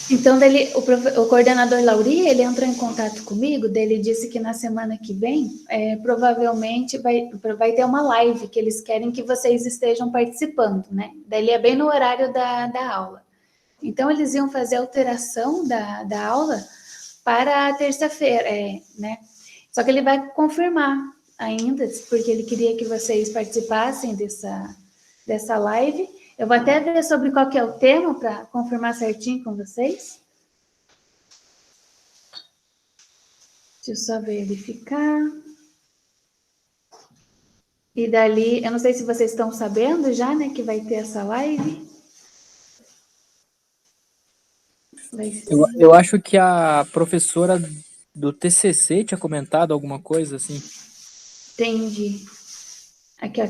Então, o coordenador Lauri, ele entrou em contato comigo, ele disse que na semana que vem, provavelmente vai ter uma live que eles querem que vocês estejam participando, né? Daí é bem no horário da aula. Então, eles iam fazer a alteração da aula para a terça-feira, né? Só que ele vai confirmar ainda, porque ele queria que vocês participassem dessa live. Eu vou até ver sobre qual que é o tema para confirmar certinho com vocês. Deixa eu só verificar. E dali, eu não sei se vocês estão sabendo já, né, que vai ter essa live. Eu acho que a professora do TCC tinha comentado alguma coisa assim. Entendi. Aqui, ó.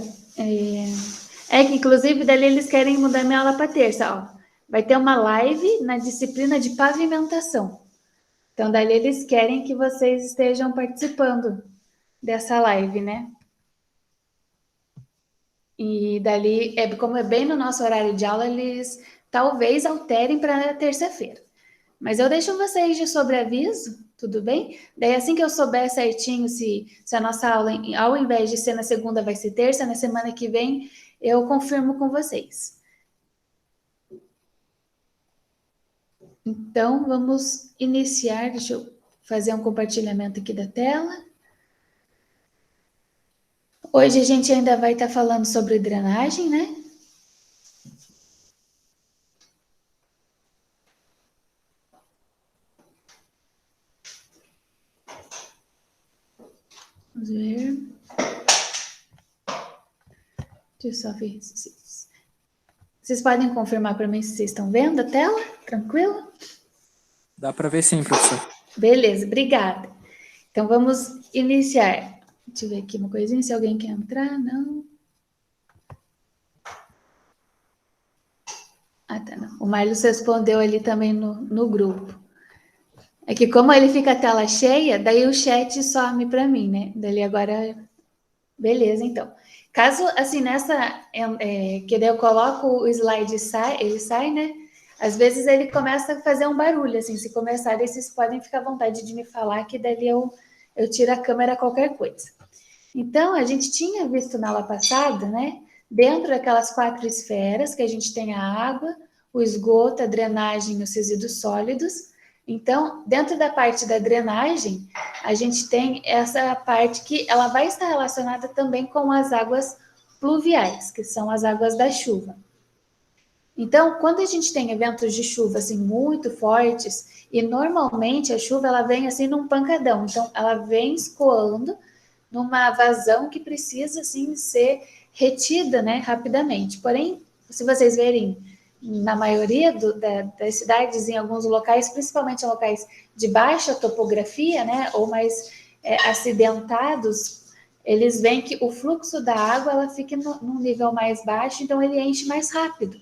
Que, inclusive, dali eles querem mudar minha aula para terça, ó. Vai ter uma live na disciplina de pavimentação. Então, dali eles querem que vocês estejam participando dessa live, né? E dali, como é bem no nosso horário de aula, eles talvez alterem para terça-feira. Mas eu deixo vocês de sobreaviso, tudo bem? Daí, assim que eu souber certinho se a nossa aula, ao invés de ser na segunda, vai ser terça, na semana que vem, eu confirmo com vocês. Então, vamos iniciar. Deixa eu fazer um compartilhamento aqui da tela. Hoje a gente ainda vai estar falando sobre drenagem, né? Vamos ver. Deixa eu só ver. Vocês podem confirmar para mim se vocês estão vendo a tela? Tranquilo? Dá para ver sim, professor. Beleza, obrigada. Então, vamos iniciar. Deixa eu ver aqui uma coisinha, se alguém quer entrar, não. Ah, tá, não. O Marlos respondeu ali também no grupo. É que como ele fica a tela cheia, daí o chat some para mim, né? Daí agora... Beleza, então. Caso, assim, que daí eu coloco o slide e ele sai, né? Às vezes ele começa a fazer um barulho, assim, se começar, daí vocês podem ficar à vontade de me falar, que dali eu tiro a câmera qualquer coisa. Então, a gente tinha visto na aula passada, né? Dentro daquelas 4 esferas, que a gente tem a água, o esgoto, a drenagem e os resíduos sólidos. Então, dentro da parte da drenagem, a gente tem essa parte que ela vai estar relacionada também com as águas pluviais, que são as águas da chuva. Então, quando a gente tem eventos de chuva assim muito fortes, e normalmente a chuva ela vem assim num pancadão, então ela vem escoando numa vazão que precisa assim ser retida, né, rapidamente. Porém, se vocês verem na maioria das cidades, em alguns locais, principalmente em locais de baixa topografia, né, ou mais acidentados, eles veem que o fluxo da água ela fica num nível mais baixo, então ele enche mais rápido.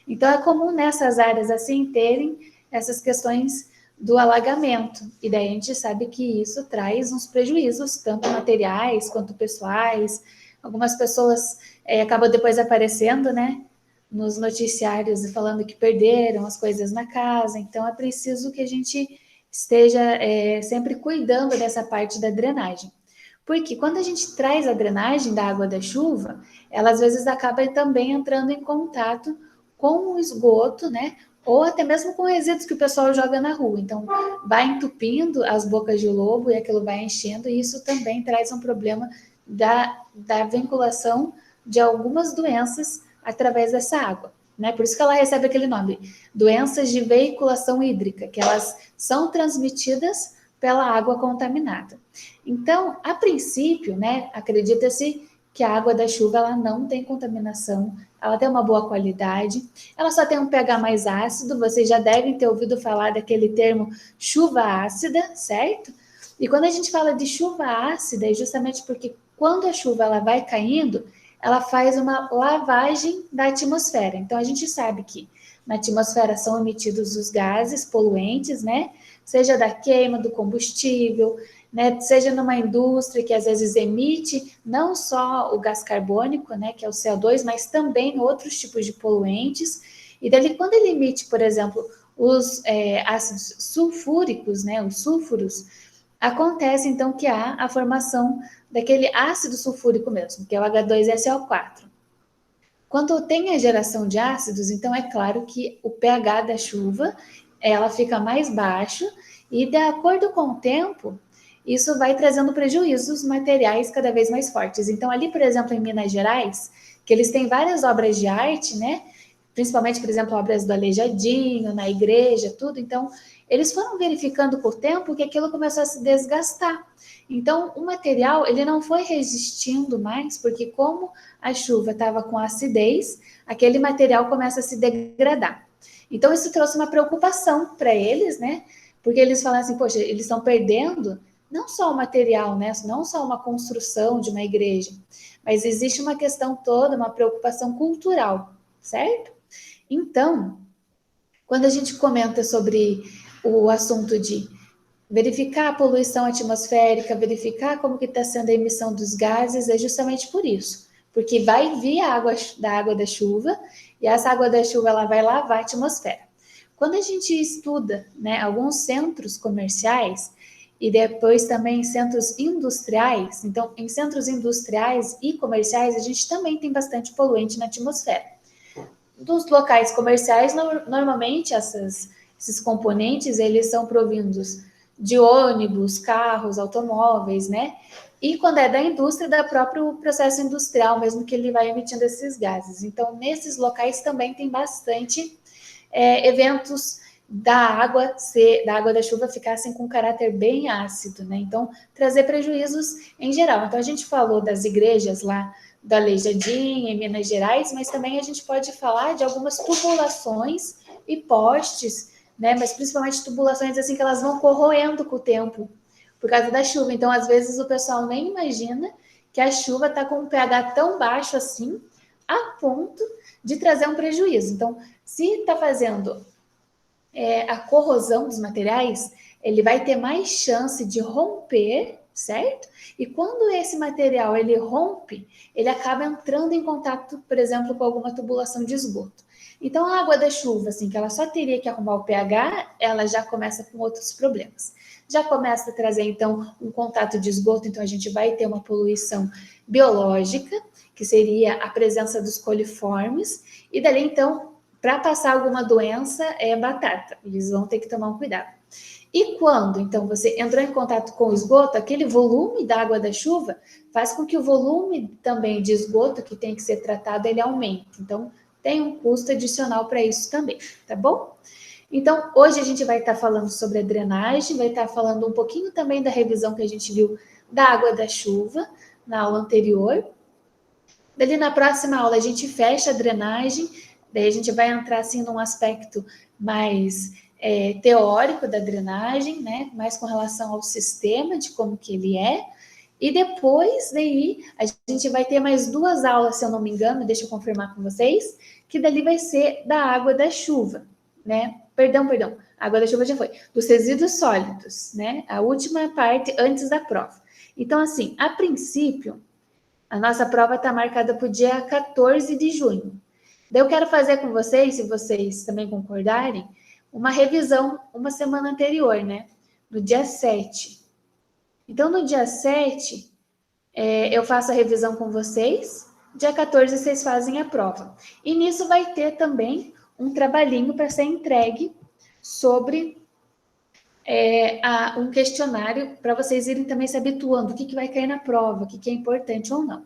Então, é comum nessas áreas assim terem essas questões do alagamento. E daí a gente sabe que isso traz uns prejuízos, tanto materiais quanto pessoais. Algumas pessoas acabam depois aparecendo, né, nos noticiários e falando que perderam as coisas na casa. Então, é preciso que a gente esteja sempre cuidando dessa parte da drenagem. Porque quando a gente traz a drenagem da água da chuva, ela às vezes acaba também entrando em contato com o esgoto, né? Ou até mesmo com resíduos que o pessoal joga na rua. Então, vai entupindo as bocas de lobo e aquilo vai enchendo, e isso também traz um problema da vinculação de algumas doenças através dessa água, né? Por isso que ela recebe aquele nome, doenças de veiculação hídrica, que elas são transmitidas pela água contaminada. Então, a princípio, né, acredita-se que a água da chuva ela não tem contaminação, ela tem uma boa qualidade, ela só tem um pH mais ácido, vocês já devem ter ouvido falar daquele termo chuva ácida, certo? E quando a gente fala de chuva ácida, é justamente porque quando a chuva ela vai caindo, ela faz uma lavagem da atmosfera. Então, a gente sabe que na atmosfera são emitidos os gases poluentes, né? Seja da queima do combustível, né? Seja numa indústria que às vezes emite não só o gás carbônico, né, que é o CO2, mas também outros tipos de poluentes. E daí, quando ele emite, por exemplo, os ácidos sulfúricos, né, os sulfuros, acontece então que há a formação daquele ácido sulfúrico mesmo, que é o H2SO4. Quando tem a geração de ácidos, então é claro que o pH da chuva ela fica mais baixo e, de acordo com o tempo, isso vai trazendo prejuízos materiais cada vez mais fortes. Então, ali, por exemplo, em Minas Gerais, que eles têm várias obras de arte, né? Principalmente, por exemplo, obras do Aleijadinho, na igreja, tudo. Então, eles foram verificando por tempo que aquilo começou a se desgastar. Então, o material ele não foi resistindo mais, porque como a chuva estava com acidez, aquele material começa a se degradar. Então, isso trouxe uma preocupação para eles, né? Porque eles falam assim, poxa, eles estão perdendo não só o material, né? Não só uma construção de uma igreja, mas existe uma questão toda, uma preocupação cultural, certo? Então, quando a gente comenta sobre o assunto de verificar a poluição atmosférica, verificar como que está sendo a emissão dos gases, é justamente por isso. Porque vai vir a água da chuva, e essa água da chuva ela vai lavar a atmosfera. Quando a gente estuda, né, alguns centros comerciais e depois também centros industriais, então em centros industriais e comerciais a gente também tem bastante poluente na atmosfera. Dos locais comerciais, normalmente esses componentes eles são provindos de ônibus, carros, automóveis, né? E quando é da indústria, do próprio processo industrial, mesmo que ele vai emitindo esses gases. Então, nesses locais também tem bastante eventos da água da chuva ficassem com caráter bem ácido, né? Então, trazer prejuízos em geral. Então, a gente falou das igrejas lá da Aleijadinha, em Minas Gerais, mas também a gente pode falar de algumas tubulações e postes, né? Mas principalmente tubulações assim que elas vão corroendo com o tempo por causa da chuva. Então, às vezes o pessoal nem imagina que a chuva está com um pH tão baixo assim, a ponto de trazer um prejuízo. Então, se está fazendo a corrosão dos materiais, ele vai ter mais chance de romper, certo? E quando esse material ele rompe, ele acaba entrando em contato, por exemplo, com alguma tubulação de esgoto. Então, a água da chuva, assim, que ela só teria que arrumar o pH, ela já começa com outros problemas. Já começa a trazer, então, um contato de esgoto, então a gente vai ter uma poluição biológica, que seria a presença dos coliformes, e dali, então, para passar alguma doença, é batata. Eles vão ter que tomar um cuidado. E quando, então, você entrou em contato com o esgoto, aquele volume da água da chuva faz com que o volume também de esgoto que tem que ser tratado, ele aumente. Então, tem um custo adicional para isso também, tá bom? Então, hoje a gente vai estar falando sobre a drenagem, vai estar falando um pouquinho também da revisão que a gente viu da água da chuva na aula anterior. Daí, na próxima aula, a gente fecha a drenagem, daí a gente vai entrar, assim, num aspecto mais teórico da drenagem, né? Mais com relação ao sistema, de como que ele é. E depois, daí, a gente vai ter mais 2 aulas, se eu não me engano, deixa eu confirmar com vocês, que dali vai ser da água da chuva, né? Perdão, a água da chuva já foi. Dos resíduos sólidos, né? A última parte antes da prova. Então, assim, a princípio, a nossa prova está marcada para o dia 14 de junho. Daí eu quero fazer com vocês, se vocês também concordarem, uma revisão uma semana anterior, né? No dia 7. Então, no dia 7, eu faço a revisão com vocês, dia 14 vocês fazem a prova. E nisso vai ter também um trabalhinho para ser entregue sobre um questionário para vocês irem também se habituando, o que vai cair na prova, o que é importante ou não,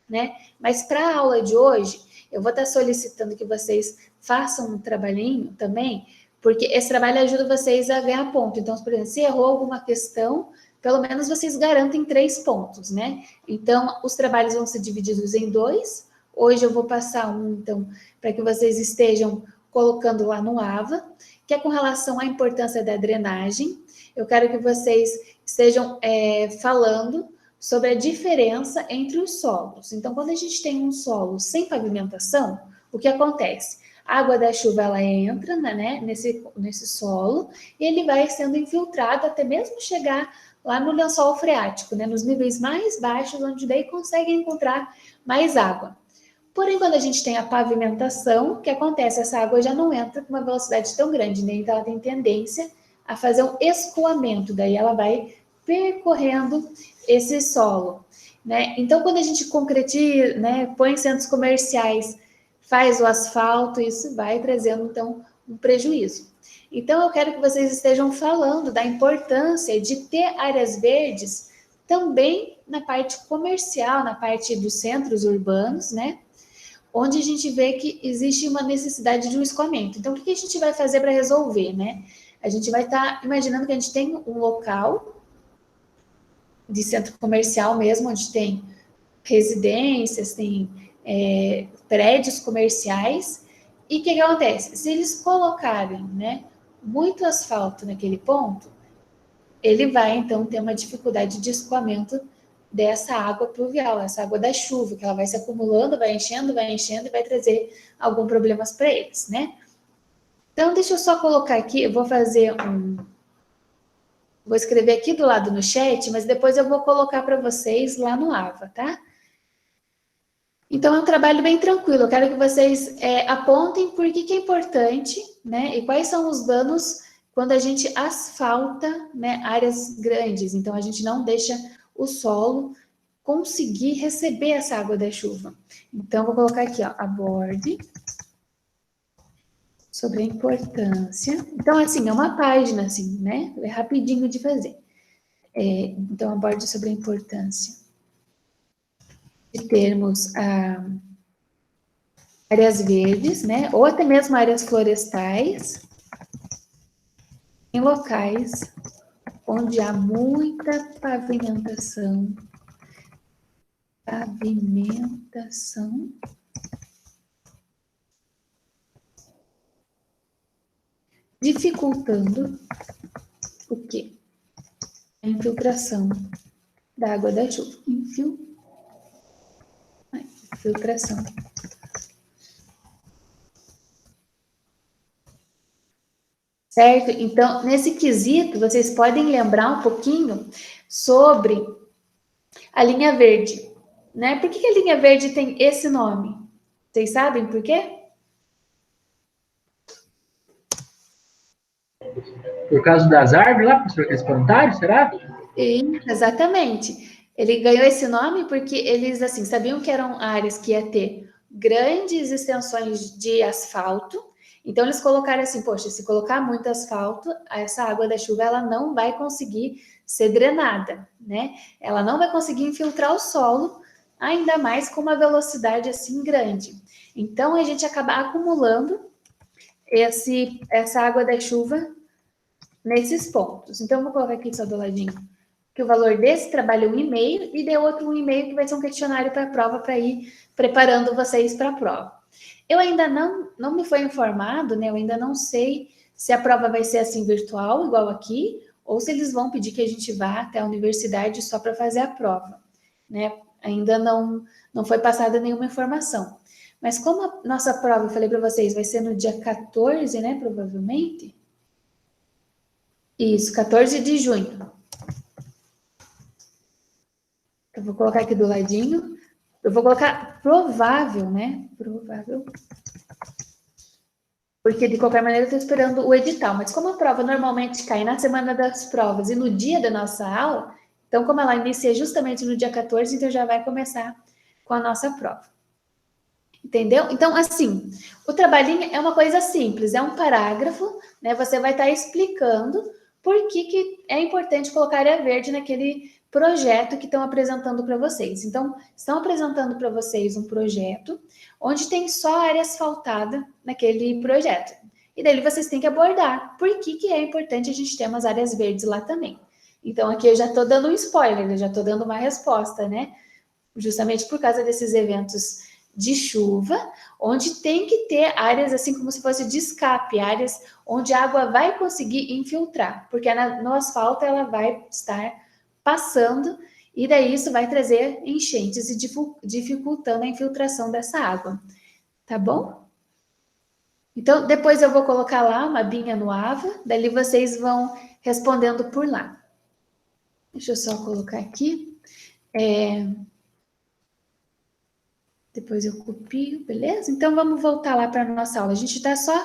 né? Mas para a aula de hoje, eu vou estar solicitando que vocês façam um trabalhinho também, porque esse trabalho ajuda vocês a ganhar ponto. Então, por exemplo, se errou alguma questão, pelo menos vocês garantem 3 pontos, né? Então, os trabalhos vão ser divididos em 2. Hoje eu vou passar um, então, para que vocês estejam colocando lá no AVA, que é com relação à importância da drenagem. Eu quero que vocês estejam falando sobre a diferença entre os solos. Então, quando a gente tem um solo sem pavimentação, o que acontece? A água da chuva ela entra, né, nesse solo e ele vai sendo infiltrado até mesmo chegar lá no lençol freático, né, nos níveis mais baixos, onde daí consegue encontrar mais água. Porém, quando a gente tem a pavimentação, o que acontece? Essa água já não entra com uma velocidade tão grande, né? Então ela tem tendência a fazer um escoamento, daí ela vai percorrendo esse solo, né? Então, quando a gente concretiza, né, põe centros comerciais, faz o asfalto, isso vai trazendo, então, um prejuízo. Então, eu quero que vocês estejam falando da importância de ter áreas verdes também na parte comercial, na parte dos centros urbanos, né? Onde a gente vê que existe uma necessidade de um escoamento. Então, o que a gente vai fazer para resolver, né? A gente vai estar imaginando que a gente tem um local de centro comercial mesmo, onde tem residências, tem prédios comerciais, e o que acontece? Se eles colocarem, né, muito asfalto naquele ponto, ele vai, então, ter uma dificuldade de escoamento dessa água pluvial, essa água da chuva, que ela vai se acumulando, vai enchendo e vai trazer alguns problemas para eles, né? Então, deixa eu só colocar aqui, eu vou fazer vou escrever aqui do lado no chat, mas depois eu vou colocar para vocês lá no AVA, tá? Então, é um trabalho bem tranquilo. Eu quero que vocês apontem por que é importante, né? E quais são os danos quando a gente asfalta, né, áreas grandes. Então, a gente não deixa o solo conseguir receber essa água da chuva. Então, vou colocar aqui, ó, aborde sobre a importância. Então, assim, é uma página, assim, né? É rapidinho de fazer. Então, aborde sobre a importância de termos áreas verdes, né? Ou até mesmo áreas florestais, em locais onde há muita pavimentação, dificultando o quê? A infiltração da água da chuva. Infiltração. Certo? Então, nesse quesito, vocês podem lembrar um pouquinho sobre a linha verde, né? Por que a linha verde tem esse nome? Vocês sabem por quê? Por causa das árvores lá, professor, que eles plantaram, será? Exatamente. Ele ganhou esse nome porque eles, assim, sabiam que eram áreas que ia ter grandes extensões de asfalto. Então, eles colocaram assim, poxa, se colocar muito asfalto, essa água da chuva, ela não vai conseguir ser drenada, né? Ela não vai conseguir infiltrar o solo, ainda mais com uma velocidade assim grande. Então, a gente acaba acumulando essa água da chuva nesses pontos. Então, vou colocar aqui só do ladinho que o valor desse trabalho é 1,5 e de outro 1,5 que vai ser um questionário para a prova para ir preparando vocês para a prova. Eu ainda não me foi informado, né? Eu ainda não sei se a prova vai ser assim virtual, igual aqui, ou se eles vão pedir que a gente vá até a universidade só para fazer a prova, né? Ainda não foi passada nenhuma informação. Mas como a nossa prova, eu falei para vocês, vai ser no dia 14, né? Provavelmente. Isso, 14 de junho. Eu vou colocar aqui do ladinho. Eu vou colocar provável, né? Provável. Porque, de qualquer maneira, eu estou esperando o edital. Mas como a prova normalmente cai na semana das provas e no dia da nossa aula, então, como ela inicia justamente no dia 14, então já vai começar com a nossa prova. Entendeu? Então, assim, o trabalhinho é uma coisa simples, é um parágrafo, né? Você vai estar explicando por que é importante colocar área verde naquele projeto que estão apresentando para vocês. Então, estão apresentando para vocês um projeto onde tem só área asfaltada naquele projeto. E daí vocês têm que abordar por que é importante a gente ter umas áreas verdes lá também. Então, aqui eu já estou dando um spoiler, eu já estou dando uma resposta, né? Justamente por causa desses eventos de chuva, onde tem que ter áreas assim como se fosse de escape, áreas onde a água vai conseguir infiltrar, porque no asfalto ela vai estar passando e daí isso vai trazer enchentes e dificultando a infiltração dessa água, tá bom? Então, depois eu vou colocar lá uma binha no AVA, dali vocês vão respondendo por lá. Deixa eu só colocar aqui. Depois eu copio, beleza? Então, vamos voltar lá para a nossa aula. A gente está só,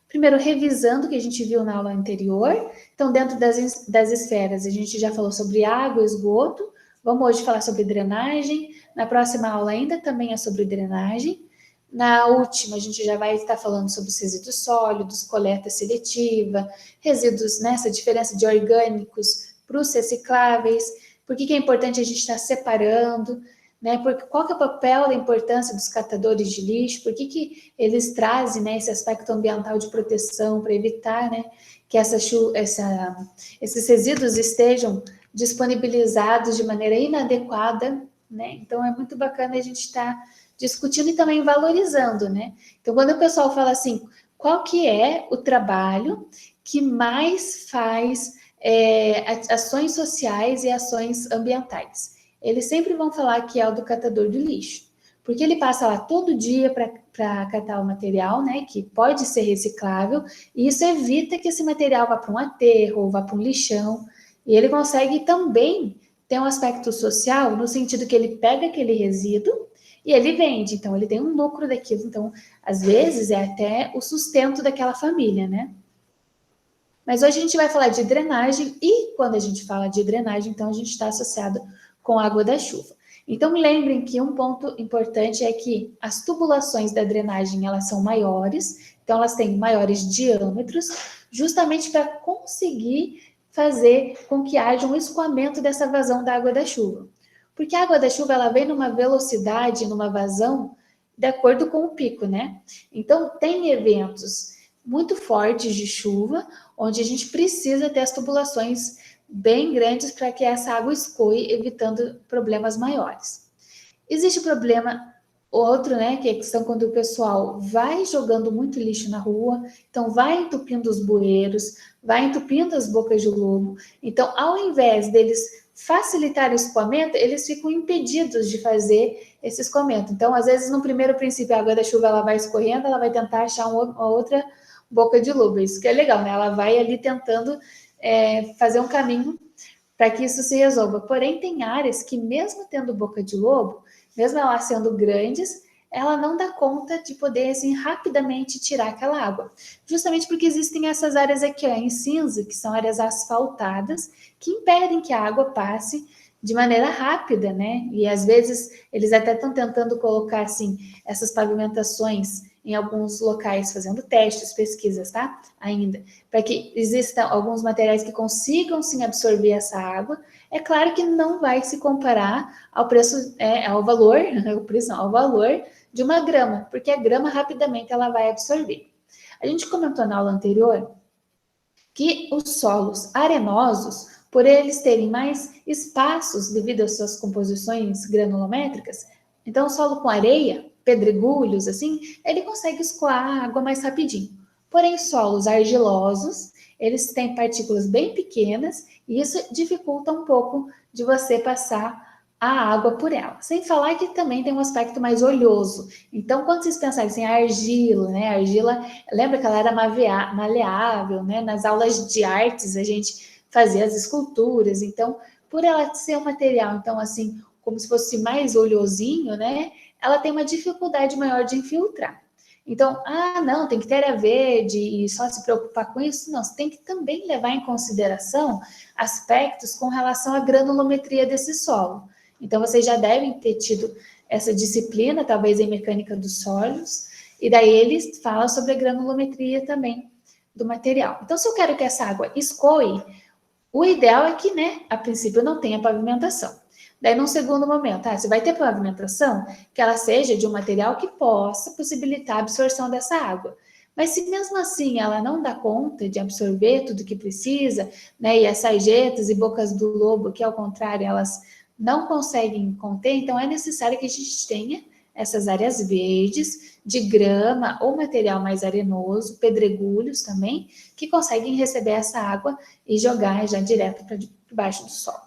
primeiro, revisando o que a gente viu na aula anterior. Então, dentro das esferas, a gente já falou sobre água, esgoto. Vamos hoje falar sobre drenagem. Na próxima aula ainda também é sobre drenagem. Na última, a gente já vai estar falando sobre os resíduos sólidos, coleta seletiva, resíduos, né, essa diferença de orgânicos para os recicláveis. Por que é importante a gente estar separando? Né? Porque qual que é o papel da importância dos catadores de lixo? Por que eles trazem, né, esse aspecto ambiental de proteção para evitar, né, que esses resíduos estejam disponibilizados de maneira inadequada, né? Então é muito bacana a gente estar discutindo e também valorizando, né? Então quando o pessoal fala assim, qual que é o trabalho que mais faz ações sociais e ações ambientais? Eles sempre vão falar que é o do catador de lixo, porque ele passa lá todo dia para catar o material, né, que pode ser reciclável, e isso evita que esse material vá para um aterro ou vá para um lixão, e ele consegue também ter um aspecto social, no sentido que ele pega aquele resíduo e ele vende, então ele tem um lucro daquilo, então às vezes é até o sustento daquela família, né? Mas hoje a gente vai falar de drenagem, e quando a gente fala de drenagem, então a gente está associado com a água da chuva. Então lembrem que um ponto importante é que as tubulações da drenagem elas são maiores, então elas têm maiores diâmetros, justamente para conseguir fazer com que haja um escoamento dessa vazão da água da chuva. Porque a água da chuva ela vem numa velocidade, numa vazão, de acordo com o pico, né? Então tem eventos muito fortes de chuva, onde a gente precisa ter as tubulações bem grandes para que essa água escoe, evitando problemas maiores. Existe problema outro, né, que são quando o pessoal vai jogando muito lixo na rua, então vai entupindo os bueiros, vai entupindo as bocas de lobo. Então, ao invés deles facilitar o escoamento, eles ficam impedidos de fazer esse escoamento. Então, às vezes, no primeiro princípio, a água da chuva ela vai escorrendo, ela vai tentar achar uma outra boca de lobo. Isso que é legal, né? Ela vai ali tentando fazer um caminho para que isso se resolva. Porém, tem áreas que, mesmo tendo boca de lobo, mesmo elas sendo grandes, ela não dá conta de poder, assim, rapidamente tirar aquela água. Justamente porque existem essas áreas aqui, ó, em cinza, que são áreas asfaltadas, que impedem que a água passe de maneira rápida, né? E às vezes eles até estão tentando colocar, assim, essas pavimentações em alguns locais, fazendo testes, pesquisas, tá? Ainda, para que existam alguns materiais que consigam, sim, absorver essa água. É claro que não vai se comparar ao preço, ao valor, o preço não, ao valor de uma grama, porque a grama rapidamente ela vai absorver. A gente comentou na aula anterior que os solos arenosos, por eles terem mais espaços devido às suas composições granulométricas, então o solo com areia, pedregulhos, assim, ele consegue escoar a água mais rapidinho. Porém, solos argilosos, eles têm partículas bem pequenas e isso dificulta um pouco de você passar a água por ela. Sem falar que também tem um aspecto mais oleoso. Então, quando vocês pensarem assim, a argila, né? A argila, lembra que ela era maleável, né? Nas aulas de artes a gente fazia as esculturas. Então, por ela ser um material, então assim, como se fosse mais oleosinho, né? Ela tem uma dificuldade maior de infiltrar. Então, não, tem que ter área verde e só se preocupar com isso? Não, você tem que também levar em consideração aspectos com relação à granulometria desse solo. Então, vocês já devem ter tido essa disciplina, talvez em mecânica dos sólidos, e daí eles falam sobre a granulometria também do material. Então, se eu quero que essa água escoe, o ideal é que, né, a princípio não tenha pavimentação. Daí, num segundo momento, você vai ter pavimentação que ela seja de um material que possa possibilitar a absorção dessa água. Mas se mesmo assim ela não dá conta de absorver tudo que precisa, né, e as sarjetas e bocas do lobo, que ao contrário, elas não conseguem conter, então é necessário que a gente tenha essas áreas verdes, de grama ou material mais arenoso, pedregulhos também, que conseguem receber essa água e jogar já direto para debaixo do solo.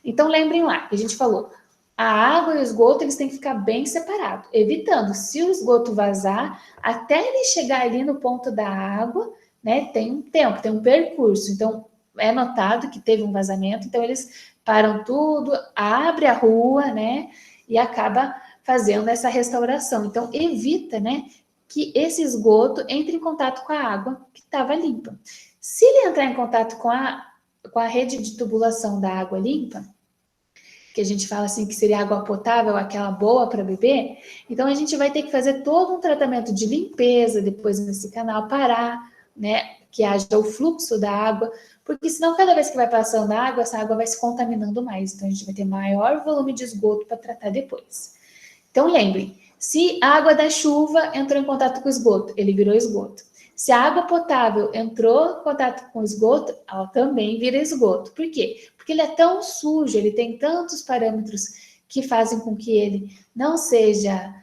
Então, lembrem lá, que a gente falou, a água e o esgoto, eles têm que ficar bem separados, evitando, se o esgoto vazar, até ele chegar ali no ponto da água, né, tem um tempo, tem um percurso. Então, é notado que teve um vazamento, então eles param tudo, abre a rua, né? E acaba fazendo essa restauração. Então, evita, né, que esse esgoto entre em contato com a água que estava limpa. Se ele entrar em contato com a rede de tubulação da água limpa, que a gente fala assim que seria água potável, aquela boa para beber, então a gente vai ter que fazer todo um tratamento de limpeza depois nesse canal, parar, né, que haja o fluxo da água, porque senão cada vez que vai passando a água, essa água vai se contaminando mais, então a gente vai ter maior volume de esgoto para tratar depois. Então lembrem, se a água da chuva entrou em contato com o esgoto, ele virou esgoto. Se a água potável entrou em contato com o esgoto, ela também vira esgoto. Por quê? Porque ele é tão sujo, ele tem tantos parâmetros que fazem com que ele não seja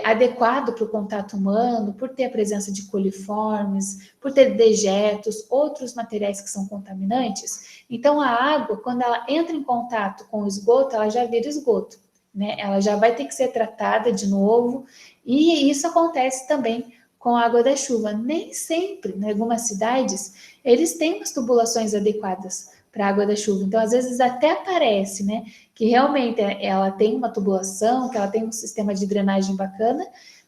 adequado para o contato humano, por ter a presença de coliformes, por ter dejetos, outros materiais que são contaminantes. Então, a água, quando ela entra em contato com o esgoto, ela já vira esgoto, né? Ela já vai ter que ser tratada de novo, e isso acontece também com a água da chuva. Nem sempre, em algumas cidades, eles têm umas tubulações adequadas para a água da chuva. Então, às vezes até parece, né, que realmente ela tem uma tubulação, que ela tem um sistema de drenagem bacana,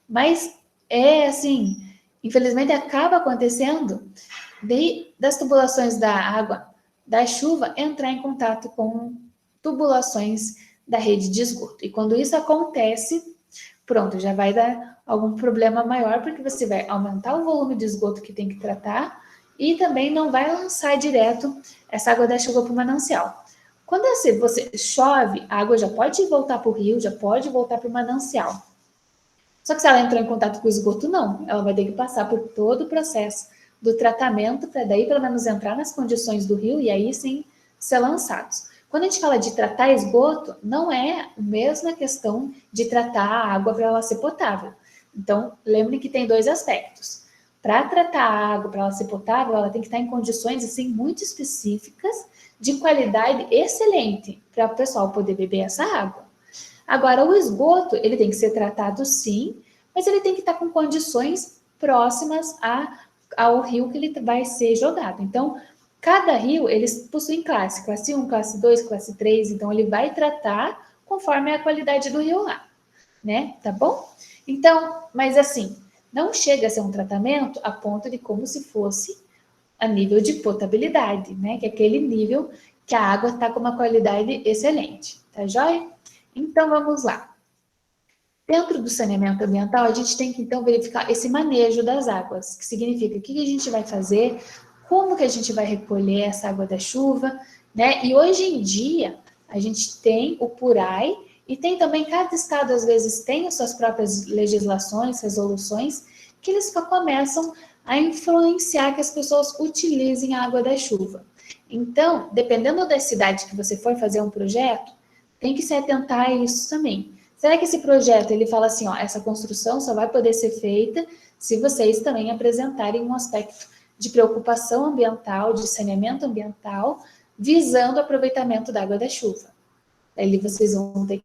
mas é assim, infelizmente acaba acontecendo das tubulações da água da chuva entrar em contato com tubulações da rede de esgoto. E quando isso acontece, pronto, já vai dar algum problema maior, porque você vai aumentar o volume de esgoto que tem que tratar e também não vai lançar direto essa água da chuva para o manancial. Quando você chove, a água já pode voltar para o rio, já pode voltar para o manancial. Só que se ela entrar em contato com o esgoto, não. Ela vai ter que passar por todo o processo do tratamento para daí pelo menos entrar nas condições do rio e aí sim ser lançados. Quando a gente fala de tratar esgoto, não é a mesma questão de tratar a água para ela ser potável. Então, lembre que tem dois aspectos. Para tratar a água, para ela ser potável, ela tem que estar em condições assim muito específicas, de qualidade excelente, para o pessoal poder beber essa água. Agora, o esgoto, ele tem que ser tratado sim, mas ele tem que estar com condições próximas ao rio que ele vai ser jogado. Então, cada rio, eles possuem classe 1, classe 2, classe 3, então ele vai tratar conforme a qualidade do rio lá, né? Tá bom? Então, mas assim, não chega a ser um tratamento a ponto de como se fosse a nível de potabilidade, né? Que é aquele nível que a água está com uma qualidade excelente, tá joia? Então, vamos lá. Dentro do saneamento ambiental, a gente tem que, então, verificar esse manejo das águas, que significa o que a gente vai fazer, como que a gente vai recolher essa água da chuva, né? E hoje em dia, a gente tem o PURAI e tem também, cada estado, às vezes, tem as suas próprias legislações, resoluções, que eles começam a influenciar que as pessoas utilizem a água da chuva. Então, dependendo da cidade que você for fazer um projeto, tem que se atentar a isso também. Será que esse projeto ele fala assim, ó, essa construção só vai poder ser feita se vocês também apresentarem um aspecto de preocupação ambiental, de saneamento ambiental, visando o aproveitamento da água da chuva. Aí vocês vão ter que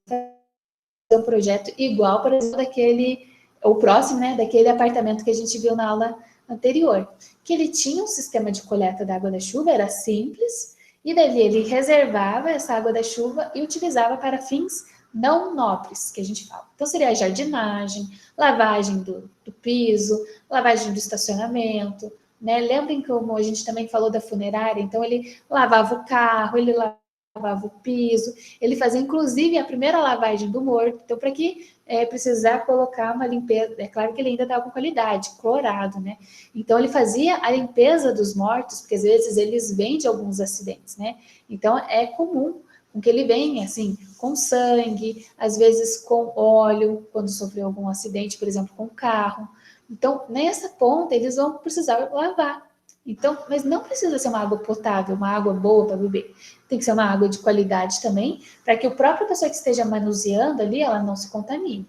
fazer um projeto igual, por exemplo, daquele, ou próximo, né, daquele apartamento que a gente viu na aula anterior, que ele tinha um sistema de coleta da água da chuva, era simples, e dali ele reservava essa água da chuva e utilizava para fins não nobres, que a gente fala. Então, seria a jardinagem, lavagem do piso, lavagem do estacionamento, né? Lembrem como a gente também falou da funerária, então ele lavava o carro, ele lavava o piso, ele fazia inclusive a primeira lavagem do morto, então para que precisar colocar uma limpeza, é claro que ele ainda estava com qualidade, clorado, né? Então ele fazia a limpeza dos mortos, porque às vezes eles vêm de alguns acidentes, né? Então é comum com que ele venha assim, com sangue, às vezes com óleo, quando sofreu algum acidente, por exemplo, com carro. Então, nessa ponta, eles vão precisar lavar. Então, mas não precisa ser uma água potável, uma água boa para beber. Tem que ser uma água de qualidade também, para que a própria pessoa que esteja manuseando ali, ela não se contamine.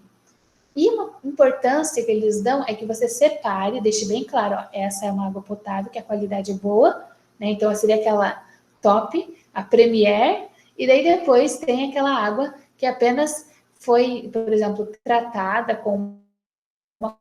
E uma importância que eles dão é que você separe, deixe bem claro, ó, essa é uma água potável, que a qualidade é boa, né? Então, seria aquela top, a Premier, e daí depois tem aquela água que apenas foi, por exemplo, tratada com uma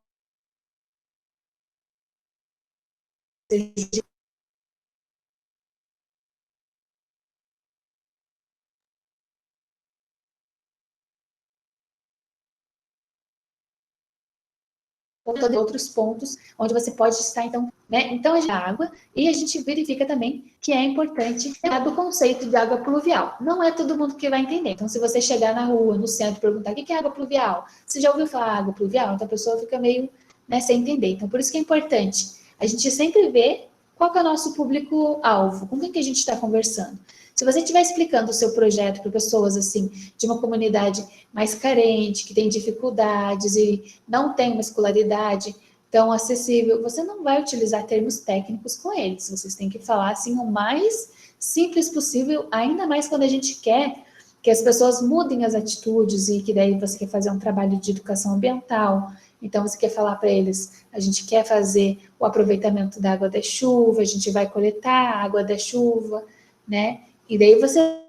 outros pontos onde você pode estar, então, né? Então, a água, e a gente verifica também que é importante do conceito de água pluvial. Não é todo mundo que vai entender. Então, se você chegar na rua, no centro, e perguntar o que é água pluvial, você já ouviu falar água pluvial? Então, a pessoa fica meio, né, sem entender. Então, por isso que é importante a gente sempre ver qual que é o nosso público-alvo, com quem que a gente está conversando. Se você estiver explicando o seu projeto para pessoas assim de uma comunidade mais carente, que tem dificuldades e não tem uma escolaridade tão acessível, você não vai utilizar termos técnicos com eles. Vocês têm que falar assim o mais simples possível, ainda mais quando a gente quer que as pessoas mudem as atitudes e que daí você quer fazer um trabalho de educação ambiental. Então, você quer falar para eles, a gente quer fazer o aproveitamento da água da chuva, a gente vai coletar a água da chuva, né? E daí você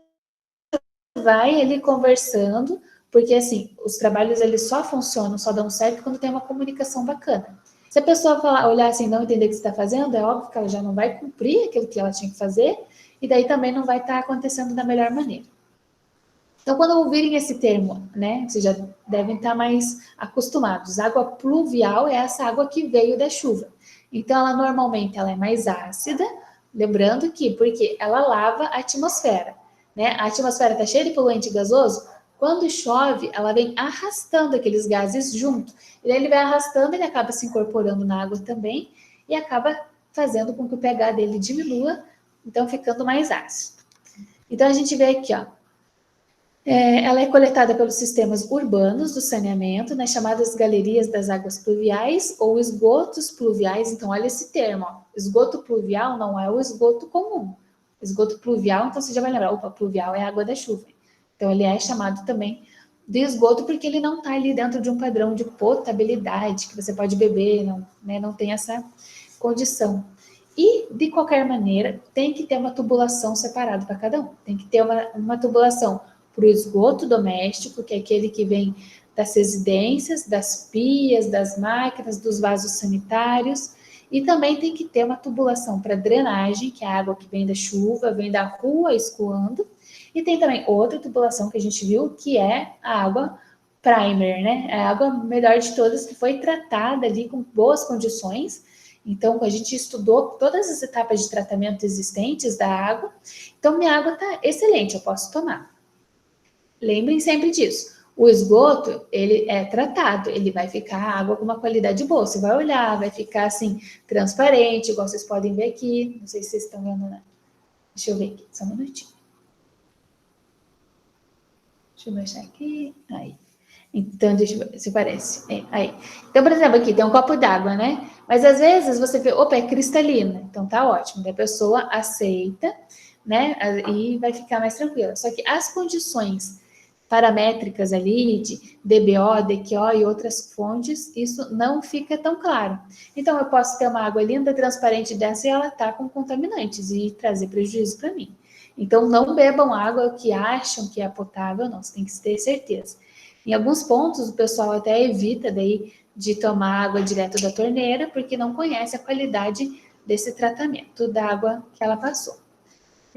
vai ali conversando, porque assim, os trabalhos eles só funcionam, só dão certo quando tem uma comunicação bacana. Se a pessoa falar, olhar assim, não entender o que você está fazendo, é óbvio que ela já não vai cumprir aquilo que ela tinha que fazer, e daí também não vai estar acontecendo da melhor maneira. Então, quando ouvirem esse termo, né, vocês já devem estar mais acostumados. Água pluvial é essa água que veio da chuva. Então, ela normalmente ela é mais ácida, lembrando que, porque ela lava a atmosfera, né? A atmosfera está cheia de poluente gasoso, quando chove, ela vem arrastando aqueles gases junto. E daí ele vai arrastando, ele acaba se incorporando na água também e acaba fazendo com que o pH dele diminua, então ficando mais ácido. Então, a gente vê aqui, ó, ela é coletada pelos sistemas urbanos do saneamento, nas chamadas galerias das águas pluviais ou esgotos pluviais. Então, olha esse termo, ó. Esgoto pluvial não é o esgoto comum. Esgoto pluvial, então você já vai lembrar, opa, pluvial é a água da chuva. Então, ele é chamado também de esgoto porque ele não está ali dentro de um padrão de potabilidade que você pode beber, não, né, não tem essa condição. E, de qualquer maneira, tem que ter uma tubulação separada para cada um. Tem que ter uma tubulação para o esgoto doméstico, que é aquele que vem das residências, das pias, das máquinas, dos vasos sanitários, e também tem que ter uma tubulação para drenagem, que é a água que vem da chuva, vem da rua escoando, e tem também outra tubulação que a gente viu, que é a água primer, né? É a água melhor de todas, que foi tratada ali com boas condições. Então, a gente estudou todas as etapas de tratamento existentes da água, então minha água está excelente, eu posso tomar. Lembrem sempre disso. O esgoto, ele é tratado, ele vai ficar água com uma qualidade boa. Você vai olhar, vai ficar assim, transparente, igual vocês podem ver aqui. Não sei se vocês estão vendo, né? Deixa eu ver aqui, só um minutinho. Deixa eu baixar aqui. Aí. Então, deixa eu ver se parece. Aí. Então, por exemplo, aqui tem um copo d'água, né? Mas às vezes você vê, opa, é cristalina. Então tá ótimo. Daí a pessoa aceita, né? E vai ficar mais tranquila. Só que as condições paramétricas ali de DBO, DQO e outras fontes, isso não fica tão claro. Então, eu posso ter uma água linda, transparente dessa e ela tá com contaminantes e trazer prejuízo para mim. Então, não bebam água que acham que é potável, não, você tem que ter certeza. Em alguns pontos, o pessoal até evita daí de tomar água direto da torneira, porque não conhece a qualidade desse tratamento da água que ela passou.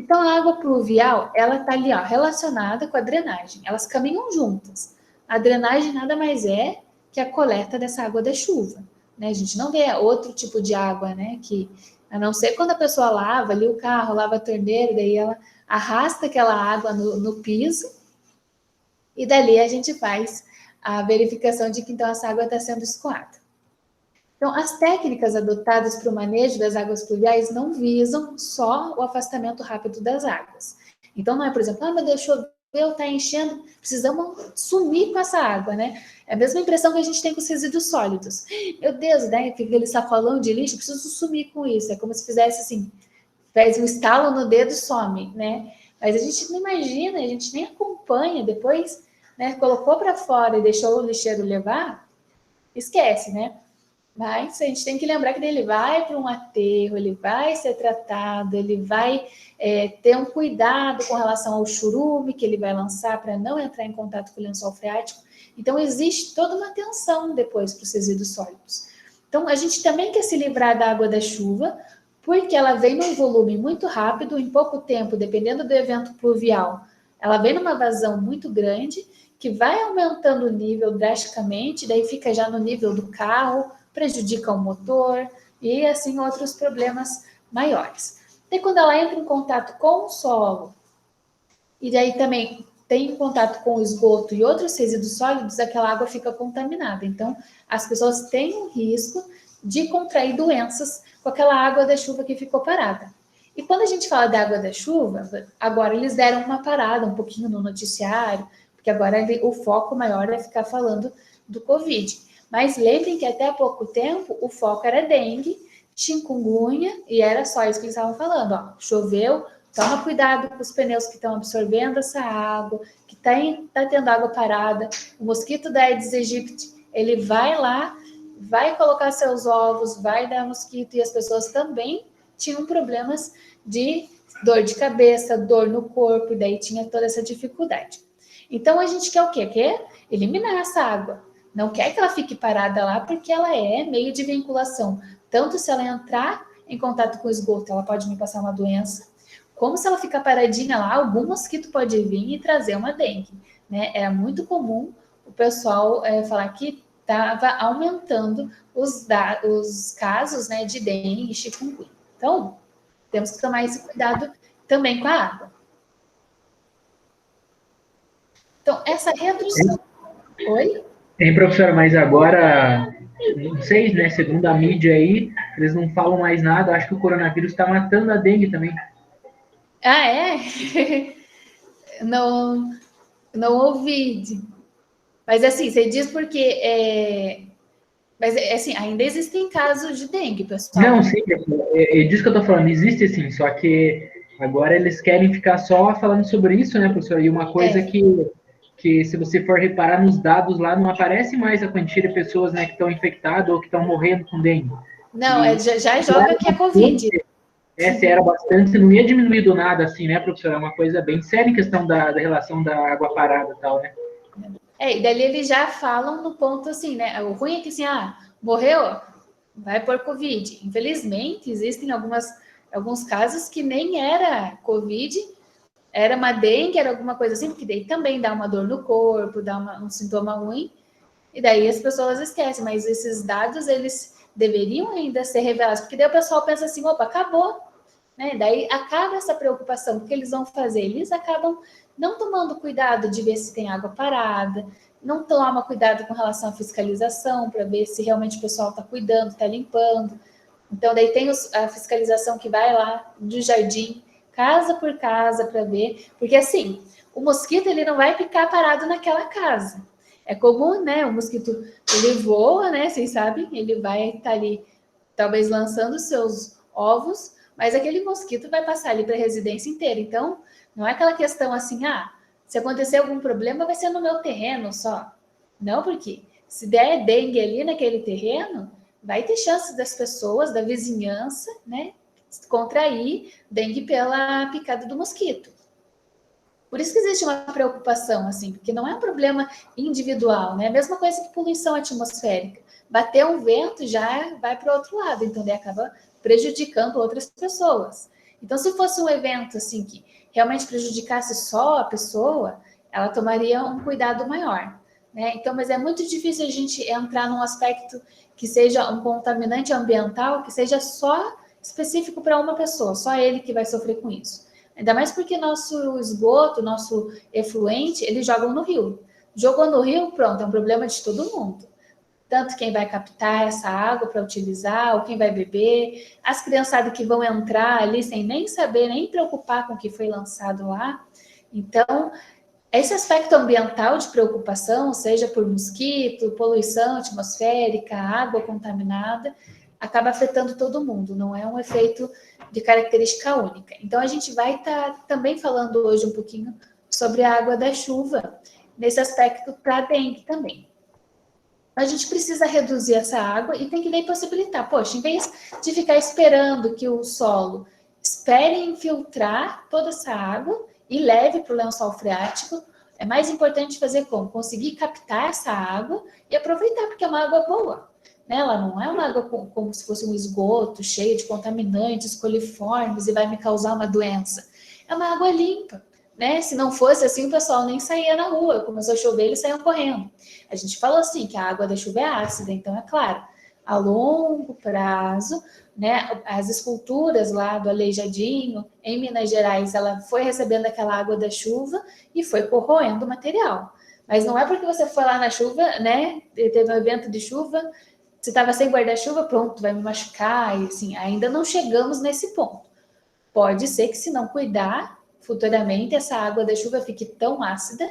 Então, a água pluvial, ela está ali, ó, relacionada com a drenagem. Elas caminham juntas. A drenagem nada mais é que a coleta dessa água da chuva, né? A gente não vê outro tipo de água, né? Que, a não ser quando a pessoa lava ali o carro, lava a torneira, daí ela arrasta aquela água no piso e dali a gente faz a verificação de que então essa água está sendo escoada. Então, as técnicas adotadas para o manejo das águas pluviais não visam só o afastamento rápido das águas. Então, não é, por exemplo, meu Deus, choveu, está enchendo, precisamos sumir com essa água, né? É a mesma impressão que a gente tem com os resíduos sólidos. Meu Deus, né? Fica aquele sacolão de lixo, preciso sumir com isso. É como se fizesse assim, faz um estalo no dedo e some, né? Mas a gente não imagina, a gente nem acompanha depois, né? Colocou para fora e deixou o lixeiro levar, esquece, né? Mas a gente tem que lembrar que ele vai para um aterro, ele vai ser tratado, ele vai ter um cuidado com relação ao churume que ele vai lançar para não entrar em contato com o lençol freático. Então, existe toda uma atenção depois para os resíduos sólidos. Então, a gente também quer se livrar da água da chuva, porque ela vem num volume muito rápido, em pouco tempo, dependendo do evento pluvial. Ela vem numa vazão muito grande, que vai aumentando o nível drasticamente, daí fica já no nível do carro, prejudica o motor e, assim, outros problemas maiores. E quando ela entra em contato com o solo, e daí também tem contato com o esgoto e outros resíduos sólidos, aquela água fica contaminada. Então, as pessoas têm um risco de contrair doenças com aquela água da chuva que ficou parada. E quando a gente fala da água da chuva, agora eles deram uma parada um pouquinho no noticiário, porque agora o foco maior é ficar falando do Covid. Mas lembrem que até há pouco tempo o foco era dengue, chikungunya, e era só isso que eles estavam falando. Ó, choveu, toma cuidado com os pneus que estão absorvendo essa água, que tá tendo água parada. O mosquito da Aedes aegypti, ele vai lá, vai colocar seus ovos, vai dar mosquito, e as pessoas também tinham problemas de dor de cabeça, dor no corpo, e daí tinha toda essa dificuldade. Então, a gente quer o quê? Quer eliminar essa água. Não quer que ela fique parada lá, porque ela é meio de vinculação. Tanto se ela entrar em contato com o esgoto, ela pode me passar uma doença, como se ela ficar paradinha lá, algum mosquito pode vir e trazer uma dengue. Né? Era muito comum o pessoal falar que estava aumentando os casos, né, de dengue e chikungunya. Então, temos que tomar esse cuidado também com a água. Então, essa redução... Oi? Tem, professora, mas agora, não sei, né, segundo a mídia aí, eles não falam mais nada, acho que o coronavírus está matando a dengue também. Ah, é? Não ouvi. Mas assim, você diz porque... Mas assim, ainda existem casos de dengue, pessoal. Não, sim, é disso que eu tô falando, existe sim, só que agora eles querem ficar só falando sobre isso, né, professor? E uma coisa que se você for reparar nos dados lá, não aparece mais a quantia de pessoas, né, que estão infectadas ou que estão morrendo com dengue. Não, já joga que é Covid. Essa era bastante, não ia diminuir do nada assim, né, professor? É uma coisa bem séria em questão da relação da água parada e tal, né? E dali eles já falam no ponto assim, né? O ruim é que assim, morreu, vai por Covid. Infelizmente, existem alguns casos que nem era Covid, era uma dengue, era alguma coisa assim, porque daí também dá uma dor no corpo, dá um sintoma ruim, e daí as pessoas esquecem, mas esses dados, eles deveriam ainda ser revelados, porque daí o pessoal pensa assim, opa, acabou, né? Daí acaba essa preocupação, o que eles vão fazer? Eles acabam não tomando cuidado de ver se tem água parada, não toma cuidado com relação à fiscalização, para ver se realmente o pessoal está cuidando, está limpando. Então, daí tem a fiscalização que vai lá do jardim, casa por casa, para ver. Porque, assim, o mosquito, ele não vai ficar parado naquela casa. É comum, né? O mosquito, ele voa, né? Vocês sabem, ele vai estar ali, talvez lançando seus ovos, mas aquele mosquito vai passar ali para a residência inteira. Então, não é aquela questão assim, se acontecer algum problema, vai ser no meu terreno só. Não, porque se der dengue ali naquele terreno, vai ter chance das pessoas, da vizinhança, né, contrair dengue pela picada do mosquito. Por isso que existe uma preocupação, assim, porque não é um problema individual, né? A mesma coisa que poluição atmosférica. Bater um vento já vai para o outro lado, então daí acaba prejudicando outras pessoas. Então, se fosse um evento assim que realmente prejudicasse só a pessoa, ela tomaria um cuidado maior, né? Então, mas é muito difícil a gente entrar num aspecto que seja um contaminante ambiental, que seja só específico para uma pessoa, só ele que vai sofrer com isso. Ainda mais porque nosso esgoto, nosso efluente, eles jogam no rio. Jogou no rio, pronto, é um problema de todo mundo. Tanto quem vai captar essa água para utilizar, ou quem vai beber, as criançadas que vão entrar ali sem nem saber, nem preocupar com o que foi lançado lá. Então, esse aspecto ambiental de preocupação, seja por mosquito, poluição atmosférica, água contaminada, acaba afetando todo mundo, não é um efeito de característica única. Então, a gente vai estar também falando hoje um pouquinho sobre a água da chuva, nesse aspecto para a dengue também. A gente precisa reduzir essa água e tem que daí possibilitar. Poxa, em vez de ficar esperando que o solo espere infiltrar toda essa água e leve para o lençol freático, é mais importante fazer como? Conseguir captar essa água e aproveitar, porque é uma água boa. Né? Ela não é uma água como se fosse um esgoto cheio de contaminantes, coliformes e vai me causar uma doença. É uma água limpa. Né? Se não fosse assim, o pessoal nem saía na rua. Começou a chover, eles saíam correndo. A gente falou assim, que a água da chuva é ácida, então é claro, a longo prazo, né? As esculturas lá do Aleijadinho, em Minas Gerais, ela foi recebendo aquela água da chuva e foi corroendo o material. Mas não é porque você foi lá na chuva, né? Teve um evento de chuva, você estava sem guarda-chuva, pronto, vai me machucar. E assim, ainda não chegamos nesse ponto. Pode ser que, se não cuidar, futuramente essa água da chuva fique tão ácida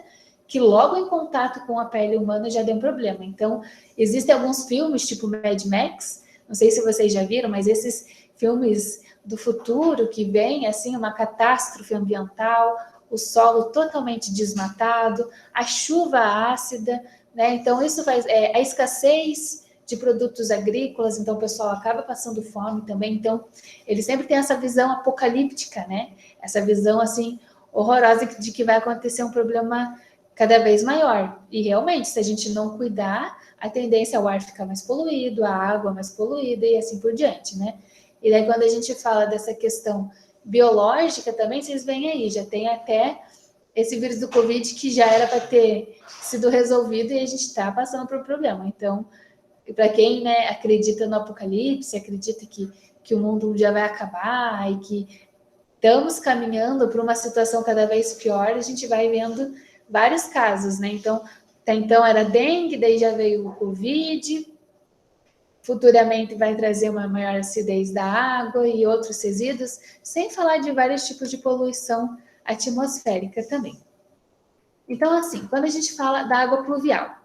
que logo em contato com a pele humana já dê um problema. Então, existem alguns filmes, tipo Mad Max, não sei se vocês já viram, mas esses filmes do futuro que vem, assim, uma catástrofe ambiental, o solo totalmente desmatado, a chuva ácida, né? Então, isso faz a escassez de produtos agrícolas, então o pessoal acaba passando fome também. Então, eles sempre têm essa visão apocalíptica, né? Essa visão, assim, horrorosa de que vai acontecer um problema cada vez maior. E, realmente, se a gente não cuidar, a tendência é o ar ficar mais poluído, a água mais poluída e assim por diante, né? E daí, quando a gente fala dessa questão biológica também, vocês veem aí, já tem até esse vírus do Covid que já era para ter sido resolvido e a gente está passando por problema. Então, para quem, né, acredita no apocalipse, acredita que o mundo um dia vai acabar e que estamos caminhando para uma situação cada vez pior, a gente vai vendo vários casos, né? Então, até então era dengue, daí já veio o Covid, futuramente vai trazer uma maior acidez da água e outros resíduos, sem falar de vários tipos de poluição atmosférica também. Então, assim, quando a gente fala da água pluvial,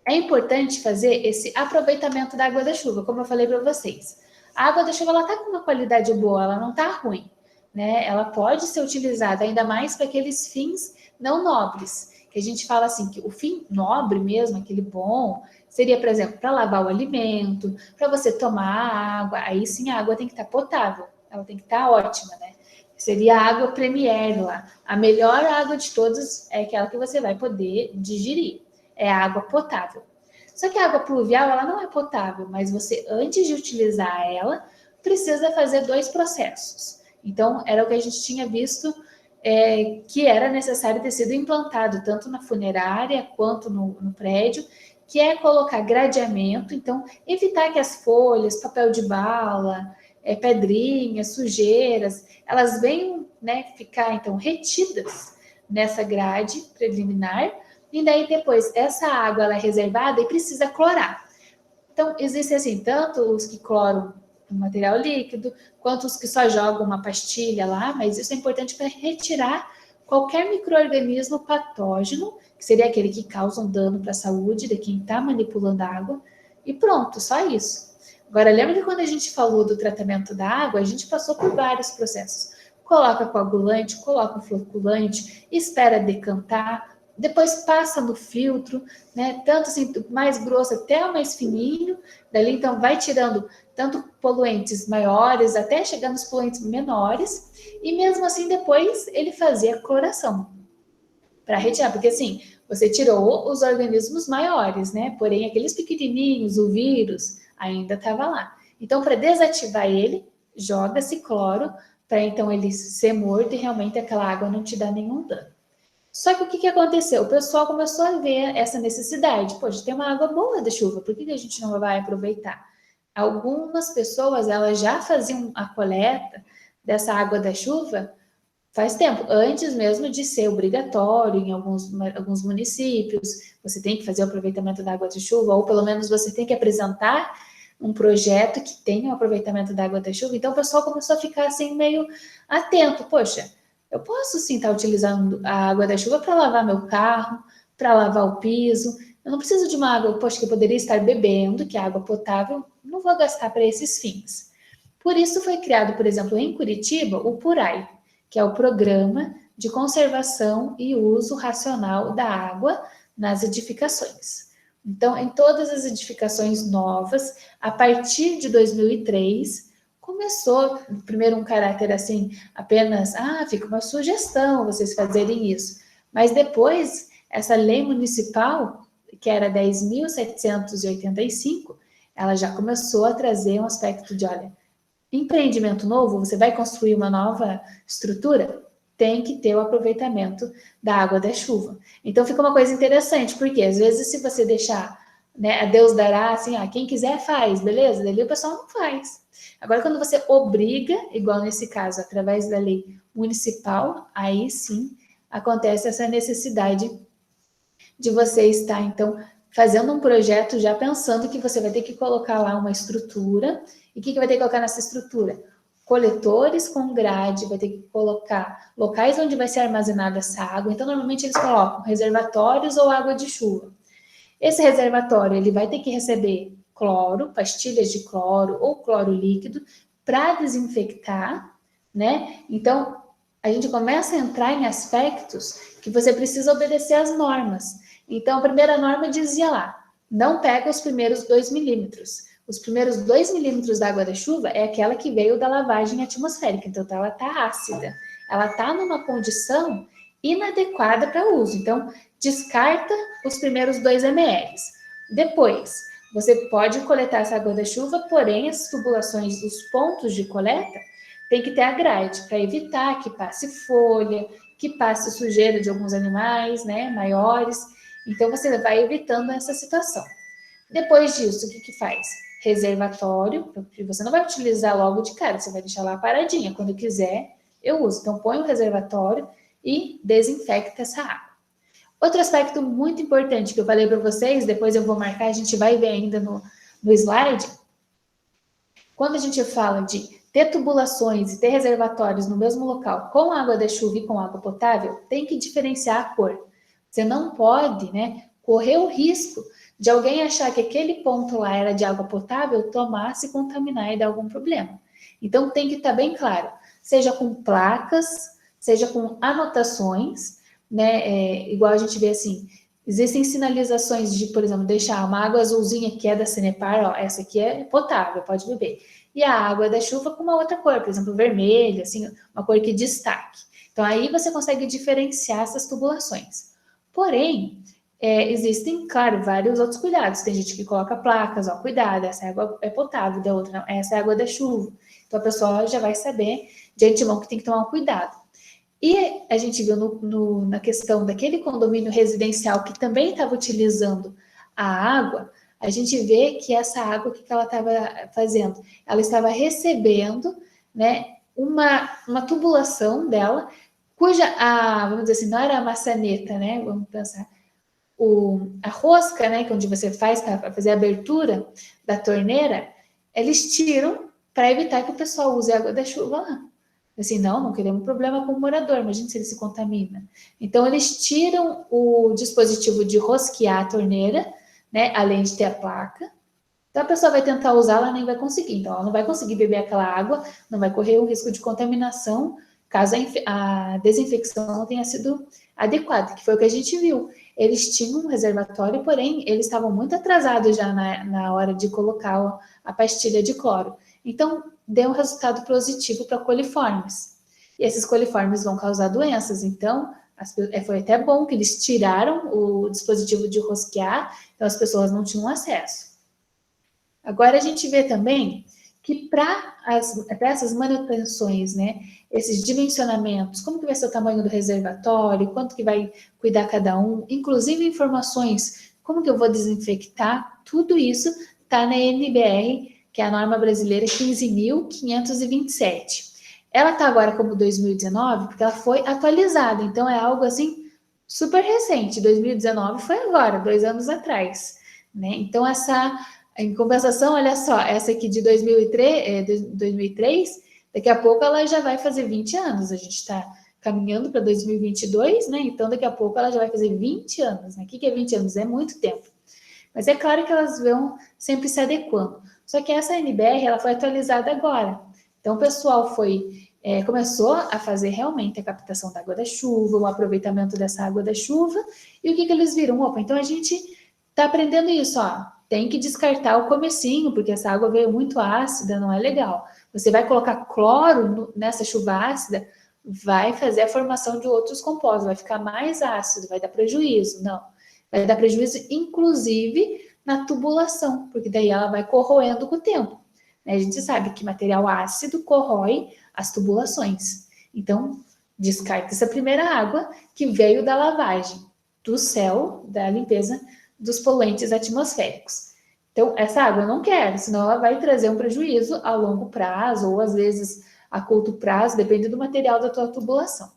é importante fazer esse aproveitamento da água da chuva, como eu falei para vocês. A água da chuva, ela está com uma qualidade boa, ela não está ruim, né? Ela pode ser utilizada ainda mais para aqueles fins não nobres, que a gente fala assim, que o fim nobre mesmo, aquele bom, seria, por exemplo, para lavar o alimento, para você tomar água, aí sim a água tem que estar potável, ela tem que estar ótima, né? Seria a água Premier lá. A melhor água de todas é aquela que você vai poder digerir. É a água potável. Só que a água pluvial, ela não é potável, mas você, antes de utilizar ela, precisa fazer 2 processos. Então, era o que a gente tinha visto que era necessário ter sido implantado, tanto na funerária quanto no prédio, que é colocar gradeamento, então, evitar que as folhas, papel de bala, pedrinhas, sujeiras, elas venham, né, ficar, então, retidas nessa grade preliminar, e daí depois essa água ela é reservada e precisa clorar. Então, existem assim, tanto os que cloram um material líquido, quanto os que só jogam uma pastilha lá, mas isso é importante para retirar qualquer micro-organismo patógeno, que seria aquele que causa um dano para a saúde de quem está manipulando a água, e pronto, só isso. Agora, lembra que quando a gente falou do tratamento da água, a gente passou por vários processos. Coloca coagulante, coloca um floculante, espera decantar, depois passa no filtro, né? Tanto assim, mais grosso até o mais fininho, dali então vai tirando tanto poluentes maiores até chegar nos poluentes menores, e mesmo assim depois ele fazia a cloração para retirar, porque assim, você tirou os organismos maiores, né? Porém, aqueles pequenininhos, o vírus, ainda estava lá. Então, para desativar ele, joga-se cloro para então ele ser morto e realmente aquela água não te dá nenhum dano. Só que o que aconteceu? O pessoal começou a ver essa necessidade. Poxa, tem uma água boa da chuva, por que a gente não vai aproveitar? Algumas pessoas, elas já faziam a coleta dessa água da chuva faz tempo, antes mesmo de ser obrigatório em alguns municípios. Você tem que fazer o aproveitamento da água de chuva, ou pelo menos você tem que apresentar um projeto que tenha o aproveitamento da água da chuva. Então o pessoal começou a ficar assim meio atento. Poxa, eu posso sim estar utilizando a água da chuva para lavar meu carro, para lavar o piso. Eu não preciso de uma água, poxa, que eu poderia estar bebendo, que é água potável, não vou gastar para esses fins. Por isso foi criado, por exemplo, em Curitiba, o PURAI, que é o Programa de Conservação e Uso Racional da Água nas Edificações. Então, em todas as edificações novas, a partir de 2003, começou, primeiro um caráter assim, apenas, fica uma sugestão vocês fazerem isso. Mas depois, essa lei municipal, que era 10.785, ela já começou a trazer um aspecto de, olha, empreendimento novo, você vai construir uma nova estrutura, tem que ter o aproveitamento da água da chuva. Então fica uma coisa interessante, porque às vezes se você deixar né? A Deus dará, assim, quem quiser faz, beleza? Dali o pessoal não faz. Agora, quando você obriga, igual nesse caso, através da lei municipal, aí sim acontece essa necessidade de você estar, então, fazendo um projeto já pensando que você vai ter que colocar lá uma estrutura. E o que vai ter que colocar nessa estrutura? Coletores com grade, vai ter que colocar locais onde vai ser armazenada essa água. Então, normalmente eles colocam reservatórios ou água de chuva. Esse reservatório, ele vai ter que receber cloro, pastilhas de cloro ou cloro líquido para desinfectar, né? Então, a gente começa a entrar em aspectos que você precisa obedecer às normas. Então, a primeira norma dizia lá, não pega os primeiros 2 milímetros. Os primeiros 2 milímetros da água da chuva é aquela que veio da lavagem atmosférica, então ela está ácida. Ela está numa condição inadequada para uso. Então, descarta os primeiros 2 ml. Depois, você pode coletar essa água da chuva, porém, as tubulações, os pontos de coleta, tem que ter a grade para evitar que passe folha, que passe sujeira de alguns animais, né, maiores. Então, você vai evitando essa situação. Depois disso, o que faz? Reservatório, porque você não vai utilizar logo de cara, você vai deixar lá paradinha. Quando quiser, eu uso. Então, põe o reservatório e desinfecta essa água. Outro aspecto muito importante que eu falei para vocês, depois eu vou marcar, a gente vai ver ainda no slide. Quando a gente fala de ter tubulações e ter reservatórios no mesmo local com água da chuva e com água potável, tem que diferenciar a cor. Você não pode, né, correr o risco de alguém achar que aquele ponto lá era de água potável, tomar, se contaminar e dar algum problema. Então tem que estar bem claro, seja com placas, seja com anotações, né, igual a gente vê assim, existem sinalizações de, por exemplo, deixar uma água azulzinha que é da Sanepar, ó, essa aqui é potável, pode beber. E a água da chuva com uma outra cor, por exemplo, vermelha, assim, uma cor que destaque. Então aí você consegue diferenciar essas tubulações. Porém, existem, claro, vários outros cuidados. Tem gente que coloca placas, ó, cuidado, essa água é potável, da outra não, essa é água da chuva. Então a pessoa já vai saber de antemão que tem que tomar um cuidado. E a gente viu na questão daquele condomínio residencial que também estava utilizando a água, a gente vê que essa água, o que ela estava fazendo? Ela estava recebendo, né, uma tubulação dela, cuja, vamos dizer assim, não era a maçaneta, né, vamos pensar, a rosca, né, que é onde você faz para fazer a abertura da torneira, eles tiram para evitar que o pessoal use a água da chuva lá. Assim, não queremos problema com o morador, imagina se ele se contamina. Então, eles tiram o dispositivo de rosquear a torneira, né, além de ter a placa. Então, a pessoa vai tentar usar, ela nem vai conseguir. Então, ela não vai conseguir beber aquela água, não vai correr o risco de contaminação, caso a desinfecção não tenha sido adequada, que foi o que a gente viu. Eles tinham um reservatório, porém, eles estavam muito atrasados já na hora de colocar a pastilha de cloro. Então, deu um resultado positivo para coliformes. E esses coliformes vão causar doenças. Então, foi até bom que eles tiraram o dispositivo de rosquear, então as pessoas não tinham acesso. Agora, a gente vê também que para essas manutenções, né, esses dimensionamentos, como que vai ser o tamanho do reservatório, quanto que vai cuidar cada um, inclusive informações, como que eu vou desinfectar, tudo isso está na NBR, que é a norma brasileira 15.527. Ela está agora como 2019, porque ela foi atualizada, então é algo assim super recente. 2019 foi agora, 2 anos atrás, né? Então em compensação, olha só, essa aqui de 2003, daqui a pouco ela já vai fazer 20 anos. A gente está caminhando para 2022, né? Então daqui a pouco ela já vai fazer 20 anos, né? O que é 20 anos? É muito tempo. Mas é claro que elas vão sempre se adequando. Só que essa NBR, ela foi atualizada agora. Então, o pessoal começou a fazer realmente a captação da água da chuva, o aproveitamento dessa água da chuva, e o que eles viram? Opa, então a gente está aprendendo isso, ó. Tem que descartar o comecinho, porque essa água veio muito ácida, não é legal. Você vai colocar cloro nessa chuva ácida, vai fazer a formação de outros compostos, vai ficar mais ácido, vai dar prejuízo. Não. Vai dar prejuízo, inclusive, na tubulação, porque daí ela vai corroendo com o tempo. A gente sabe que material ácido corrói as tubulações. Então, descarta essa primeira água que veio da lavagem, do céu, da limpeza dos poluentes atmosféricos. Então, essa água eu não quero, senão ela vai trazer um prejuízo a longo prazo, ou às vezes a curto prazo, depende do material da tua tubulação.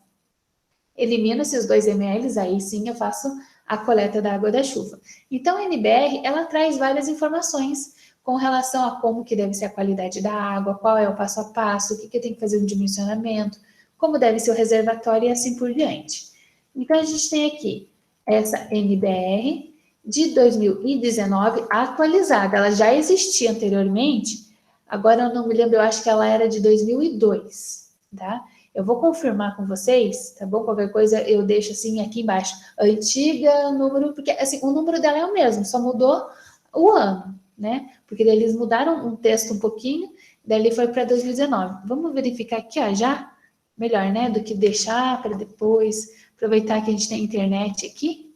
Elimino esses 2 ml, aí sim eu faço a coleta da água da chuva. Então, a NBR, ela traz várias informações com relação a como que deve ser a qualidade da água, qual é o passo a passo, o que tem que fazer no dimensionamento, como deve ser o reservatório e assim por diante. Então, a gente tem aqui essa NBR de 2019 atualizada. Ela já existia anteriormente, agora eu não me lembro, eu acho que ela era de 2002, tá? Eu vou confirmar com vocês, tá bom? Qualquer coisa eu deixo assim aqui embaixo. Antiga, número, porque assim, o número dela é o mesmo, só mudou o ano, né? Porque eles mudaram um texto um pouquinho, dali foi para 2019. Vamos verificar aqui, ó, já? Melhor, né? Do que deixar para depois. Aproveitar que a gente tem internet aqui.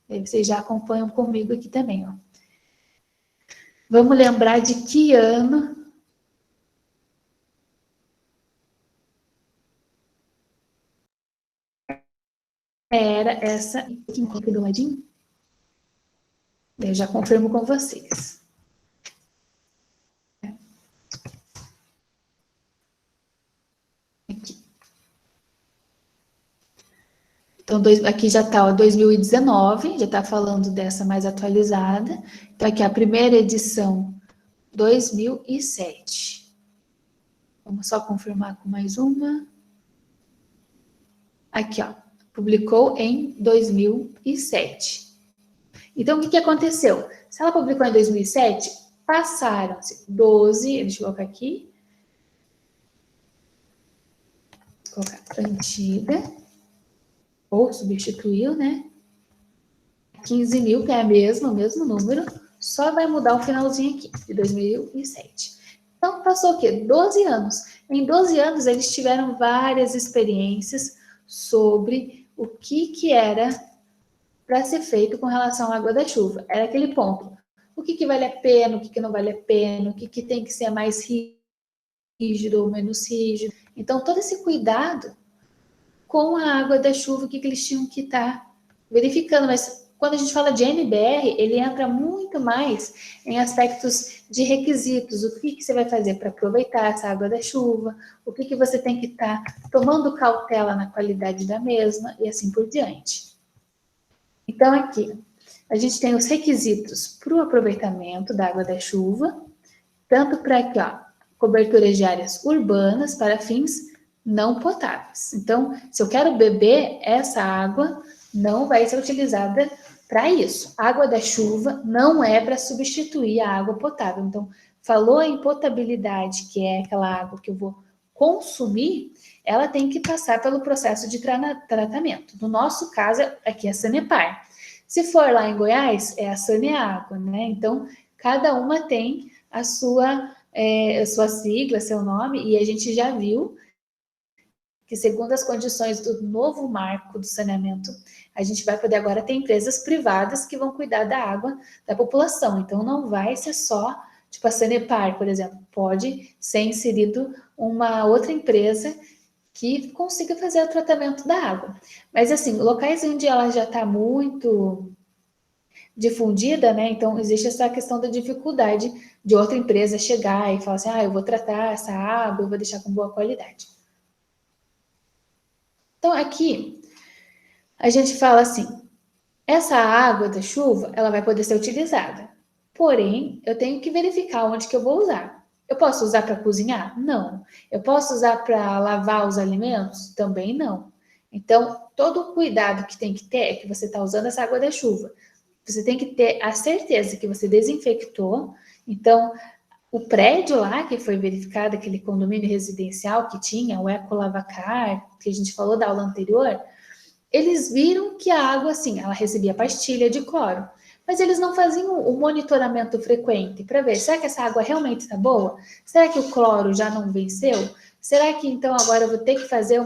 Aí vocês já acompanham comigo aqui também, ó. Vamos lembrar de que ano era essa aqui do ladinho? Eu já confirmo com vocês. Aqui. Então, aqui já está 2019, já está falando dessa mais atualizada. Então, aqui a primeira edição, 2007. Vamos só confirmar com mais uma. Aqui, ó, publicou em 2007. Então, o que aconteceu? Se ela publicou em 2007, passaram-se 12, deixa eu colocar aqui. Vou colocar antiga, ou substituiu, né? 15 mil, que é o mesmo número, só vai mudar o finalzinho aqui, de 2007. Então, passou o quê? 12 anos. Em 12 anos, eles tiveram várias experiências sobre o que era para ser feito com relação à água da chuva. Era aquele ponto. O que vale a pena, o que não vale a pena, o que tem que ser mais rígido ou menos rígido. Então, todo esse cuidado com a água da chuva, o que eles tinham que estar verificando. Mas quando a gente fala de NBR, ele entra muito mais em aspectos de requisitos. O que você vai fazer para aproveitar essa água da chuva, o que você tem que estar tomando cautela na qualidade da mesma e assim por diante. Então, aqui, a gente tem os requisitos para o aproveitamento da água da chuva, tanto para aqui, ó, coberturas de áreas urbanas para fins não potáveis. Então, se eu quero beber, essa água não vai ser utilizada para isso. A água da chuva não é para substituir a água potável. Então, falou em potabilidade, que é aquela água que eu vou consumir, ela tem que passar pelo processo de tratamento. No nosso caso, aqui é a Sanepar. Se for lá em Goiás, é a Saneágua, né? Então, cada uma tem a sua sigla, seu nome, e a gente já viu que, segundo as condições do novo marco do saneamento, a gente vai poder agora ter empresas privadas que vão cuidar da água da população. Então, não vai ser só, tipo a Sanepar, por exemplo, pode ser inserido uma outra empresa que consiga fazer o tratamento da água. Mas, assim, locais onde ela já está muito difundida, né? Então, existe essa questão da dificuldade de outra empresa chegar e falar assim, eu vou tratar essa água, eu vou deixar com boa qualidade. Então, aqui, a gente fala assim, essa água da chuva, ela vai poder ser utilizada. Porém, eu tenho que verificar onde que eu vou usar. Eu posso usar para cozinhar? Não. Eu posso usar para lavar os alimentos? Também não. Então, todo o cuidado que tem que ter é que você está usando essa água da chuva. Você tem que ter a certeza que você desinfectou. Então, o prédio lá que foi verificado, aquele condomínio residencial que tinha, o Ecolavacar, que a gente falou da aula anterior, eles viram que a água, assim, ela recebia pastilha de cloro, mas eles não faziam o monitoramento frequente para ver, será que essa água realmente está boa? Será que o cloro já não venceu? Será que, então, agora eu vou ter que fazer um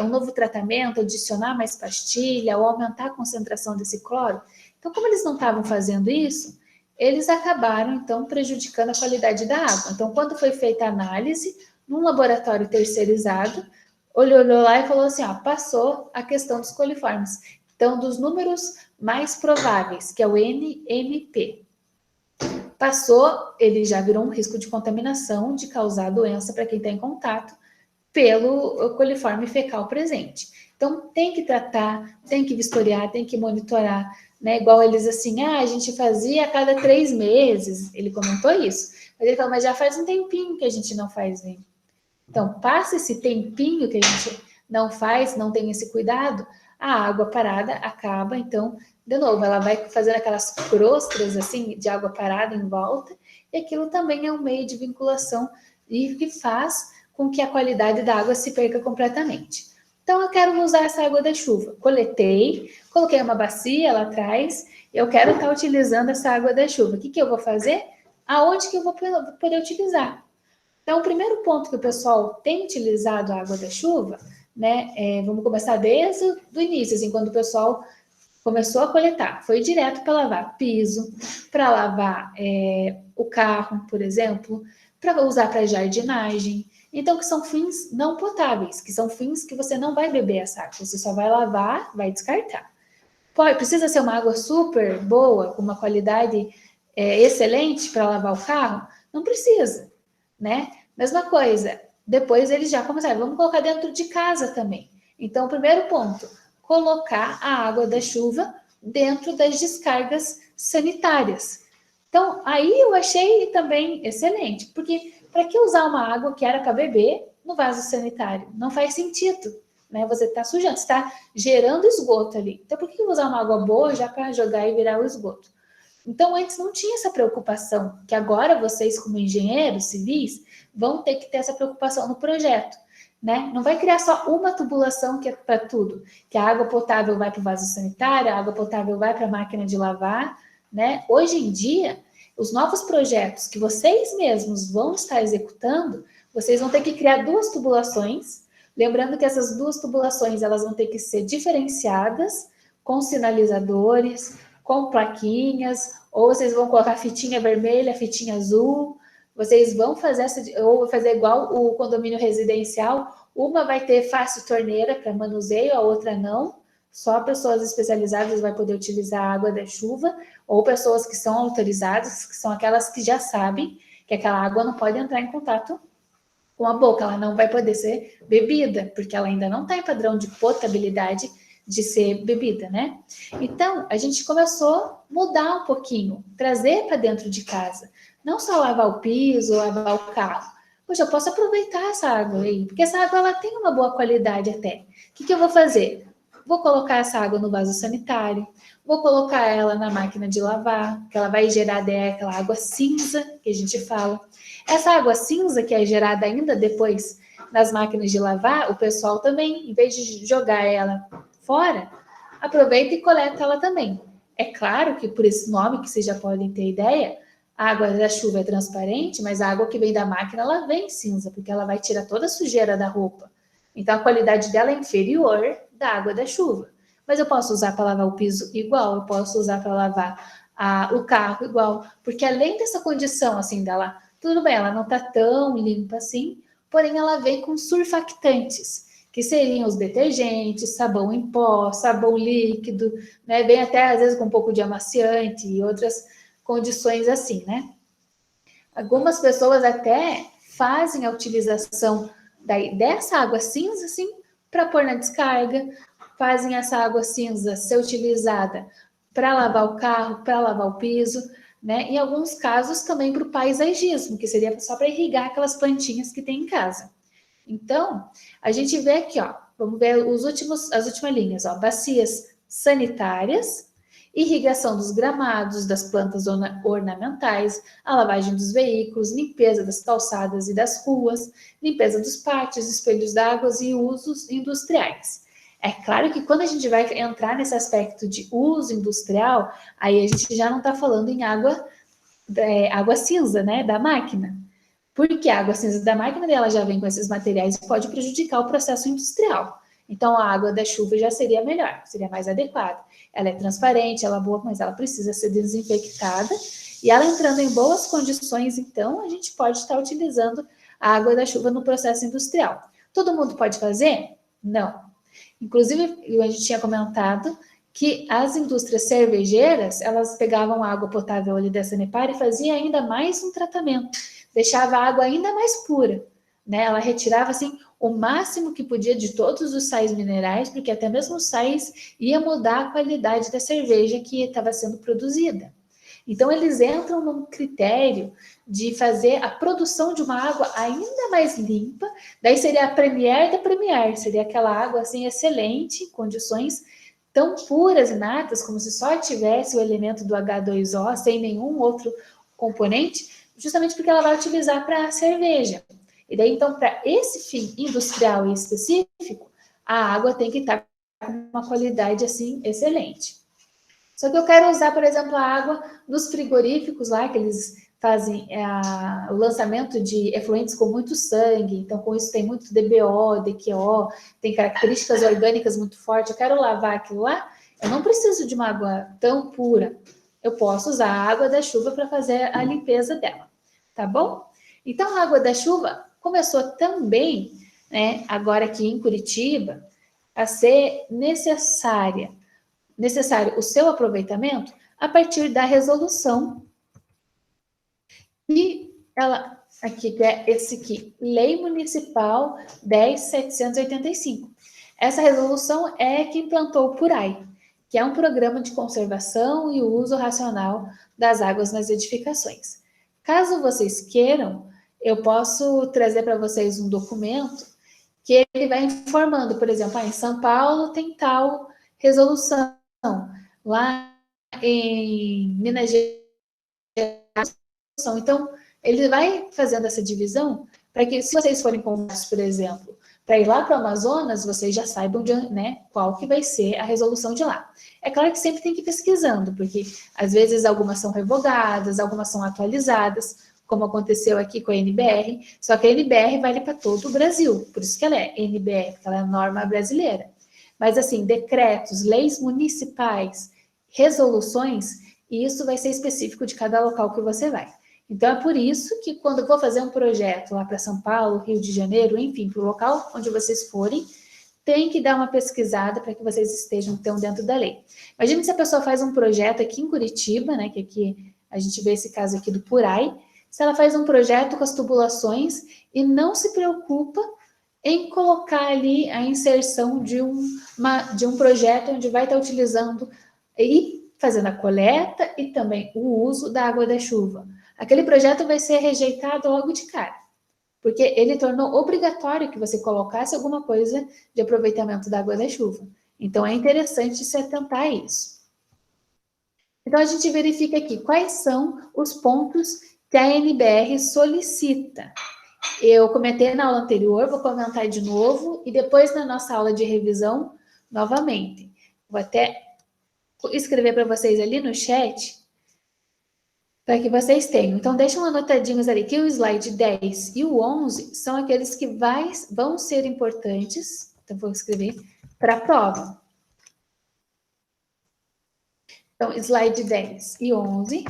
novo tratamento, adicionar mais pastilha ou aumentar a concentração desse cloro? Então, como eles não estavam fazendo isso, eles acabaram, então, prejudicando a qualidade da água. Então, quando foi feita a análise, num laboratório terceirizado, olhou lá e falou assim, passou a questão dos coliformes. Então, dos números mais prováveis, que é o NMP. Passou, ele já virou um risco de contaminação, de causar doença para quem está em contato pelo coliforme fecal presente. Então, tem que tratar, tem que vistoriar, tem que monitorar, né? Igual eles assim, a gente fazia a cada 3 meses, ele comentou isso. Mas ele falou, mas já faz um tempinho que a gente não faz, né? Então, passa esse tempinho que a gente não faz, não tem esse cuidado, a água parada acaba, então, de novo, ela vai fazendo aquelas crostras, assim, de água parada em volta, e aquilo também é um meio de vinculação e que faz com que a qualidade da água se perca completamente. Então, eu quero usar essa água da chuva. Coletei, coloquei uma bacia lá atrás, eu quero estar utilizando essa água da chuva. O que eu vou fazer? Aonde que eu vou poder utilizar? Então, o primeiro ponto que o pessoal tem utilizado a água da chuva, né? Vamos começar desde o início, assim, quando o pessoal começou a coletar. Foi direto para lavar piso, para lavar o carro, por exemplo, para usar para jardinagem. Então, que são fins não potáveis, que são fins que você não vai beber essa água, você só vai lavar, vai descartar. Precisa ser uma água super boa, com uma qualidade excelente para lavar o carro? Não precisa, né? Mesma coisa, depois eles já começaram, vamos colocar dentro de casa também. Então, o primeiro ponto, colocar a água da chuva dentro das descargas sanitárias. Então, aí eu achei também excelente, porque para que usar uma água que era para beber no vaso sanitário? Não faz sentido, né? Você está sujando, você está gerando esgoto ali. Então, por que usar uma água boa já para jogar e virar o esgoto? Então, antes não tinha essa preocupação, que agora vocês, como engenheiros civis, vão ter que ter essa preocupação no projeto, né? Não vai criar só uma tubulação que é para tudo, que a água potável vai para o vaso sanitário, a água potável vai para a máquina de lavar, né? Hoje em dia, os novos projetos que vocês mesmos vão estar executando, vocês vão ter que criar 2 tubulações, lembrando que essas 2 tubulações, elas vão ter que ser diferenciadas, com sinalizadores, com plaquinhas, ou vocês vão colocar fitinha vermelha, fitinha azul, vocês vão fazer ou fazer igual o condomínio residencial, uma vai ter fácil torneira para manuseio, a outra não, só pessoas especializadas vão poder utilizar a água da chuva, ou pessoas que são autorizadas, que são aquelas que já sabem que aquela água não pode entrar em contato com a boca, ela não vai poder ser bebida, porque ela ainda não está em padrão de potabilidade de ser bebida, né? Então, a gente começou a mudar um pouquinho, trazer para dentro de casa. Não só lavar o piso, lavar o carro. Poxa, eu posso aproveitar essa água aí, porque essa água ela tem uma boa qualidade até. O que eu vou fazer? Vou colocar essa água no vaso sanitário, vou colocar ela na máquina de lavar, que ela vai gerar aquela água cinza, que a gente fala. Essa água cinza que é gerada ainda depois nas máquinas de lavar, o pessoal também, em vez de jogar ela fora, aproveita e coleta ela também. É claro que por esse nome que vocês já podem ter ideia, a água da chuva é transparente, mas a água que vem da máquina, ela vem cinza, porque ela vai tirar toda a sujeira da roupa. Então, a qualidade dela é inferior da água da chuva. Mas eu posso usar para lavar o piso igual, eu posso usar para lavar o carro igual, porque além dessa condição, assim, dela, tudo bem, ela não está tão limpa assim, porém ela vem com surfactantes, que seriam os detergentes, sabão em pó, sabão líquido, né? Vem até às vezes com um pouco de amaciante e outras condições assim, né? Algumas pessoas até fazem a utilização dessa água cinza, assim, para pôr na descarga, fazem essa água cinza ser utilizada para lavar o carro, para lavar o piso, né? Em alguns casos também para o paisagismo, que seria só para irrigar aquelas plantinhas que tem em casa. Então, a gente vê aqui, ó, vamos ver as últimas linhas, ó, bacias sanitárias, irrigação dos gramados, das plantas ornamentais, a lavagem dos veículos, limpeza das calçadas e das ruas, limpeza dos pátios, espelhos d'água e usos industriais. É claro que quando a gente vai entrar nesse aspecto de uso industrial, aí a gente já não está falando em água cinza, né, da máquina. Porque a água cinza da máquina dela já vem com esses materiais e pode prejudicar o processo industrial. Então, a água da chuva já seria melhor, seria mais adequada. Ela é transparente, ela é boa, mas ela precisa ser desinfectada. E ela entrando em boas condições, então, a gente pode estar utilizando a água da chuva no processo industrial. Todo mundo pode fazer? Não. Inclusive, a gente tinha comentado que as indústrias cervejeiras, elas pegavam a água potável ali da Sanepar e faziam ainda mais um tratamento, deixava a água ainda mais pura, né? Ela retirava, assim, o máximo que podia de todos os sais minerais, porque até mesmo os sais ia mudar a qualidade da cerveja que estava sendo produzida. Então, eles entram num critério de fazer a produção de uma água ainda mais limpa, daí seria a Premier da Premier, seria aquela água, assim, excelente, em condições tão puras e natas, como se só tivesse o elemento do H2O, sem nenhum outro componente, justamente porque ela vai utilizar para a cerveja. E daí, então, para esse fim industrial e específico, a água tem que estar com uma qualidade, assim, excelente. Só que eu quero usar, por exemplo, a água dos frigoríficos lá, que eles fazem o lançamento de efluentes com muito sangue, então com isso tem muito DBO, DQO, tem características orgânicas muito fortes, eu quero lavar aquilo lá, eu não preciso de uma água tão pura, eu posso usar a água da chuva para fazer a limpeza dela, tá bom? Então a água da chuva começou também, né, agora aqui em Curitiba, a ser necessário o seu aproveitamento a partir da resolução e ela aqui, que é esse aqui, Lei Municipal 10.785. Essa resolução é que implantou o PURAI, que é um programa de conservação e uso racional das águas nas edificações. Caso vocês queiram, eu posso trazer para vocês um documento que ele vai informando, por exemplo, em São Paulo tem tal resolução, lá em Minas Gerais. Então, ele vai fazendo essa divisão para que, se vocês forem convidados, por exemplo, para ir lá para o Amazonas, vocês já saibam né, qual que vai ser a resolução de lá. É claro que sempre tem que ir pesquisando, porque às vezes algumas são revogadas, algumas são atualizadas, como aconteceu aqui com a NBR, só que a NBR vale para todo o Brasil, por isso que ela é NBR, porque ela é a norma brasileira. Mas assim, decretos, leis municipais, resoluções, isso vai ser específico de cada local que você vai. Então, é por isso que quando eu vou fazer um projeto lá para São Paulo, Rio de Janeiro, enfim, para o local onde vocês forem, tem que dar uma pesquisada para que vocês estejam então dentro da lei. Imagina se a pessoa faz um projeto aqui em Curitiba, né, que aqui a gente vê esse caso aqui do PURAI, se ela faz um projeto com as tubulações e não se preocupa em colocar ali a inserção de um projeto onde vai estar utilizando e fazendo a coleta e também o uso da água da chuva. Aquele projeto vai ser rejeitado logo de cara, porque ele tornou obrigatório que você colocasse alguma coisa de aproveitamento da água da chuva. Então, é interessante se atentar a isso. Então, a gente verifica aqui quais são os pontos que a NBR solicita. Eu comentei na aula anterior, vou comentar de novo, e depois na nossa aula de revisão, novamente. Vou até escrever para vocês ali no chat, para que vocês tenham. Então, deixem anotadinhos ali que o slide 10 e o 11 são aqueles que vão ser importantes, então vou escrever, para a prova. Então, slide 10 e 11,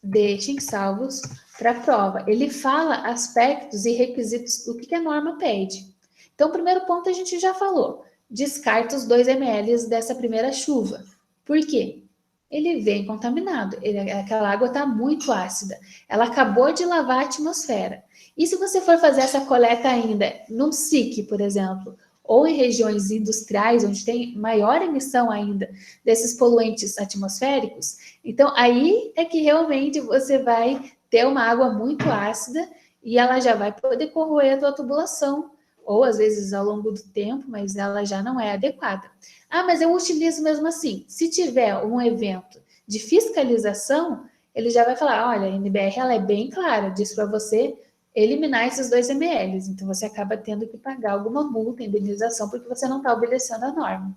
deixem salvos para a prova. Ele fala aspectos e requisitos do que a norma pede. Então, o primeiro ponto a gente já falou. Descarta os 2 ml dessa primeira chuva. Por quê? Ele vem contaminado. Aquela água está muito ácida. Ela acabou de lavar a atmosfera. E se você for fazer essa coleta ainda num SIC, por exemplo, ou em regiões industriais, onde tem maior emissão ainda desses poluentes atmosféricos, então aí é que realmente você vai ter uma água muito ácida e ela já vai poder corroer a tua tubulação, ou às vezes ao longo do tempo, mas ela já não é adequada. Ah, mas eu utilizo mesmo assim. Se tiver um evento de fiscalização, ele já vai falar, olha, a NBR ela é bem clara, diz para você eliminar esses 2 ml. Então, você acaba tendo que pagar alguma multa, indenização, porque você não está obedecendo a norma.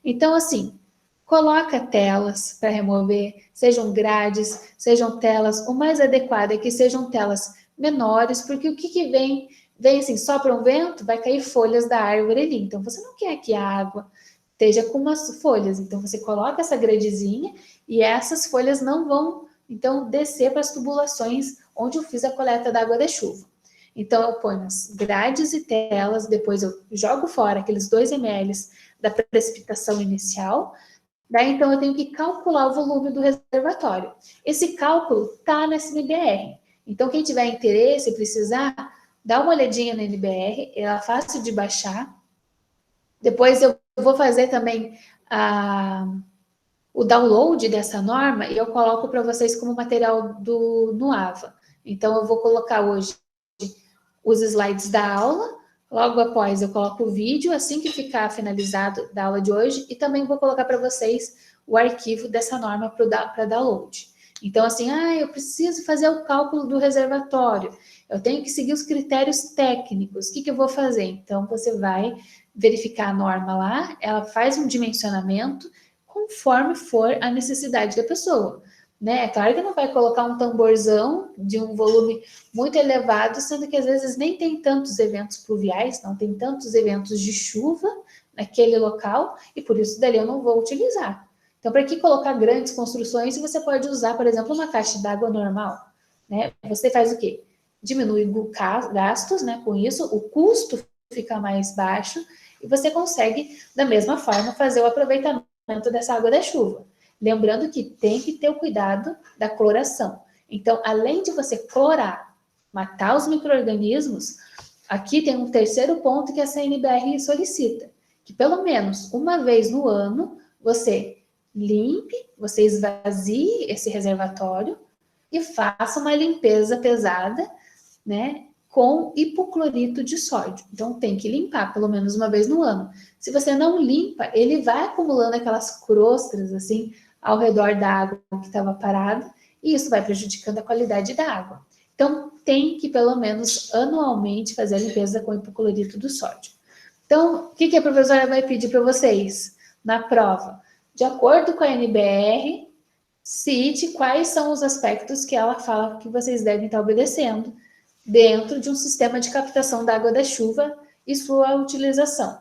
Então, assim, coloca telas para remover, sejam grades, sejam telas, o mais adequado é que sejam telas menores, porque o que vem assim, sopra um vento, vai cair folhas da árvore ali. Então, você não quer que a água esteja com umas folhas. Então, você coloca essa gradezinha e essas folhas não vão, então, descer para as tubulações onde eu fiz a coleta da água da chuva. Então, eu ponho as grades e telas, depois eu jogo fora aqueles 2 ml da precipitação inicial. Daí, então, eu tenho que calcular o volume do reservatório. Esse cálculo está na SNBR. Então, quem tiver interesse e precisar, dá uma olhadinha na NBR, ela é fácil de baixar. Depois eu vou fazer também o download dessa norma e eu coloco para vocês como material no AVA. Então, eu vou colocar hoje os slides da aula, logo após eu coloco o vídeo, assim que ficar finalizado da aula de hoje, e também vou colocar para vocês o arquivo dessa norma para download. Então, assim, eu preciso fazer o cálculo do reservatório, eu tenho que seguir os critérios técnicos, o que eu vou fazer? Então, você vai verificar a norma lá, ela faz um dimensionamento conforme for a necessidade da pessoa. Né? É claro que não vai colocar um tamborzão de um volume muito elevado, sendo que às vezes nem tem tantos eventos pluviais, não tem tantos eventos de chuva naquele local, e por isso dali eu não vou utilizar. Então, para que colocar grandes construções, você pode usar, por exemplo, uma caixa d'água normal. Né? Você faz o quê? Diminui gastos, né? Com isso, o custo fica mais baixo, e você consegue, da mesma forma, fazer o aproveitamento dessa água da chuva. Lembrando que tem que ter o cuidado da cloração. Então, além de você clorar, matar os micro-organismos, aqui tem um terceiro ponto que a CNBR solicita, que pelo menos uma vez no ano, você limpe, você esvazie esse reservatório e faça uma limpeza pesada, né, com hipoclorito de sódio. Então, tem que limpar pelo menos uma vez no ano. Se você não limpa, ele vai acumulando aquelas crostras, assim, ao redor da água que estava parada, e isso vai prejudicando a qualidade da água. Então, tem que, pelo menos, anualmente, fazer a limpeza com hipoclorito do sódio. Então, o que a professora vai pedir para vocês na prova? De acordo com a NBR, cite quais são os aspectos que ela fala que vocês devem estar obedecendo dentro de um sistema de captação da água da chuva e sua utilização.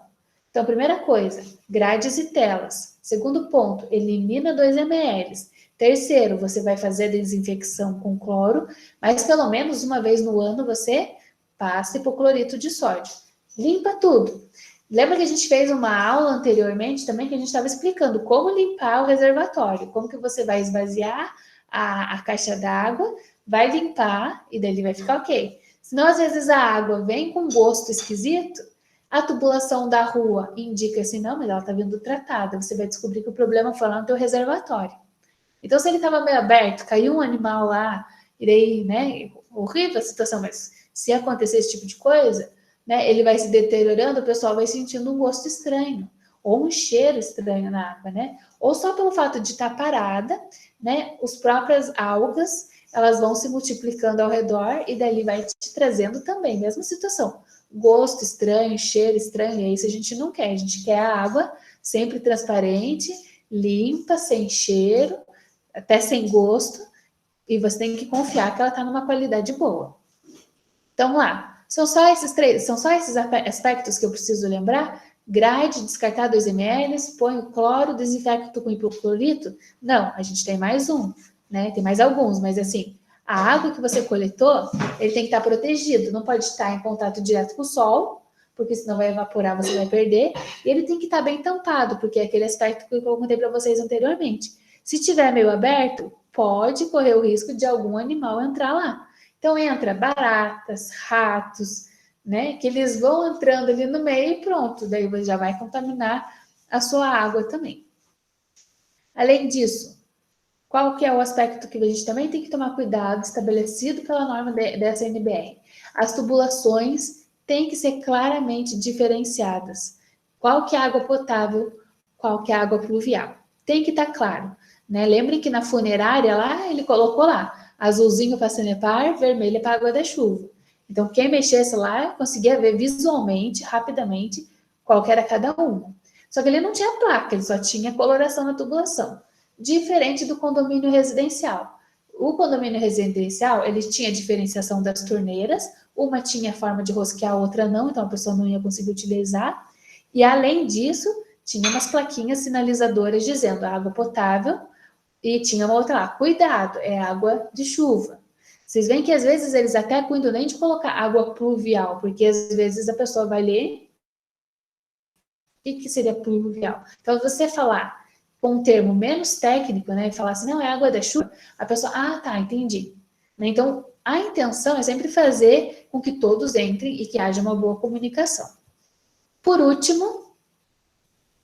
Então, primeira coisa, grades e telas. Segundo ponto, elimina 2 ml. Terceiro, você vai fazer a desinfecção com cloro, mas pelo menos uma vez no ano você passa hipoclorito de sódio. Limpa tudo. Lembra que a gente fez uma aula anteriormente também que a gente estava explicando como limpar o reservatório, como que você vai esvaziar a caixa d'água, vai limpar e daí vai ficar ok. Senão, às vezes, a água vem com gosto esquisito, a tubulação da rua indica assim, não, mas ela está vindo tratada. Você vai descobrir que o problema foi lá no teu reservatório. Então, se ele estava meio aberto, caiu um animal lá, e daí, né, horrível a situação, mas se acontecer esse tipo de coisa, né, ele vai se deteriorando, o pessoal vai sentindo um gosto estranho, ou um cheiro estranho na água, né? Ou só pelo fato de estar parada, né, as próprias algas, elas vão se multiplicando ao redor, e dali vai te trazendo também, mesma situação. Gosto estranho, cheiro estranho, e é isso a gente não quer. A gente quer a água sempre transparente, limpa, sem cheiro, até sem gosto, e você tem que confiar que ela está numa qualidade boa. Então, lá, são só esses aspectos que eu preciso lembrar? Grade, descartar 2 ml, põe o cloro, desinfecto com hipoclorito? Não, a gente tem mais um, né? Tem mais alguns, mas assim, a água que você coletou, ele tem que estar protegido, não pode estar em contato direto com o sol, porque senão vai evaporar, você vai perder, e ele tem que estar bem tampado, porque é aquele aspecto que eu contei para vocês anteriormente. Se tiver meio aberto, pode correr o risco de algum animal entrar lá. Então, entra baratas, ratos, né, que eles vão entrando ali no meio e pronto, daí você já vai contaminar a sua água também. Além disso, qual que é o aspecto que a gente também tem que tomar cuidado, estabelecido pela norma dessa NBR? As tubulações têm que ser claramente diferenciadas. Qual que é a água potável, qual que é a água pluvial. Tem que estar claro. Né? Lembrem que na funerária, lá, ele colocou lá, azulzinho para Sanepar, vermelho para água da chuva. Então, quem mexesse lá, conseguia ver visualmente, rapidamente, qual que era cada uma. Só que ele não tinha placa, ele só tinha coloração na tubulação. Diferente do condomínio residencial. O condomínio residencial, ele tinha diferenciação das torneiras, uma tinha forma de rosquear, a outra não, então a pessoa não ia conseguir utilizar. E, além disso, tinha umas plaquinhas sinalizadoras dizendo água potável, e tinha uma outra lá, cuidado, é água de chuva. Vocês veem que às vezes eles até cuidam nem de colocar água pluvial, porque às vezes a pessoa vai ler que seria pluvial? Então, você falar com um termo menos técnico, né, e falar assim, não, é água da chuva, a pessoa, tá, entendi. Né? Então, a intenção é sempre fazer com que todos entrem e que haja uma boa comunicação. Por último,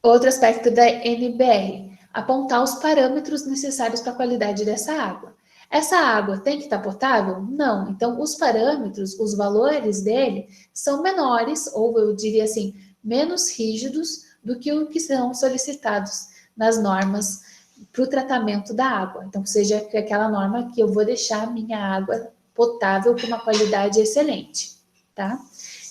outro aspecto da NBR, apontar os parâmetros necessários para a qualidade dessa água. Essa água tem que estar potável? Não. Então, os parâmetros, os valores dele são menores, ou eu diria assim, menos rígidos do que o que são solicitados nas normas para o tratamento da água. Então, seja aquela norma que eu vou deixar a minha água potável com uma qualidade excelente, tá?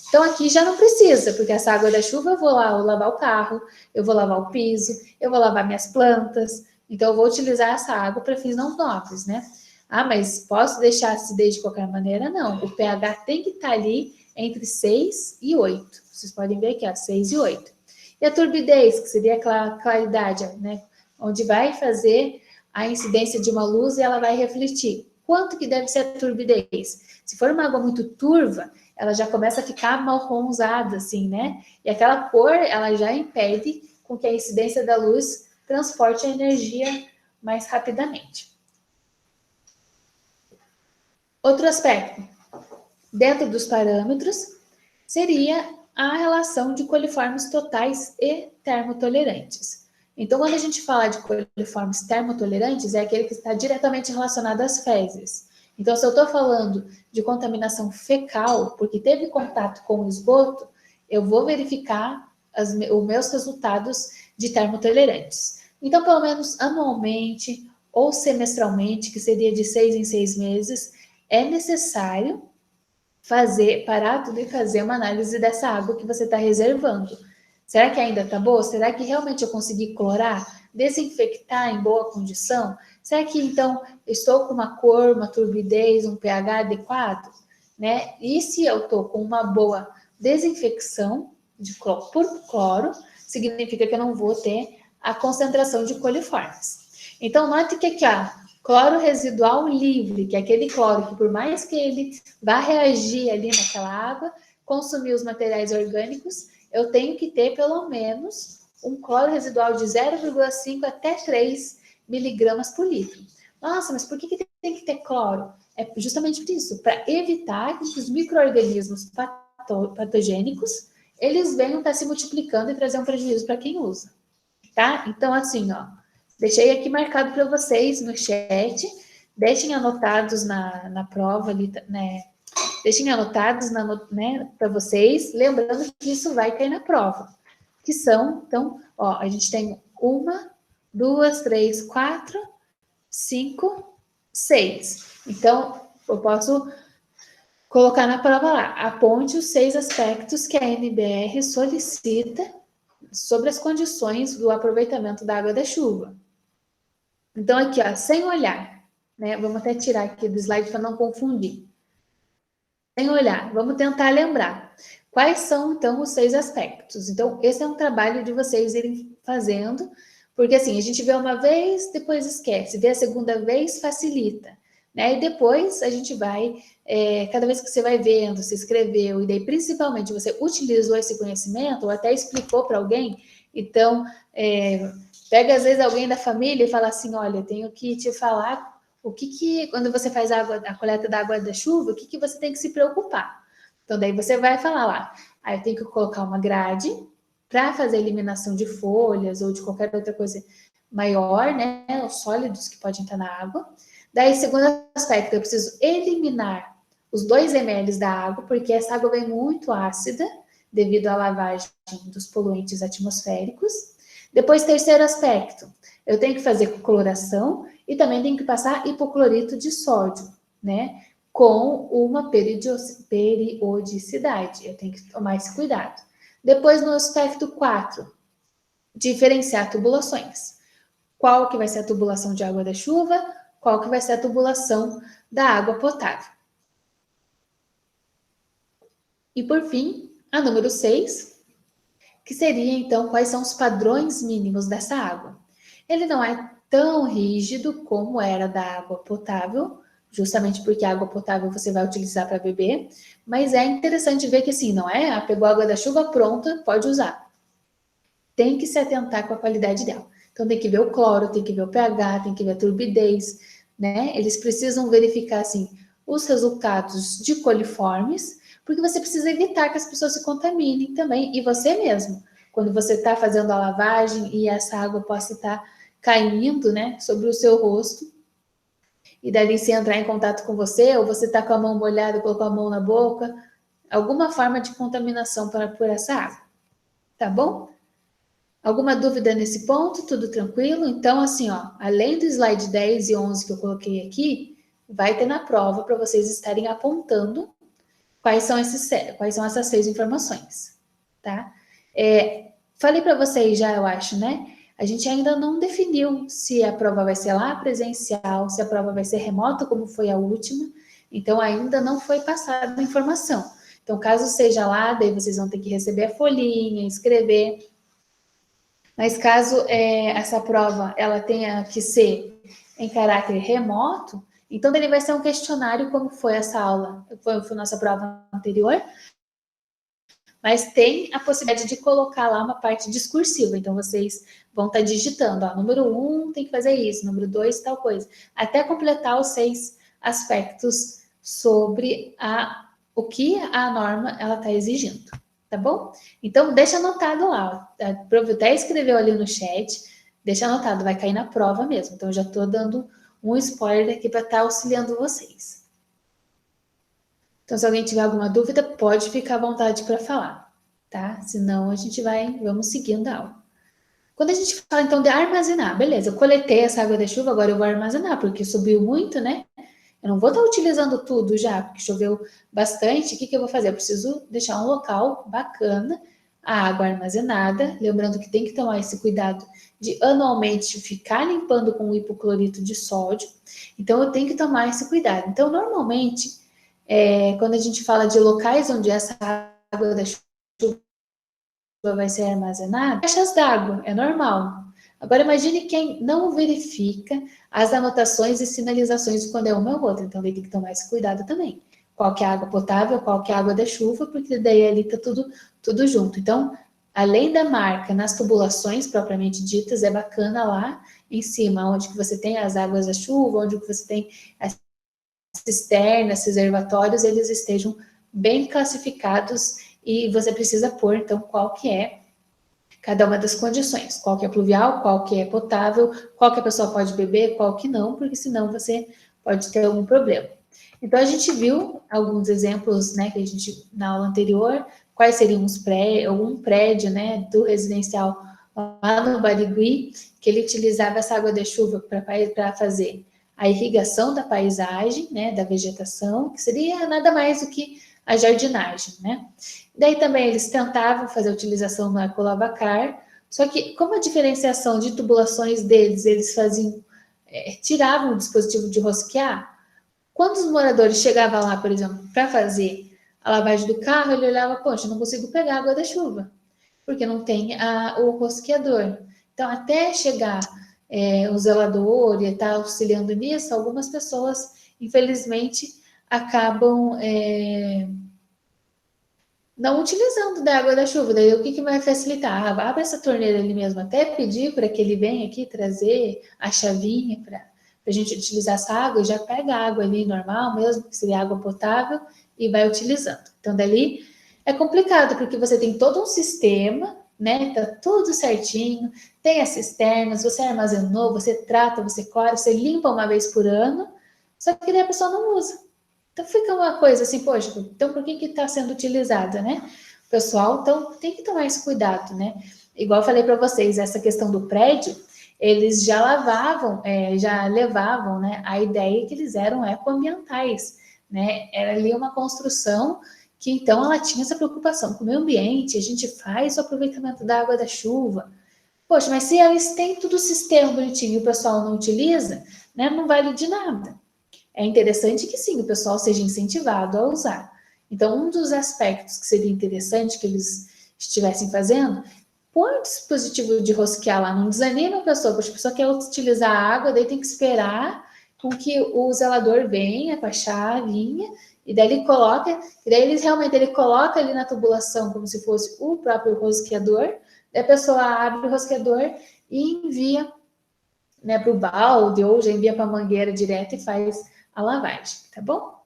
Então, aqui já não precisa, porque essa água da chuva eu vou lá lavar o carro, eu vou lavar o piso, eu vou lavar minhas plantas, então eu vou utilizar essa água para fins não nobres, né? Mas posso deixar a acidez de qualquer maneira? Não. O pH tem que estar ali entre 6 e 8. Vocês podem ver aqui, ó, 6 e 8. E a turbidez, que seria a claridade, né? Onde vai fazer a incidência de uma luz e ela vai refletir. Quanto que deve ser a turbidez? Se for uma água muito turva, ela já começa a ficar marronzada, assim, né? E aquela cor, ela já impede com que a incidência da luz transporte a energia mais rapidamente. Outro aspecto, dentro dos parâmetros, seria a relação de coliformes totais e termotolerantes. Então, quando a gente fala de coliformes termotolerantes, é aquele que está diretamente relacionado às fezes. Então, se eu estou falando de contaminação fecal, porque teve contato com o esgoto, eu vou verificar os meus resultados de termotolerantes. Então, pelo menos anualmente ou semestralmente, que seria de 6 em 6 meses, é necessário parar tudo e fazer uma análise dessa água que você está reservando. Será que ainda está boa? Será que realmente eu consegui clorar, desinfectar em boa condição? Será que, então, estou com uma cor, uma turbidez, um pH adequado? Né? E se eu estou com uma boa desinfecção por cloro, significa que eu não vou ter a concentração de coliformes. Então, note que aqui, cloro residual livre, que é aquele cloro que, por mais que ele vá reagir ali naquela água, consumir os materiais orgânicos, eu tenho que ter pelo menos um cloro residual de 0,5 até 3 miligramas por litro. Nossa, mas por que tem que ter cloro? É justamente por isso, para evitar que os micro-organismos patogênicos, eles venham estar se multiplicando e trazer um prejuízo para quem usa. Tá? Então, assim, deixei aqui marcado para vocês no chat, deixem anotados na prova ali, né? Deixem anotados né, para vocês, lembrando que isso vai cair na prova. Que são, então, a gente tem 1, 2, 3, 4, 5, 6. Então, eu posso colocar na prova lá, aponte os 6 aspectos que a NBR solicita sobre as condições do aproveitamento da água da chuva. Então, aqui, sem olhar, né? Vamos até tirar aqui do slide para não confundir. Sem olhar, vamos tentar lembrar. Quais são, então, os 6 aspectos? Então, esse é um trabalho de vocês irem fazendo, porque, assim, a gente vê uma vez, depois esquece. Vê a segunda vez, facilita. Né? E depois a gente vai, cada vez que você vai vendo, se escreveu, e daí, principalmente, você utilizou esse conhecimento, ou até explicou para alguém, então, pega, às vezes, alguém da família e fala assim, olha, eu tenho que te falar quando você faz a coleta da água da chuva, o que você tem que se preocupar? Então, daí você vai falar lá, eu tenho que colocar uma grade para fazer a eliminação de folhas ou de qualquer outra coisa maior, né? Os sólidos que podem entrar na água. Daí, segundo aspecto, eu preciso eliminar os 2 ml da água, porque essa água vem muito ácida devido à lavagem dos poluentes atmosféricos. Perigoso. Terceiro aspecto, eu tenho que fazer cloração e também tenho que passar hipoclorito de sódio, né? Com uma periodicidade. Eu tenho que tomar esse cuidado. Depois, no aspecto 4, diferenciar tubulações. Qual que vai ser a tubulação de água da chuva? Qual que vai ser a tubulação da água potável? E, por fim, a número 6, que seria, então, quais são os padrões mínimos dessa água. Ele não é tão rígido como era da água potável, justamente porque a água potável você vai utilizar para beber, mas é interessante ver que, assim, não é? Pegou a água da chuva pronta, pode usar. tem que se atentar com a qualidade dela. Então, tem que ver o cloro, tem que ver o pH, tem que ver a turbidez, né? Eles precisam verificar, assim, os resultados de coliformes, porque você precisa evitar que as pessoas se contaminem também, e você mesmo. Quando você está fazendo a lavagem e essa água possa estar caindo, né, sobre o seu rosto, e dali se entrar em contato com você, ou você está com a mão molhada, colocou a mão na boca, alguma forma de contaminação por essa água, tá bom? Alguma dúvida nesse ponto? Tudo tranquilo? Então, assim, ó, além do slide 10 e 11 que eu coloquei aqui, vai ter na prova para vocês estarem apontando quais são essas 6 informações, tá? Falei para vocês já, eu acho, né? A gente ainda não definiu se a prova vai ser lá presencial, se a prova vai ser remota, como foi a última. Então, ainda não foi passada a informação. Então, caso seja lá, daí vocês vão ter que receber a folhinha, escrever. Mas caso essa prova ela tenha que ser em caráter remoto, então ele vai ser um questionário como foi essa aula, foi a nossa prova anterior, mas tem a possibilidade de colocar lá uma parte discursiva, então vocês vão estar digitando, ó, número 1 tem que fazer isso, número 2 tal coisa, até completar os 6 aspectos sobre o que a norma ela está exigindo. Tá bom? Então, deixa anotado lá. A prova até escreveu ali no chat. Deixa anotado, vai cair na prova mesmo. Então, eu já estou dando um spoiler aqui para estar auxiliando vocês. Então, se alguém tiver alguma dúvida, pode ficar à vontade para falar, tá? Senão, vamos seguindo a aula. Quando a gente fala, então, de armazenar, beleza, eu coletei essa água da chuva, agora eu vou armazenar, porque subiu muito, né? Eu não vou estar utilizando tudo já, porque choveu bastante. O que eu vou fazer? Eu preciso deixar um local bacana, a água armazenada. Lembrando que tem que tomar esse cuidado de anualmente ficar limpando com hipoclorito de sódio. Então, eu tenho que tomar esse cuidado. Então, normalmente, quando a gente fala de locais onde essa água da chuva vai ser armazenada, caixas d'água, é normal. Agora, imagine quem não verifica as anotações e sinalizações de quando é uma ou outra. Então, ele tem que tomar esse cuidado também. Qual que é a água potável, qual que é a água da chuva, porque daí ali está tudo junto. Então, além da marca nas tubulações propriamente ditas, é bacana lá em cima, onde que você tem as águas da chuva, onde que você tem as cisternas, reservatórios, eles estejam bem classificados e você precisa pôr, então, qual que é cada uma das condições, qual que é pluvial, qual que é potável, qual que a pessoa pode beber, qual que não, porque senão você pode ter algum problema. Então, a gente viu alguns exemplos, né, que a gente, na aula anterior, quais seriam algum prédio, né, do residencial lá no Barigui, que ele utilizava essa água de chuva para fazer a irrigação da paisagem, né, da vegetação, que seria nada mais do que a jardinagem, né? Daí também eles tentavam fazer a utilização no ecolavacar, só que como a diferenciação de tubulações deles, eles faziam, tiravam o dispositivo de rosquear, quando os moradores chegavam lá, por exemplo, para fazer a lavagem do carro, ele olhava, poxa, não consigo pegar água da chuva, porque não tem o rosqueador. Então, até chegar o zelador e estar auxiliando nisso, algumas pessoas, infelizmente, acabam não utilizando da água da chuva. Daí o que vai facilitar? Abre essa torneira ali mesmo, até pedir para que ele venha aqui trazer a chavinha para a gente utilizar essa água, já pega a água ali normal mesmo, que seria água potável, e vai utilizando. Então, dali é complicado, porque você tem todo um sistema, né? Tá tudo certinho, tem as cisternas, você armazenou, você trata, você cora, você limpa uma vez por ano, só que daí a pessoa não usa. Então fica uma coisa assim, poxa, então por que está sendo utilizada, né? O pessoal, então, tem que tomar esse cuidado, né? Igual eu falei para vocês, essa questão do prédio, eles já já levavam, né, a ideia que eles eram ecoambientais, né? Era ali uma construção que, então, ela tinha essa preocupação com o meio ambiente, a gente faz o aproveitamento da água da chuva. Poxa, mas se eles têm tudo o sistema bonitinho e o pessoal não utiliza, né, não vale de nada. É interessante que sim, o pessoal seja incentivado a usar. Então, um dos aspectos que seria interessante que eles estivessem fazendo, põe o dispositivo de rosquear lá, não desanima a pessoa, porque a pessoa quer utilizar a água, daí tem que esperar com que o zelador venha com a chavinha, e daí ele coloca, e daí ele coloca ali na tubulação como se fosse o próprio rosqueador, a pessoa abre o rosqueador e envia, né, para o balde, ou já envia para a mangueira direto e faz a lavagem, tá bom?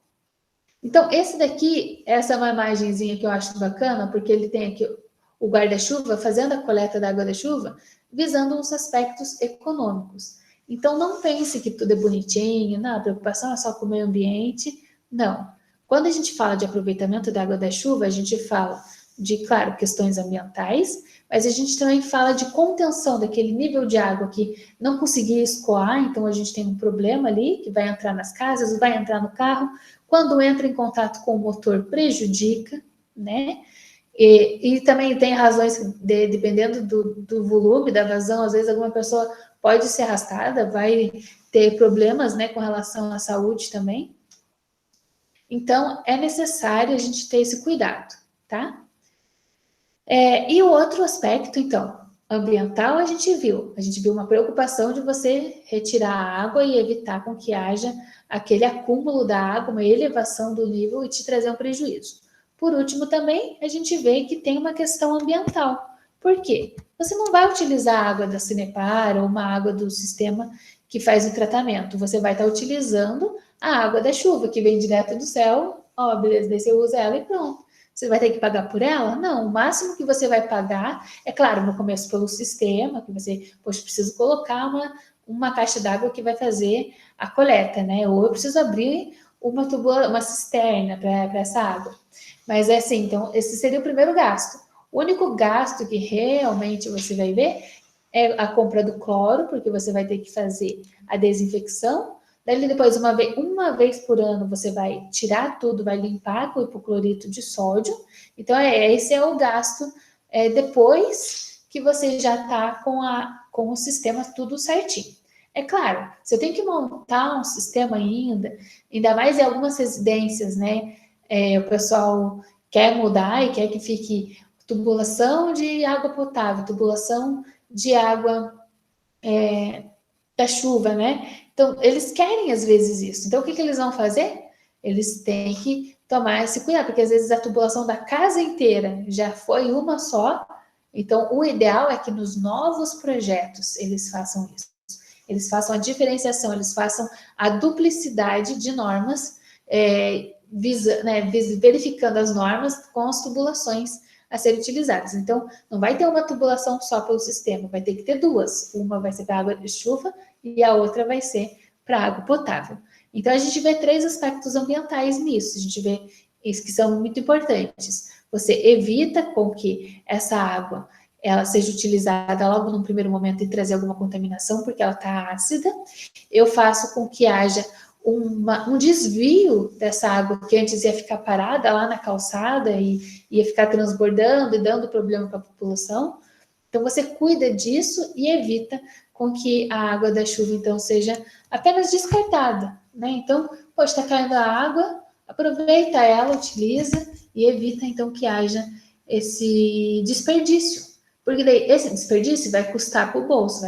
Então, esse daqui, essa é uma imagenzinha que eu acho bacana, porque ele tem aqui o guarda-chuva fazendo a coleta da água da chuva, visando uns aspectos econômicos. Então, não pense que tudo é bonitinho, não, a preocupação é só com o meio ambiente. Não. Quando a gente fala de aproveitamento da água da chuva, a gente fala de, claro, questões ambientais, mas a gente também fala de contenção daquele nível de água que não conseguia escoar, então a gente tem um problema ali, que vai entrar nas casas, vai entrar no carro. Quando entra em contato com o motor, prejudica, né? E também tem razões, dependendo do volume da vazão, às vezes alguma pessoa pode ser arrastada, vai ter problemas, né, com relação à saúde também. Então, é necessário a gente ter esse cuidado, tá? E o outro aspecto, então, ambiental, a gente viu uma preocupação de você retirar a água e evitar com que haja aquele acúmulo da água, uma elevação do nível e te trazer um prejuízo. Por último, também, a gente vê que tem uma questão ambiental. Por quê? Você não vai utilizar a água da Sanepar ou uma água do sistema que faz o tratamento. Você vai estar utilizando a água da chuva, que vem direto do céu. Ó, beleza, daí você usa ela e pronto. Você vai ter que pagar por ela? Não, o máximo que você vai pagar, é claro, no começo pelo sistema, que você, poxa, preciso colocar uma caixa d'água que vai fazer a coleta, né? Ou eu preciso abrir uma cisterna para essa água. Mas é assim, então, esse seria o primeiro gasto. O único gasto que realmente você vai ver é a compra do cloro, porque você vai ter que fazer a desinfecção. Daí depois, uma vez por ano, você vai tirar tudo, vai limpar com o hipoclorito de sódio. Então, esse é o gasto depois que você já está com o sistema tudo certinho. É claro, você tem que montar um sistema ainda mais em algumas residências, né? O pessoal quer mudar e quer que fique tubulação de água potável, tubulação de água da chuva, né? Então, eles querem às vezes isso. Então, o que eles vão fazer? Eles têm que tomar esse cuidado, porque às vezes a tubulação da casa inteira já foi uma só. Então, o ideal é que nos novos projetos eles façam isso. Eles façam a diferenciação, eles façam a duplicidade de normas, verificando as normas com as tubulações a serem utilizadas. Então, não vai ter uma tubulação só pelo sistema, vai ter que ter duas. Uma vai ser para água de chuva e a outra vai ser para água potável. Então, a gente vê 3 aspectos ambientais nisso. A gente vê isso que são muito importantes. Você evita com que essa água ela seja utilizada logo num primeiro momento e trazer alguma contaminação, porque ela está ácida. Eu faço com que haja um desvio dessa água que antes ia ficar parada lá na calçada e ia ficar transbordando e dando problema para a população. Então, você cuida disso e evita com que a água da chuva, então, seja apenas descartada, né? Então, poxa, está caindo a água, aproveita ela, utiliza e evita, então, que haja esse desperdício. Porque daí, esse desperdício vai custar para o bolso,